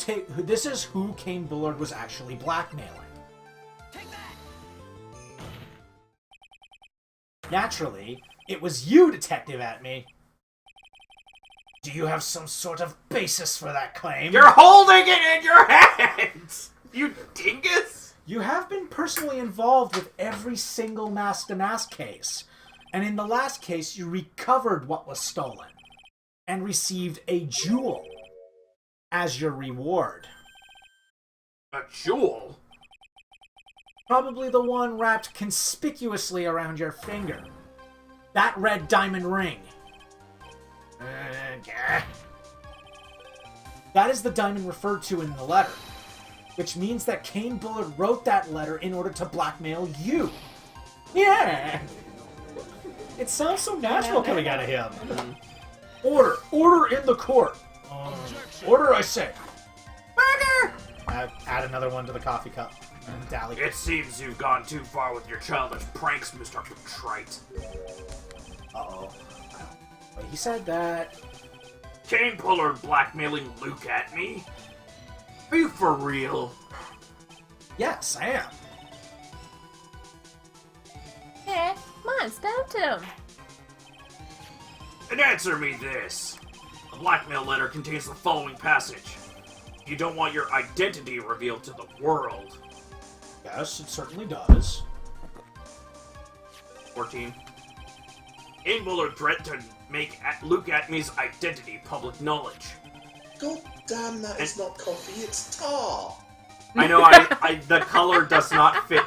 Kane Bullard was actually blackmailing. Naturally, it was you, Detective Atme. Do you have some sort of basis for that claim? You're holding it in your hands! You dingus! You have been personally involved with every single Mask to Mask case, And in the last case, you recovered what was stolen and received a jewel as your reward. A jewel? Probably the one wrapped conspicuously around your finger. That red diamond ring. That is the diamond referred to in the letter, which means that Kane Bullard wrote that letter in order to blackmail you. Yeah! It sounds so natural coming out of him. Order! Order in the court! Order, I say! Burger! Add another one to the coffee cup. Dally. It seems you've gone too far with your childish pranks, Mr. Trite. Uh-oh. But he said that... Kane Bullard blackmailing Luke at me? Are you for real? Yes, I am. Hey, come on, stop him. And answer me this. The blackmail letter contains the following passage. You don't want your identity revealed to the world. Yes, it certainly does. 14. Kane Bullard threatened to make Luke Atmy's identity public knowledge. God damn, that is not coffee, it's tar! I know, the color does not fit.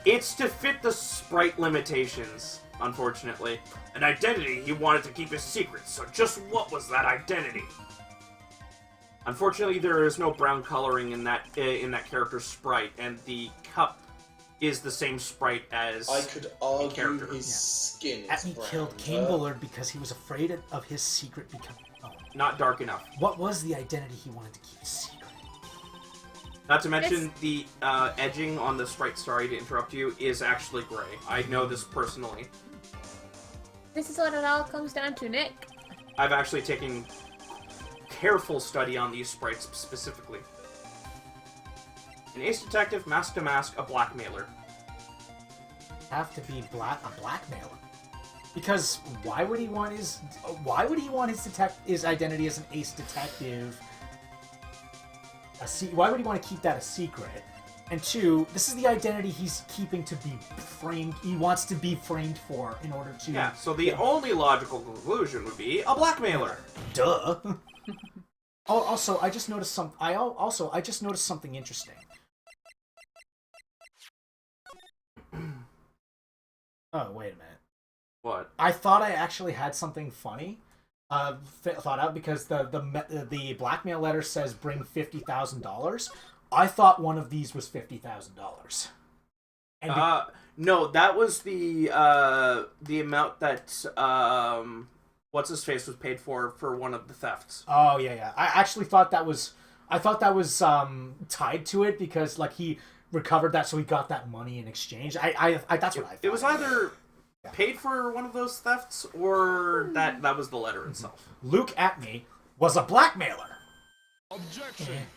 It's to fit the sprite limitations, unfortunately. An identity he wanted to keep a secret, so just what was that identity? Unfortunately, there is no brown coloring in that character's sprite, and the cup is the same sprite as I could argue character. his skin is Atmy brown, killed Kane but- Bullard because he was afraid of his secret becoming known. not dark enough. What was the identity he wanted to keep secret? Not to mention the edging on the sprite, sorry to interrupt you, is actually gray. I know this personally. This is what it all comes down to, Nick. I've actually taken careful study on these sprites specifically. An ace detective, mask to mask, a blackmailer. Have to be a blackmailer. Because why would he want his identity as an ace detective? Why would he want to keep that a secret? And two, this is the identity he's keeping to be framed. He wants to be framed for in order to. Yeah. So the only logical conclusion would be a blackmailer. Duh. Also, I just noticed something interesting. Oh, wait a minute. What? I thought I actually had something funny thought out because the blackmail letter says bring $50,000. I thought one of these was $50,000. No, that was the amount that what's his face was paid for one of the thefts. Oh yeah. I actually thought that was tied to it because like he recovered that, so he got that money in exchange. I that's what I thought. It was either paid for one of those thefts or that was the letter itself. Luke Atmy was a blackmailer. Objection.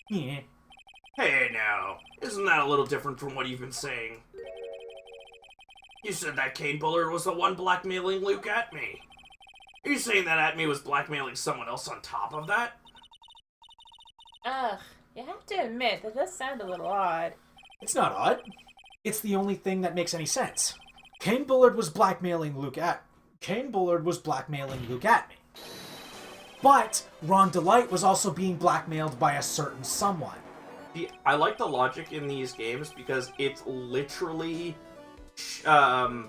Yeah. Hey now, isn't that a little different from what you've been saying? You said that Kane Bullard was the one blackmailing Luke Atmy. Are you saying that Atmy was blackmailing someone else on top of that? Ugh, you have to admit, that does sound a little odd. It's not odd. It's the only thing that makes any sense. Kane Bullard was blackmailing Luke Atmy. But Ron DeLite was also being blackmailed by a certain someone. I like the logic in these games because it's literally, not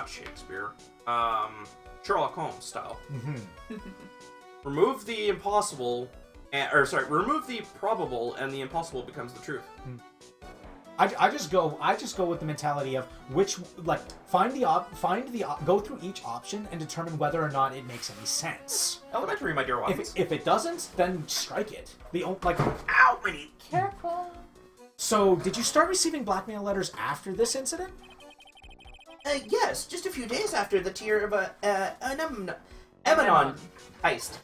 Shakespeare, Sherlock Holmes style. Mm-hmm. Remove the impossible, remove the probable, and the impossible becomes the truth. I just go with the mentality of go through each option and determine whether or not it makes any sense. Elementary, my dear ones. If it doesn't, then strike it. Ow, many. Careful. So, did you start receiving blackmail letters after this incident? Yes, just a few days after the tier of an Emanon heist.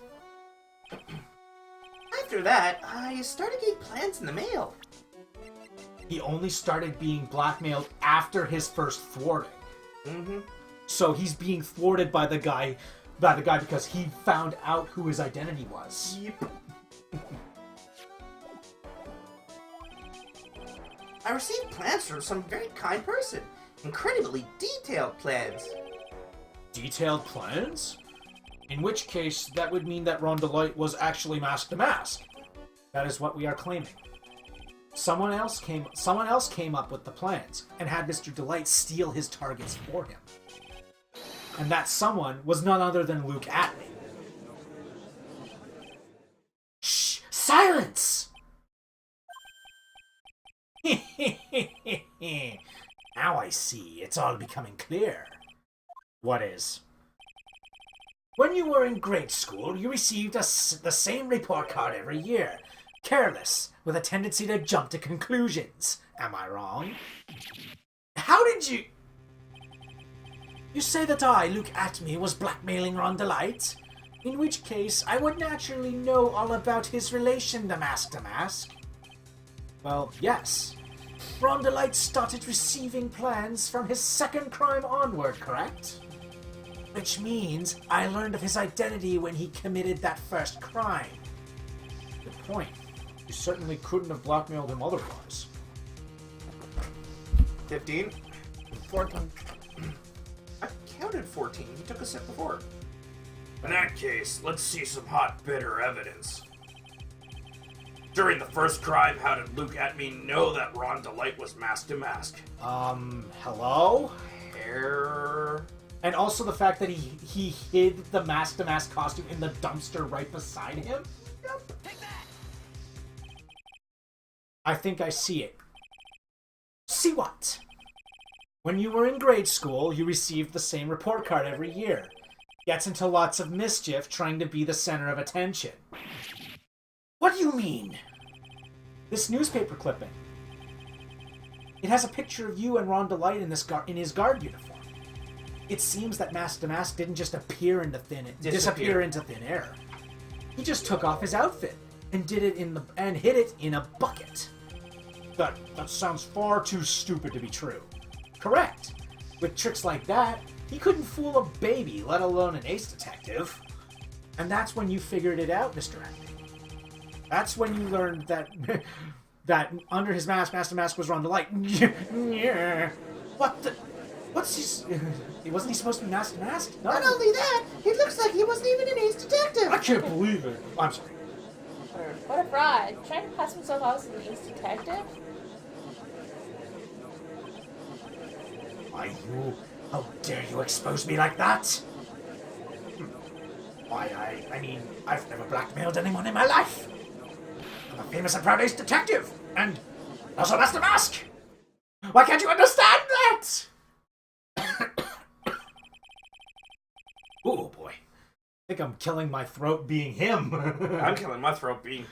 After that, I started getting plans in the mail. He only started being blackmailed after his first thwarting. Mm-hmm. So he's being thwarted by the guy because he found out who his identity was. Yep. I received plans from some very kind person. incredibly detailed plans. Detailed plans? In which case, that would mean that Rondelite was actually Mask the Mask. That is what we are claiming. Someone else came up with the plans and had Mr. Delight steal his targets for him. And that someone was none other than Luke Atlee. Shh! Silence! Now I see. It's all becoming clear. What is? When you were in grade school, you received the same report card every year. Careless, with a tendency to jump to conclusions. Am I wrong? How did you... You say that I, Luke Atlee, was blackmailing Rondelite? In which case, I would naturally know all about his relation to Mask. Well, yes. Rondelite started receiving plans from his second crime onward, correct? Which means I learned of his identity when he committed that first crime. Good point. You certainly couldn't have blackmailed him otherwise. 15? 14. I counted 14. He took a sip before. In that case, let's see some hot, bitter evidence. During the first crime, how did Luke Atlee know that Rondelite was Mask to Mask? Hello? Hair... And also the fact that he hid the Mask to Mask costume in the dumpster right beside him? Yep. I think I see it. See what? When you were in grade school, you received the same report card every year. Gets into lots of mischief trying to be the center of attention. What do you mean? This newspaper clipping. It has a picture of you and Rondelite in his guard uniform. It seems that Mask to Mask didn't just disappear into thin air. He just took off his outfit and hid it in a bucket. That sounds far too stupid to be true. Correct. With tricks like that, he couldn't fool a baby, let alone an ace detective. And that's when you figured it out, Mr. Atlee. That's when you learned that that under his mask, Mask to Mask was Rondelite. What the? What's his... Wasn't he supposed to be Mask to Mask? No. Not only that, it looks like he wasn't even an ace detective. I can't believe it. I'm sorry. What a fraud. Trying to pass himself off as an ace detective? Why, you... How dare you expose me like that? Why, I mean, I've never blackmailed anyone in my life. I'm a famous and proud ace detective. And also Mask to Mask. Why can't you understand that? Oh boy. I think I'm killing my throat being him. I'm killing my throat being...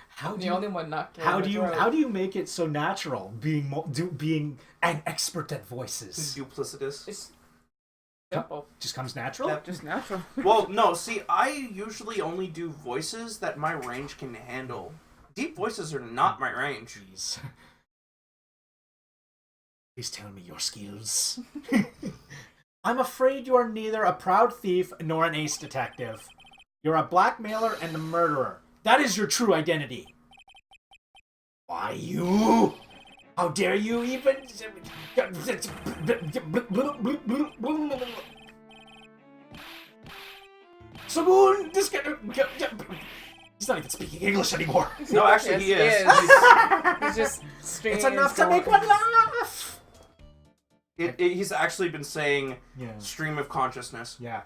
How do The you, only one not killing how the do you throat. how do you make it so natural being an expert at voices? Duplicitous. It's simple. Just comes natural? That- Just natural. Well, no, see, I usually only do voices that my range can handle. Deep voices are not my range. Jeez. Please tell me your skills. I'm afraid you are neither a proud thief nor an ace detective. You're a blackmailer and a murderer. That is your true identity. Why, you? How dare you even... Saboon, this guy... He's not even speaking English anymore. No, actually, he is. He's just stringing It's enough his to make one laugh. He's actually been saying Yeah. stream of consciousness. Yeah.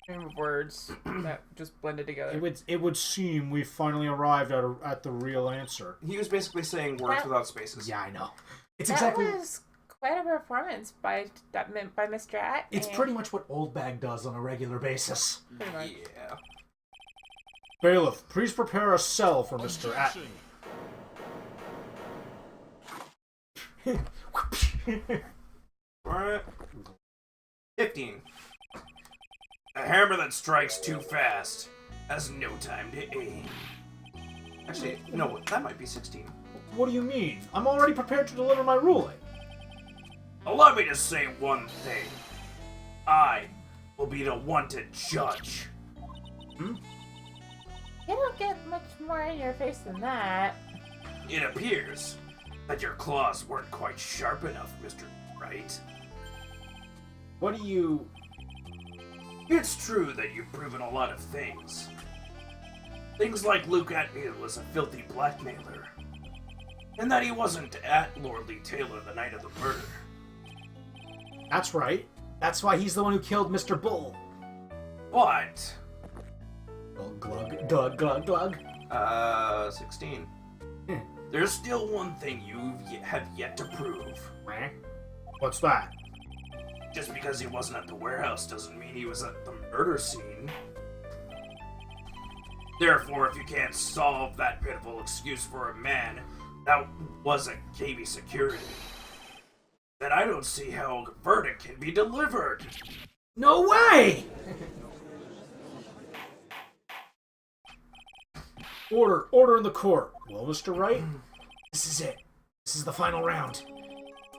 stream of words that just blended together. It would seem we finally arrived at the real answer. He was basically saying words without spaces. Yeah, I know. It's That exactly. was quite a performance by Mr. At. It's pretty much what Old Bag does on a regular basis. Pretty much. Yeah. Bailiff, please prepare a cell for Mr. Atlee. Alright. 15. A hammer that strikes too fast has no time to aim. Actually, no, that might be 16. What do you mean? I'm already prepared to deliver my ruling. Allow me to say one thing. I will be the one to judge. You don't get much more in your face than that. It appears that your claws weren't quite sharp enough, Mr. Wright. What do you... It's true that you've proven a lot of things. Things like Luke Atmeal was a filthy blackmailer, and that he wasn't at Lordly Taylor the night of the murder. That's right. That's why he's the one who killed Mr. Bull. But... Glug, glug, glug, glug. 16. There's still one thing you have yet to prove. What's that? Just because he wasn't at the warehouse doesn't mean he was at the murder scene. Therefore, if you can't solve that pitiful excuse for a man that was at KB security, then I don't see how a verdict can be delivered. No way! Order in the court. Well, Mr. Wright, this is it. This is the final round.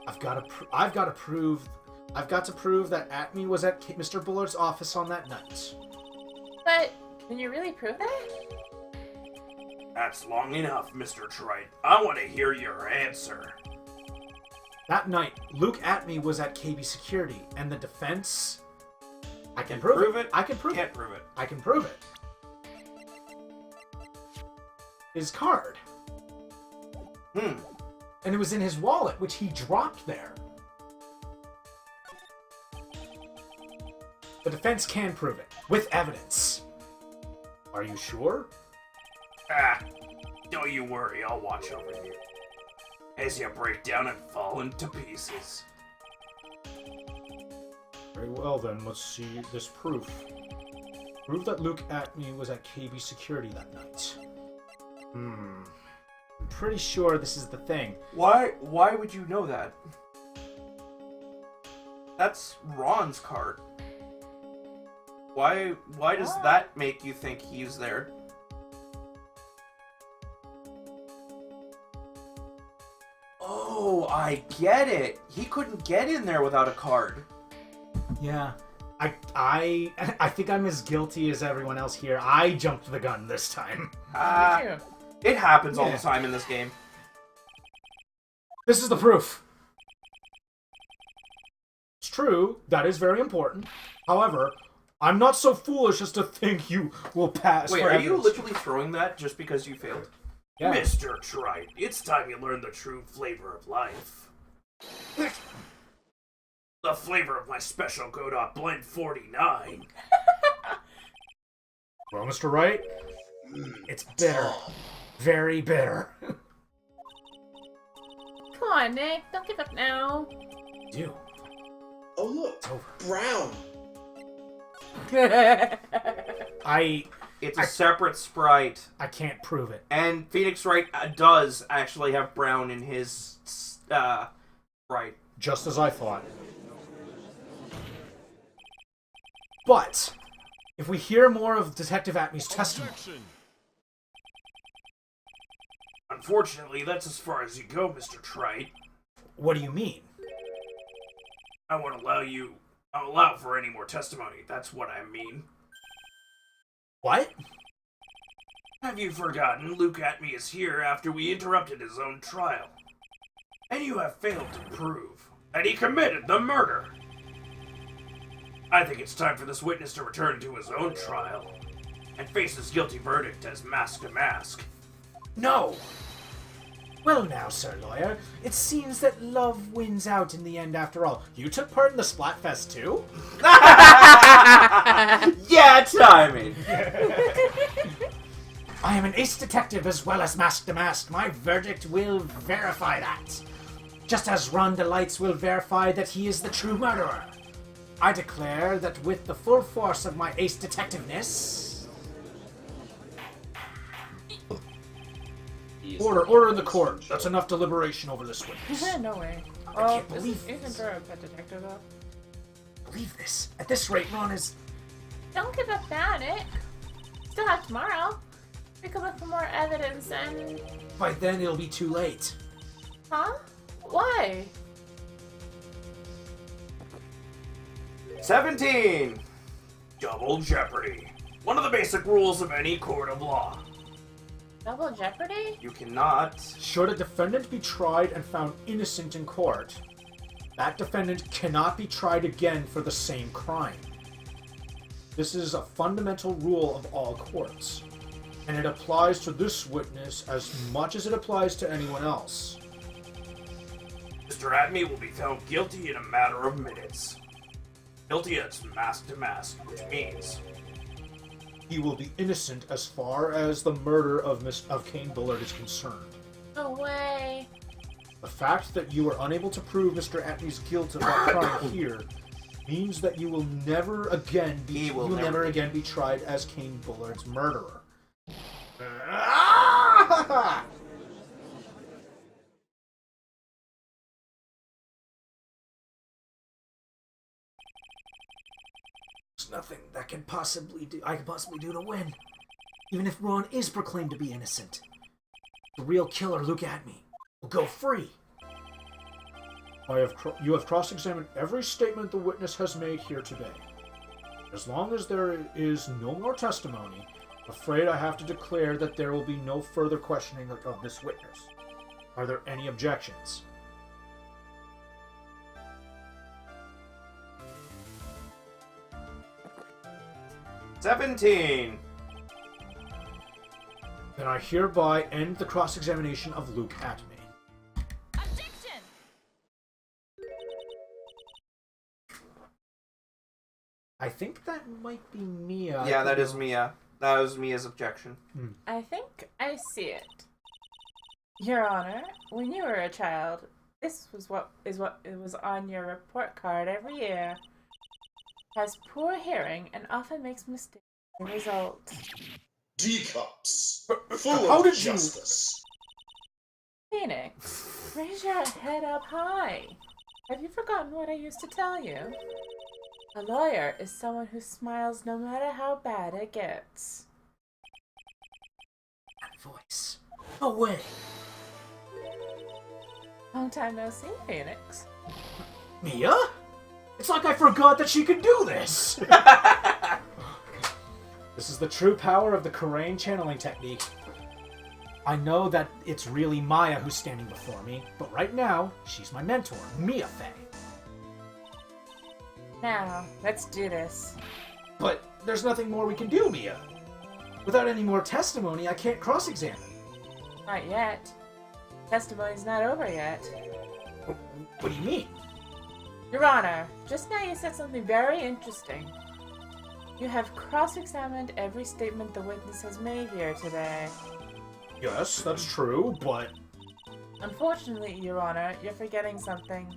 I've got to prove that Atme was at Mr. Bullard's office on that night. But can you really prove that? That's long enough, Mr. Trite. I want to hear your answer. That night, Luke Atme was at KB Security, and the defense... I can Prove prove it? I can prove Can't it. prove it. I can prove it. His card. And it was in his wallet, which he dropped there. The defense can prove it, with evidence. Are you sure? Don't you worry, I'll watch over you. As you break down and fall into pieces. Very well then, let's see this proof. Prove that Luke Atme was at KB Security that night. I'm pretty sure this is the thing. Why would you know that? That's Ron's card. Why does that make you think he's there? Oh, I get it. He couldn't get in there without a card. Yeah. I think I'm as guilty as everyone else here. I jumped the gun this time. Me too. It happens all the time in this game. This is the proof. It's true, that is very important. However, I'm not so foolish as to think you will pass. Wait, for are you evidence. literally throwing that just because you failed? Yeah. Mr. Trite, it's time you learn the true flavor of life. The flavor of my special Godot Blend 49. Well, Mr. Wright, it's bitter. Very bitter. Come on, Nick. Don't give up now. Do. Oh look, It's over. brown. It's a separate sprite. I can't prove it. And Phoenix Wright does actually have brown in his sprite. Just as I thought. But, if we hear more of Detective Atme's testimony... Unfortunately, that's as far as you go, Mr. Trite. What do you mean? I won't allow for any more testimony. That's what I mean. What? Have you forgotten Luke Atme is here after we interrupted his own trial? And you have failed to prove that he committed the murder. I think it's time for this witness to return to his own trial and face his guilty verdict as mask to mask. No! Well now, Sir Lawyer, it seems that love wins out in the end after all. You took part in the Splatfest too? Yeah, timing. I am an ace detective as well as mask to mask. My verdict will verify that. Just as Ron Delights will verify that he is the true murderer. I declare that with the full force of my ace detectiveness... Order in the court. That's enough deliberation over this witness. No way. can't believe Isn't this. there a pet detective though? Believe this. At this rate, Ron is... Don't give up now, Nick. Still have tomorrow. We can look for more evidence and... By then, it'll be too late. Huh? Why? 17. Double jeopardy. One of the basic rules of any court of law. Double jeopardy? You cannot. Should a defendant be tried and found innocent in court, that defendant cannot be tried again for the same crime. This is a fundamental rule of all courts, and it applies to this witness as much as it applies to anyone else. Mr. Atme will be found guilty in a matter of minutes. Guilty as mask to mask, which means He will be innocent as far as the murder of Kane Bullard is concerned. No way. The fact that you are unable to prove Mr. Atney's guilt of that crime here means that you will never again be tried as Kane Bullard's murderer. There's nothing that I can possibly do to win, even if Ron is proclaimed to be innocent. The real killer, Luke Atney, will go free. You have cross-examined every statement the witness has made here today. As long as there is no more testimony, I'm afraid I have to declare that there will be no further questioning of this witness. Are there any objections? $17. Then I hereby end the cross-examination of Luke Atney. Objection! I think that might be Mia. Yeah, that is Mia. That was Mia's objection. I think I see it. Your Honor, when you were a child, this was what it was on your report card every year. Has poor hearing and often makes mistakes as a result. Teacups. How Full did of you- justice. Phoenix, raise your head up high. Have you forgotten what I used to tell you? A lawyer is someone who smiles no matter how bad it gets. That voice. No way. Long time no see, Phoenix. Mia? It's like I forgot that she could do this! This is the true power of the Karain channeling technique. I know that it's really Maya who's standing before me, but right now, she's my mentor, Mia Fey. Now, let's do this. But there's nothing more we can do, Mia. Without any more testimony, I can't cross-examine. Not yet. Testimony's not over yet. What do you mean? Your Honor, just now you said something very interesting. You have cross-examined every statement the witness has made here today. Yes, that's true, but... Unfortunately, Your Honor, you're forgetting something.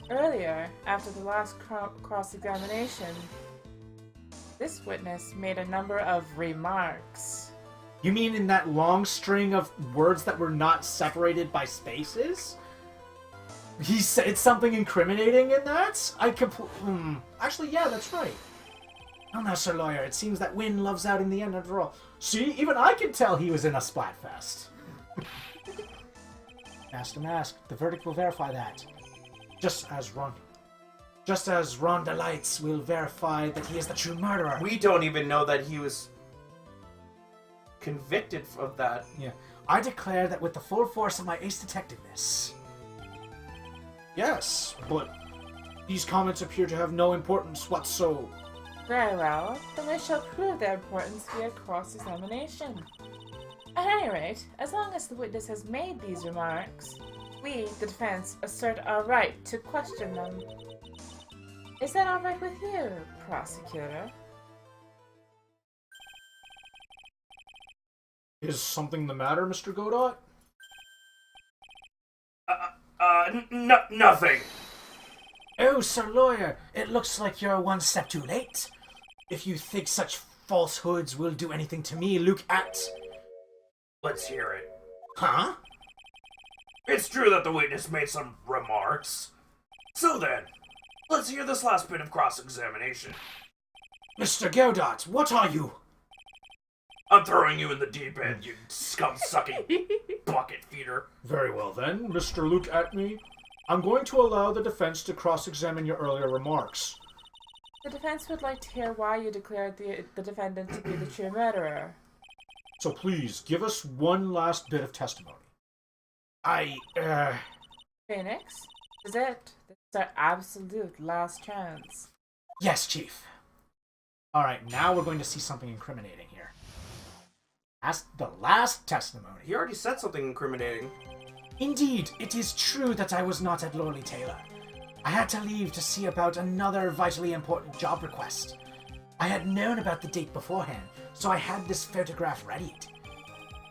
Earlier, after the last cross-examination, this witness made a number of remarks. You mean in that long string of words that were not separated by spaces? He said something incriminating in that? Actually, yeah, that's right. Oh no, Sir Lawyer, it seems that Wynn loves out in the end after all. See, even I can tell he was in a Splatfest. Mask to mask, the verdict will verify that. Just as Ron Delights will verify that he is the true murderer. We don't even know that he was convicted of that. Yeah. I declare that with the full force of my ace detectiveness. Yes, but these comments appear to have no importance whatsoever. Very well, then we shall prove their importance via cross-examination. At any rate, as long as the witness has made these remarks, we, the defense, assert our right to question them. Is that all right with you, prosecutor? Is something the matter, Mr. Godot? Nothing. Oh, Sir Lawyer, it looks like you're one step too late. If you think such falsehoods will do anything to me, Luke Let's hear it. Huh? It's true that the witness made some remarks. So then, let's hear this last bit of cross-examination. Mr. Godot, what are you? I'm throwing you in the deep end, you scum-sucking bucket feeder. Very well then, Mr. Luke Atney. I'm going to allow the defense to cross-examine your earlier remarks. The defense would like to hear why you declared the defendant to be the true murderer. So please, give us one last bit of testimony. Phoenix, is it? This is our absolute last chance. Yes, Chief. Alright, now we're going to see something incriminating here. That's the last testimony. He already said something incriminating. Indeed, it is true that I was not at Lorley Taylor. I had to leave to see about another vitally important job request. I had known about the date beforehand, so I had this photograph readied.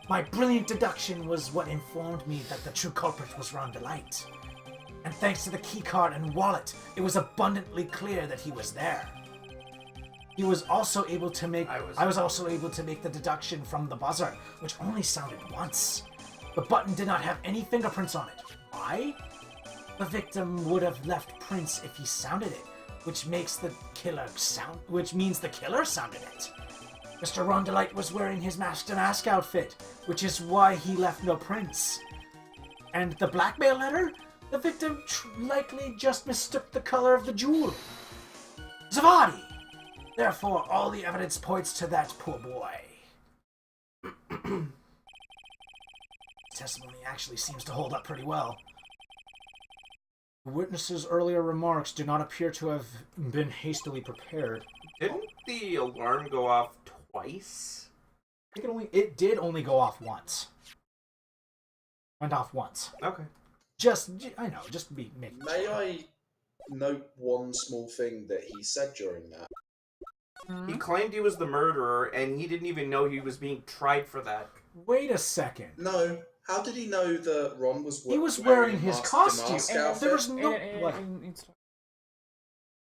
My brilliant deduction was what informed me that the true culprit was Ron Delight. And thanks to the keycard and wallet, it was abundantly clear that he was there. I was also able to make the deduction from the buzzer, which only sounded once. The button did not have any fingerprints on it. Why? The victim would have left prints if he sounded it, which means the killer sounded it. Mr. Ron Delight was wearing his mask to mask outfit, which is why he left no prints. And the blackmail letter? The victim likely just mistook the color of the jewel. Zavadi! Therefore, all the evidence points to that poor boy. Testimony actually seems to hold up pretty well. The witness's earlier remarks do not appear to have been hastily prepared. Didn't the alarm go off twice? I think it did only go off once. Went off once. Okay. I know, just making May sure. I note one small thing that he said during that? He claimed he was the murderer, and he didn't even know he was being tried for that. Wait a second. No. How did he know that Ron was He was wearing his the costume. mask There outfit? was no...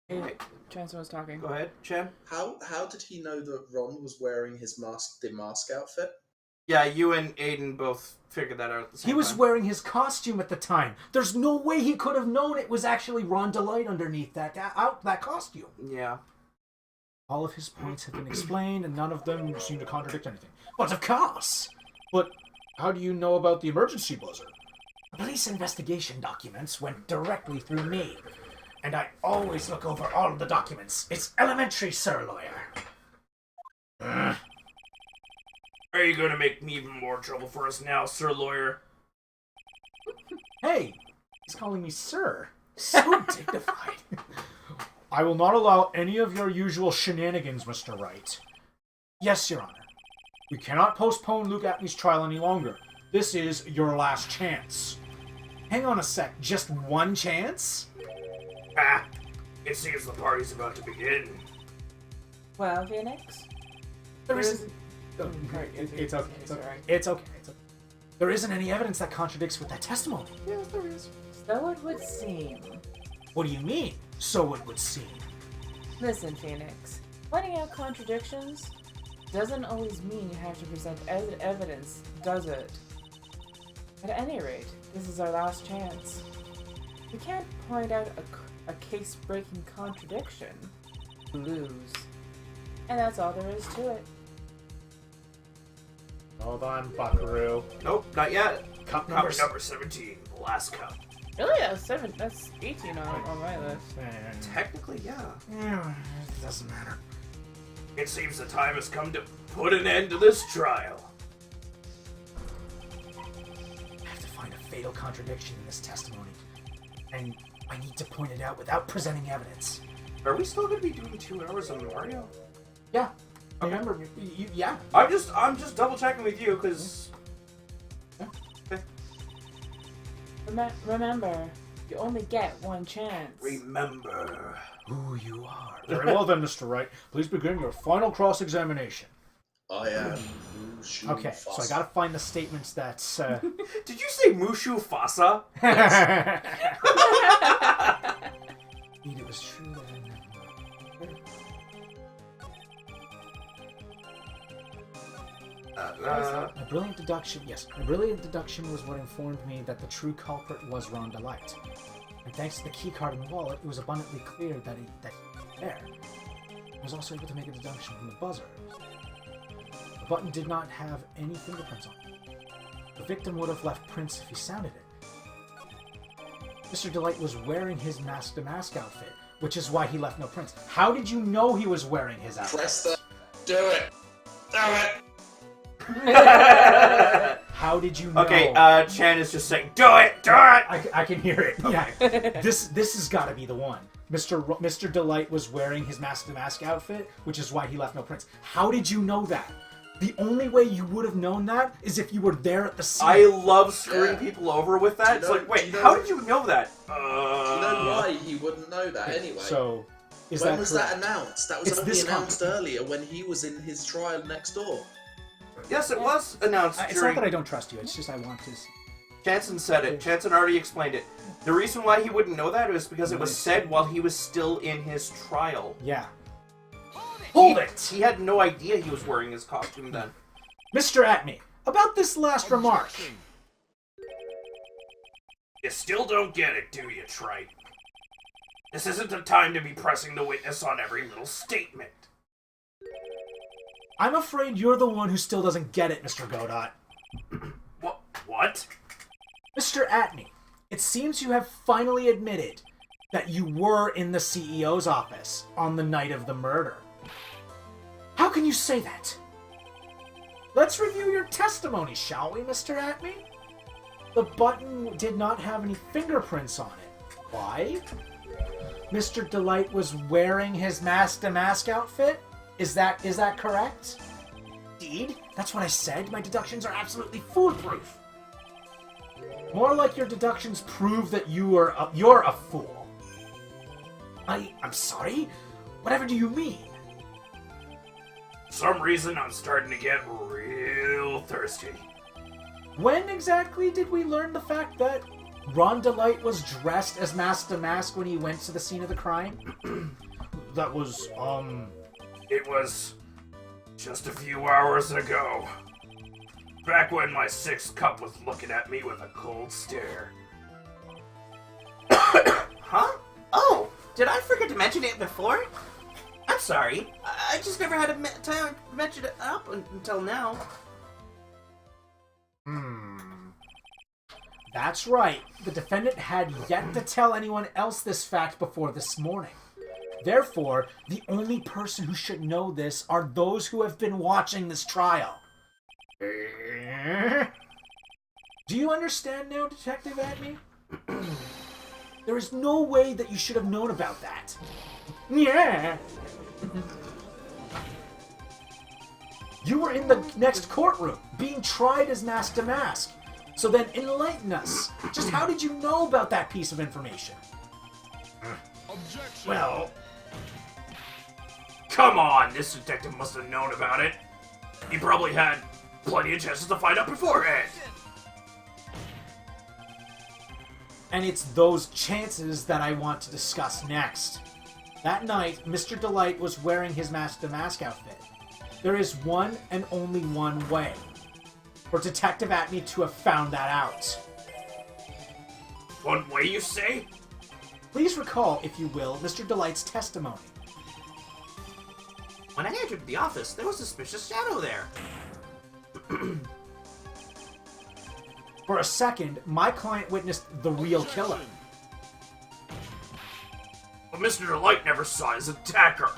What? Chancellor was talking. Go ahead, Chen. How did he know that Ron was wearing his the mask outfit? Yeah, you and Aiden both figured that out at the same time. He was wearing his costume at the time. There's no way he could have known it was actually Ron Delight underneath that costume. Yeah. All of his points have been explained, and none of them seem to contradict anything. But of course! But how do you know about the emergency buzzer? The police investigation documents went directly through me, and I always look over all of the documents. It's elementary, sir, lawyer. Are you gonna make me even more trouble for us now, sir lawyer? Hey, he's calling me sir. So dignified. I will not allow any of your usual shenanigans, Mr. Wright. Yes, Your Honor. We cannot postpone Luke Atney's trial any longer. This is your last chance. Hang on a sec, just one chance? Ah, it seems the party's about to begin. Well, Phoenix? There isn't... Right, It's okay. It's okay. alright. It's okay. There isn't any evidence that contradicts with that testimony. Yes, there is. So it would seem. What do you mean? So it would seem. Listen, Phoenix. Pointing out contradictions doesn't always mean you have to present evidence, does it? At any rate, this is our last chance. We can't point out a case-breaking contradiction. Lose. And that's all there is to it. Hold on, buckaroo. Nope, not yet. Cup Number 17, the last cup. Really? That's 18 on my list. Technically, yeah. It doesn't matter. It seems the time has come to put an end to this trial. I have to find a fatal contradiction in this testimony. And I need to point it out without presenting evidence. Are we still going to be doing 2 hours on Mario? Yeah. Okay. Remember, yeah. I'm just double checking with you because. Okay. Remember, you only get one chance. Remember Who you are. Very well then, Mr. Wright. Please begin your final cross-examination. I am Mushu Okay, so I gotta find the statements that... Did you say Mushu Fasa? Indeed, it was true that I never... My brilliant deduction was what informed me that the true culprit was Ron Delight. And thanks to the keycard in the wallet, it was abundantly clear that he was there. I was also able to make a deduction from the buzzer. The button did not have any fingerprints on it. The victim would have left prints if he sounded it. Mr. Delight was wearing his mask-to-mask outfit, which is why he left no prints. How did you know he was wearing his outfit? Press the... Do it! Do it! How did you know? Okay, Chan is just saying, do it! I can hear it. Yeah. This has got to be the one. Mr. Delight was wearing his Mask to Mask outfit, which is why he left no prints. How did you know that? The only way you would have known that is if you were there at the scene. I love screwing people over with that. It's like, wait, how did you know that? Do you know why he wouldn't know that anyway? So, when was that announced? That was It's only this announced earlier when he was in his trial next door. Yes, it was announced It's during... not that I don't trust you, it's just I want to... Jansen said it. Jansen already explained it. The reason why he wouldn't know that was because it was said while he was still in his trial. Yeah. Hold it! He had no idea he was wearing his costume then. Mr. Atney, about this last remark. You still don't get it, do you, Trite? This isn't the time to be pressing the witness on every little statement. I'm afraid you're the one who still doesn't get it, Mr. Godot. What? Mr. Atney, it seems you have finally admitted that you were in the CEO's office on the night of the murder. How can you say that? Let's review your testimony, shall we, Mr. Atney? The button did not have any fingerprints on it. Why? Mr. Delight was wearing his Mask to Mask outfit? Is that correct? Indeed, that's what I said. My deductions are absolutely foolproof. More like your deductions prove that you're a fool. I'm sorry? Whatever do you mean? For some reason, I'm starting to get real thirsty. When exactly did we learn the fact that Ron Delight was dressed as Mask to Mask when he went to the scene of the crime? That was, It was just a few hours ago. Back when my sixth cup was looking at me with a cold stare. Huh? Oh, did I forget to mention it before? I'm sorry. I just never had a time to mention it up until now. That's right. The defendant had yet to tell anyone else this fact before this morning. Therefore, the only person who should know this are those who have been watching this trial. Do you understand now, Detective Atney? There is no way that you should have known about that. Yeah. You were in the next courtroom, being tried as Mask to Mask. So then enlighten us. Just how did you know about that piece of information? Objection. Well... Come on, this detective must have known about it. He probably had plenty of chances to find out beforehand. And it's those chances that I want to discuss next. That night, Mr. Delight was wearing his Mask to Mask outfit. There is one and only one way for Detective Atney to have found that out. One way, you say? Please recall, if you will, Mr. Delight's testimony. When I entered the office, there was a suspicious shadow there. For a second, my client witnessed the real killer. But Mr. Delight never saw his attacker.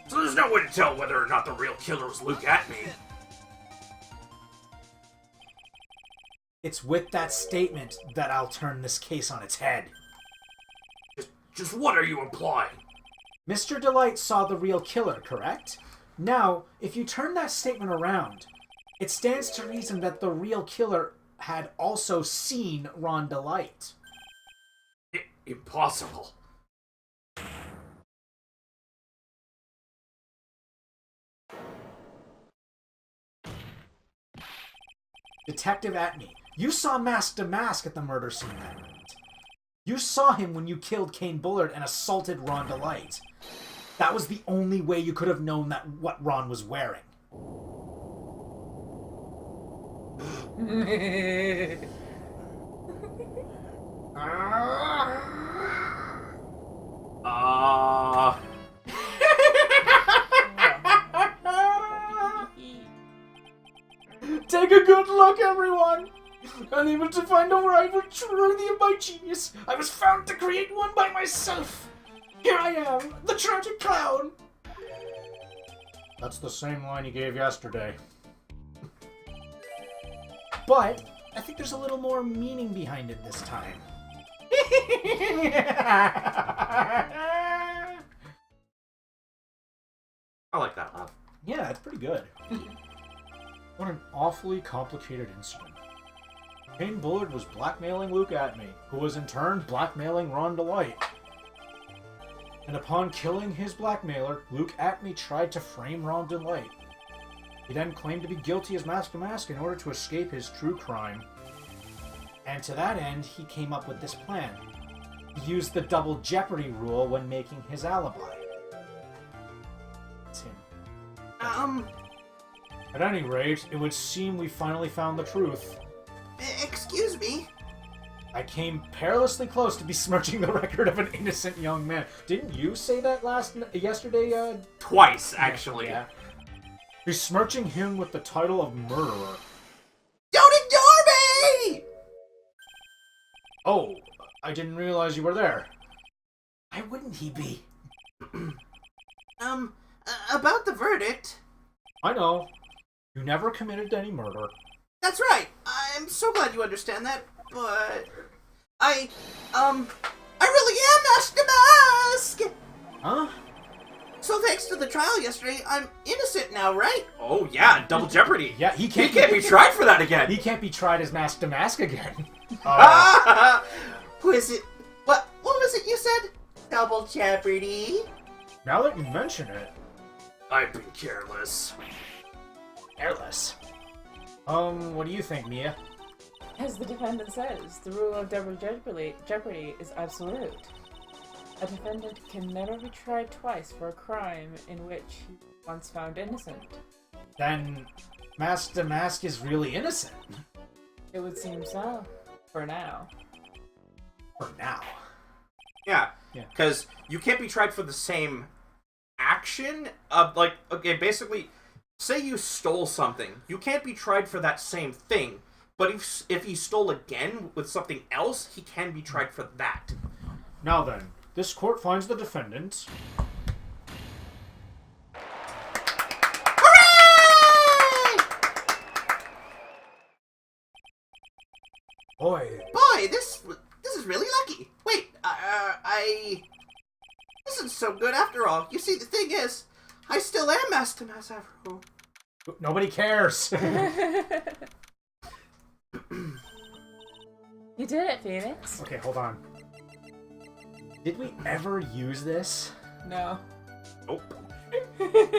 So there's no way to tell whether or not the real killer was Luke Atney. It's with that statement that I'll turn this case on its head. Just what are you implying? Mr. Delight saw the real killer, correct? Now, if you turn that statement around, it stands to reason that the real killer had also seen Ron Delight. Impossible. Detective Atney, you saw Mask to Mask at the murder scene that night. You saw him when you killed Kane Bullard and assaulted Ron Delight. That was the only way you could have known that what Ron was wearing. Take a good look, everyone! Unable to find a rival worthy of my genius, I was found to create one by myself! Here I am, the tragic clown! That's the same line you gave yesterday. but I think there's a little more meaning behind it this time. I like that laugh. Yeah, it's pretty good. What an awfully complicated incident. Kane Bullard was blackmailing Luke Atme, who was in turn blackmailing Rhonda Light. And upon killing his blackmailer, Luke Atme tried to frame Rhonda Light. He then claimed to be guilty as Mask to Mask in order to escape his true crime. And to that end, he came up with this plan. He used the double jeopardy rule when making his alibi. It's him. At any rate, it would seem we finally found the truth. Excuse me? I came perilously close to besmirching the record of an innocent young man. Didn't you say that yesterday, Twice, actually. Yeah. Besmirching him with the title of murderer. Don't ignore me! Oh, I didn't realize you were there. Why wouldn't he be? About the verdict. I know. You never committed any murder. That's right. I'm so glad you understand that, but I really am Mask to Mask! Huh? So thanks to the trial yesterday, I'm innocent now, right? Oh, yeah, double jeopardy. Yeah, he He can't can't be tried for that again. He can't be tried as Mask to Mask again. Who is it? What was it you said? Double jeopardy? Now that you mention it. I've been careless. Careless. What do you think, Mia? As the defendant says, the rule of double jeopardy is absolute. A defendant can never be tried twice for a crime in which he was once found innocent. Then Mask to Mask is really innocent. It would seem so. For now. For now. Yeah, Yeah. because you can't be tried for the same action. Okay, basically, say you stole something. You can't be tried for that same thing. But if he stole again with something else, he can be tried for that. Now then, this court finds the defendant... Boy, This is really lucky. Wait, this isn't so good after all. You see, the thing is, I still am Mask to Mask after all. nobody cares. You did it, Phoenix. Okay, hold on. Did we ever use this? No. Nope.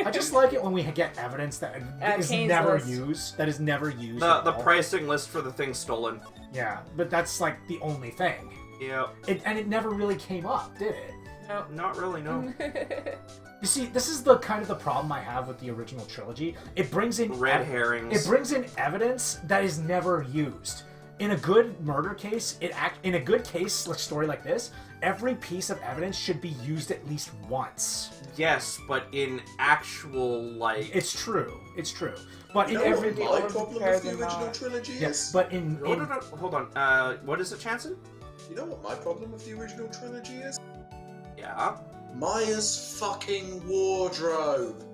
I just like it when we get evidence that is Kane's never list. used. That is never used. The at all. pricing list for the thing stolen. Yeah, but that's like the only thing. Yeah. It never really came up, did it? No. Not really, no. You see, this is the kind of the problem I have with the original trilogy. It brings in Red herrings. It brings in evidence that is never used. In a good murder case, in a good case, like story like this, every piece of evidence should be used at least once. Yes, but in actual, like... It's true. It's true. But You in know every what my problem with the than original not. trilogy yes, is? but in No, hold on. What is it, Chanson? You know what my problem with the original trilogy is? Yeah? Maya's fucking wardrobe.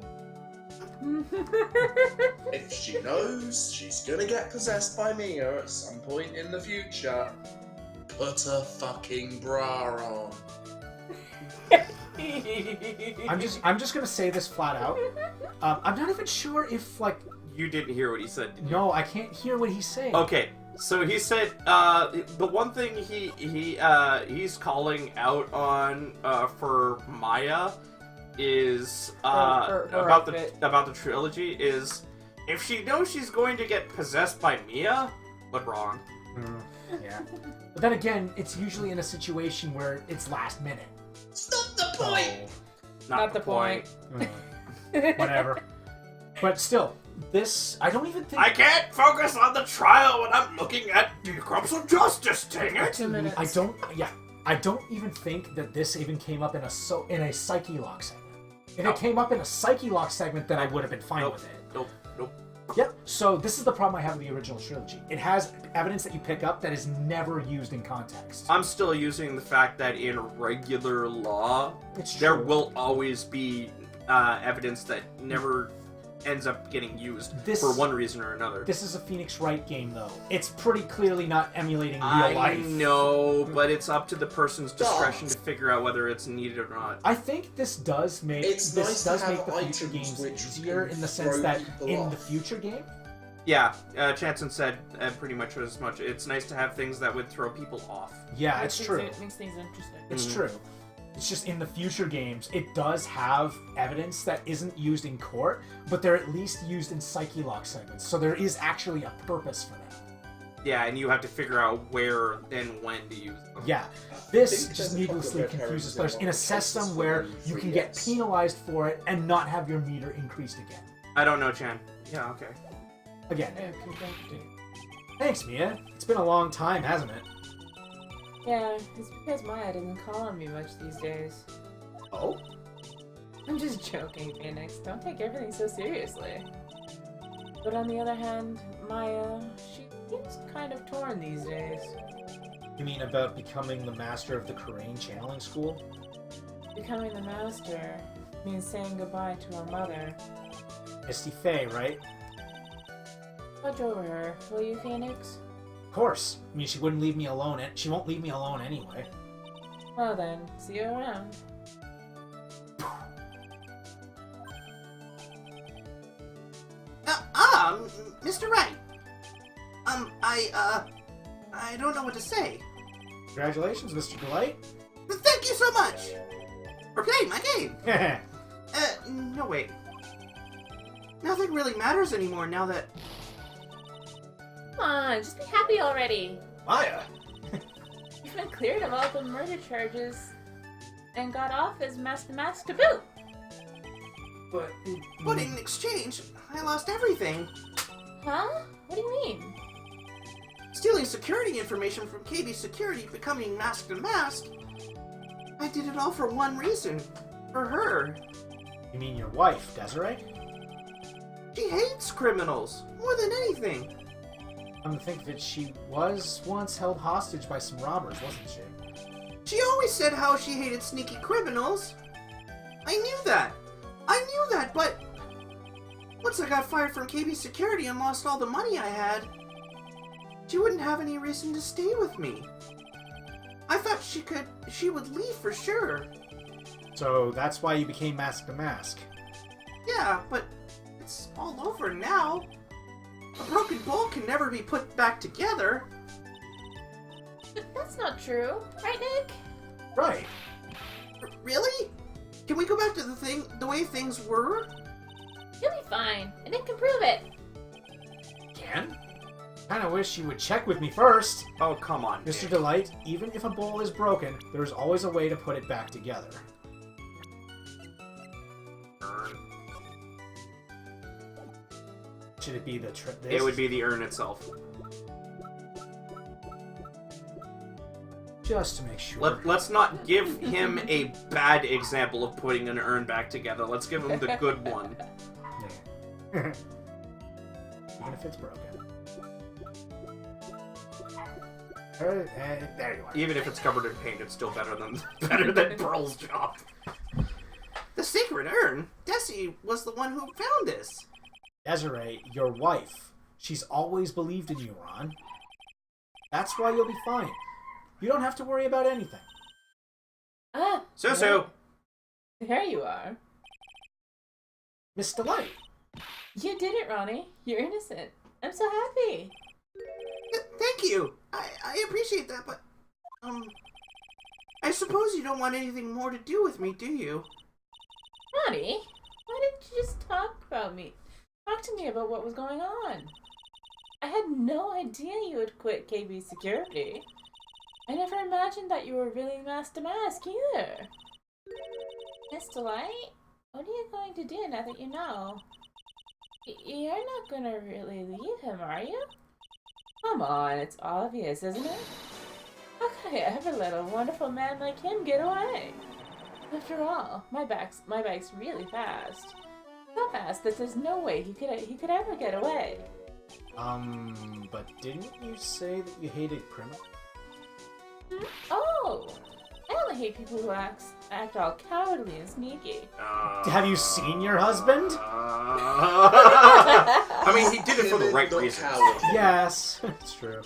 If she knows she's gonna get possessed by Mia at some point in the future, put a fucking bra on. I'm just gonna say this flat out. I'm not even sure if like You didn't hear what he said, did you? no, I can't hear what he's saying. Okay, so he said the one thing he's calling out on for Maya is Her about outfit. about the trilogy is if she knows she's going to get possessed by Mia, but wrong. Yeah. But then again, it's usually in a situation where it's last minute. It's not the point! Not the point. Whatever. But still, this I don't even think I can't focus on the trial when I'm looking at the crumbs of justice, dang it! 2 minutes. I don't even think that this even came up in a Psyche Lock segment. If it came up in a Psyche Lock segment, then I would have been fine Nope, with it. nope. Yep. So this is the problem I have with the original trilogy. It has evidence that you pick up that is never used in context. I'm still using the fact that in regular law, It's there true. will always be evidence that never ends up getting used This- for one reason or another. This is a Phoenix Wright game, though. It's pretty clearly not emulating real I life. know, but it's up to the person's discretion to figure out whether it's needed or not. I think this does make It's nice to the have future items games which easier can in the sense throw that people in the off. future game, Yeah, Chanson said pretty much as much. It's nice to have things that would throw people off. yeah, it's true. It makes things interesting. It's true. It's just in the future games, it does have evidence that isn't used in court, but they're at least used in psyche lock segments. So there is actually a purpose for them. Yeah, and you have to figure out where and when to use them. Yeah, this think just there's a couple needlessly of confuses characters players that in a want system cases where for you can get 3DS. penalized for it and not have your meter increased again. I don't know, Chan. Yeah, okay. Again, Okay. thanks, Mia. It's been a long time, hasn't it? Yeah, it's because Maya doesn't call on me much these days. Oh? I'm just joking, Phoenix. Don't take everything so seriously. But on the other hand, Maya, she seems kind of torn these days. You mean about becoming the master of the Korean channeling school? Becoming the master means saying goodbye to our mother. Misty Faye, right? Watch over her, will you, Phoenix? Of course. I mean, she wouldn't leave me alone. She won't leave me alone anyway. Well then, see you around. Mr. Wright. I don't know what to say. Congratulations, Mr. Delight. Thank you so much for playing my game. No wait. Nothing really matters anymore now that... Come on, just be happy already. Maya! You've been cleared of all the murder charges and got off as Master Mask to boot. But... But in exchange, I lost everything. Huh? What do you mean? Stealing security information from KB Security, becoming Mask to Mask. I did it all for one reason. For her. You mean your wife, Desiree? She hates criminals, more than anything. I'm to think that she was once held hostage by some robbers, wasn't she? She always said how she hated sneaky criminals. I knew that. But once I got fired from KB Security and lost all the money I had, she wouldn't have any reason to stay with me. I thought she would leave for sure. So that's why you became Mask to Mask. Yeah, but it's all over now. A broken bowl can never be put back together. That's not true, right, Nick? Right. Really? Can we go back to the way things were? You'll be fine, and Nick can prove it. Can? Kinda wish you would check with me first. Oh, come on, Mr. Nick. Delight, even if a bowl is broken, there's always a way to put it back together. Should it be the It would be the urn itself. Just to make sure. Let's not give him a bad example of putting an urn back together. Let's give him the good one. Yeah. Even if it's broken. There you are. Even if it's covered in paint, it's still better than Pearl's job. The sacred urn? Desi was the one who found this. Desiree, your wife. She's always believed in you, Ron. That's why you'll be fine. You don't have to worry about anything. Ah, So. there you are. Miss Delight. You did it, Ronnie. You're innocent. I'm so happy. Thank you. I appreciate that, but I suppose you don't want anything more to do with me, do you? Ronnie, why didn't you just talk about me? Talk to me about what was going on. I had no idea you had quit KB Security. I never imagined that you were really Master Mask either. Miss Delight, what are you going to do now that you know? You're not gonna really leave him, are you? Come on, it's obvious, isn't it? How could I ever let a wonderful man like him get away? After all, my bike's really fast. So fast that there's no way he could ever get away. But didn't you say that you hated criminals? Oh, I only hate people who act all cowardly and sneaky. Have you seen your husband? I mean, he did it for the right Timid, not reasons. cowardly. Yes, it's true.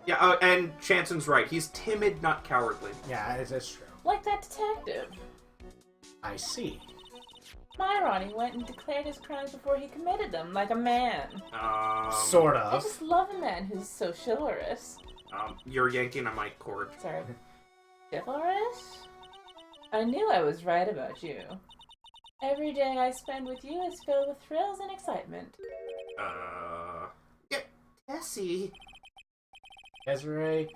Yeah, and Chanson's right. He's timid, not cowardly. Yeah, it's true. Like that detective. I see. Myron, went and declared his crimes before he committed them, like a man. Sort I of. just love a man who's so chivalrous. You're yanking on my cord. Sorry. Chivalrous? I knew I was right about you. Every day I spend with you is filled with thrills and excitement. Yeah, Tessie. Desiree,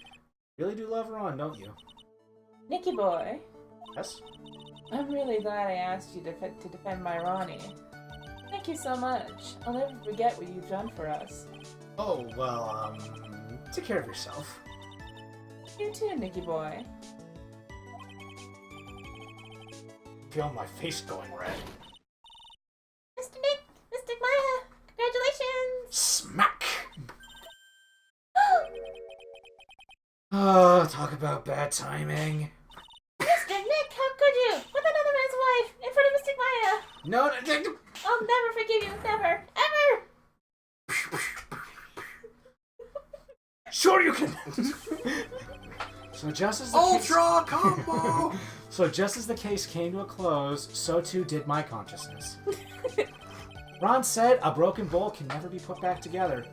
really do love Ron, don't you? Nicky boy, Yes? I'm really glad I asked you to defend my Ronnie. Thank you so much. I'll never forget what you've done for us. Oh, well, take care of yourself. You too, Nicky boy. Feel my face going red. Mr. Nick! Mr. Maya! Congratulations! Smack! Oh, talk about bad timing. Mr. Nick, how could you? With another man's wife, in front of Mr. Maya! No, I'll never forgive you, never, ever! sure you can. So just as the Ultra combo! So just as the case came to a close, so too did my consciousness. Ron said a broken bowl can never be put back together.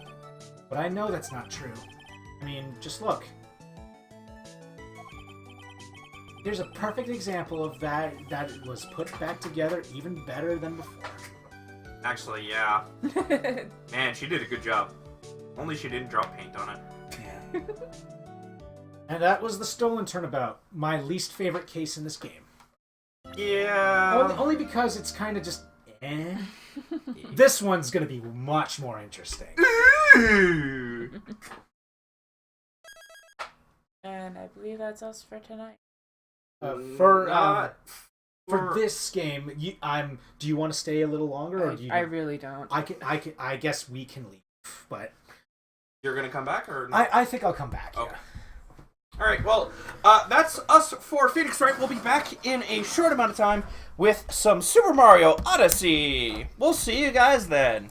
But I know that's not true. I mean, just look. Here's a perfect example of that it was put back together even better than before. Actually, yeah. Man, she did a good job. Only she didn't drop paint on it. Yeah. And that was the stolen turnabout, my least favorite case in this game. Yeah. Only because it's kind of just eh. This one's gonna be much more interesting. And I believe that's us for tonight. For this game, do you want to stay a little longer, or do you? I really don't. I guess we can leave, but You're gonna come back, or no? I think I'll come back. Okay. Yeah. All right. Well, that's us for Phoenix Wright. We'll be back in a short amount of time with some Super Mario Odyssey. We'll see you guys then.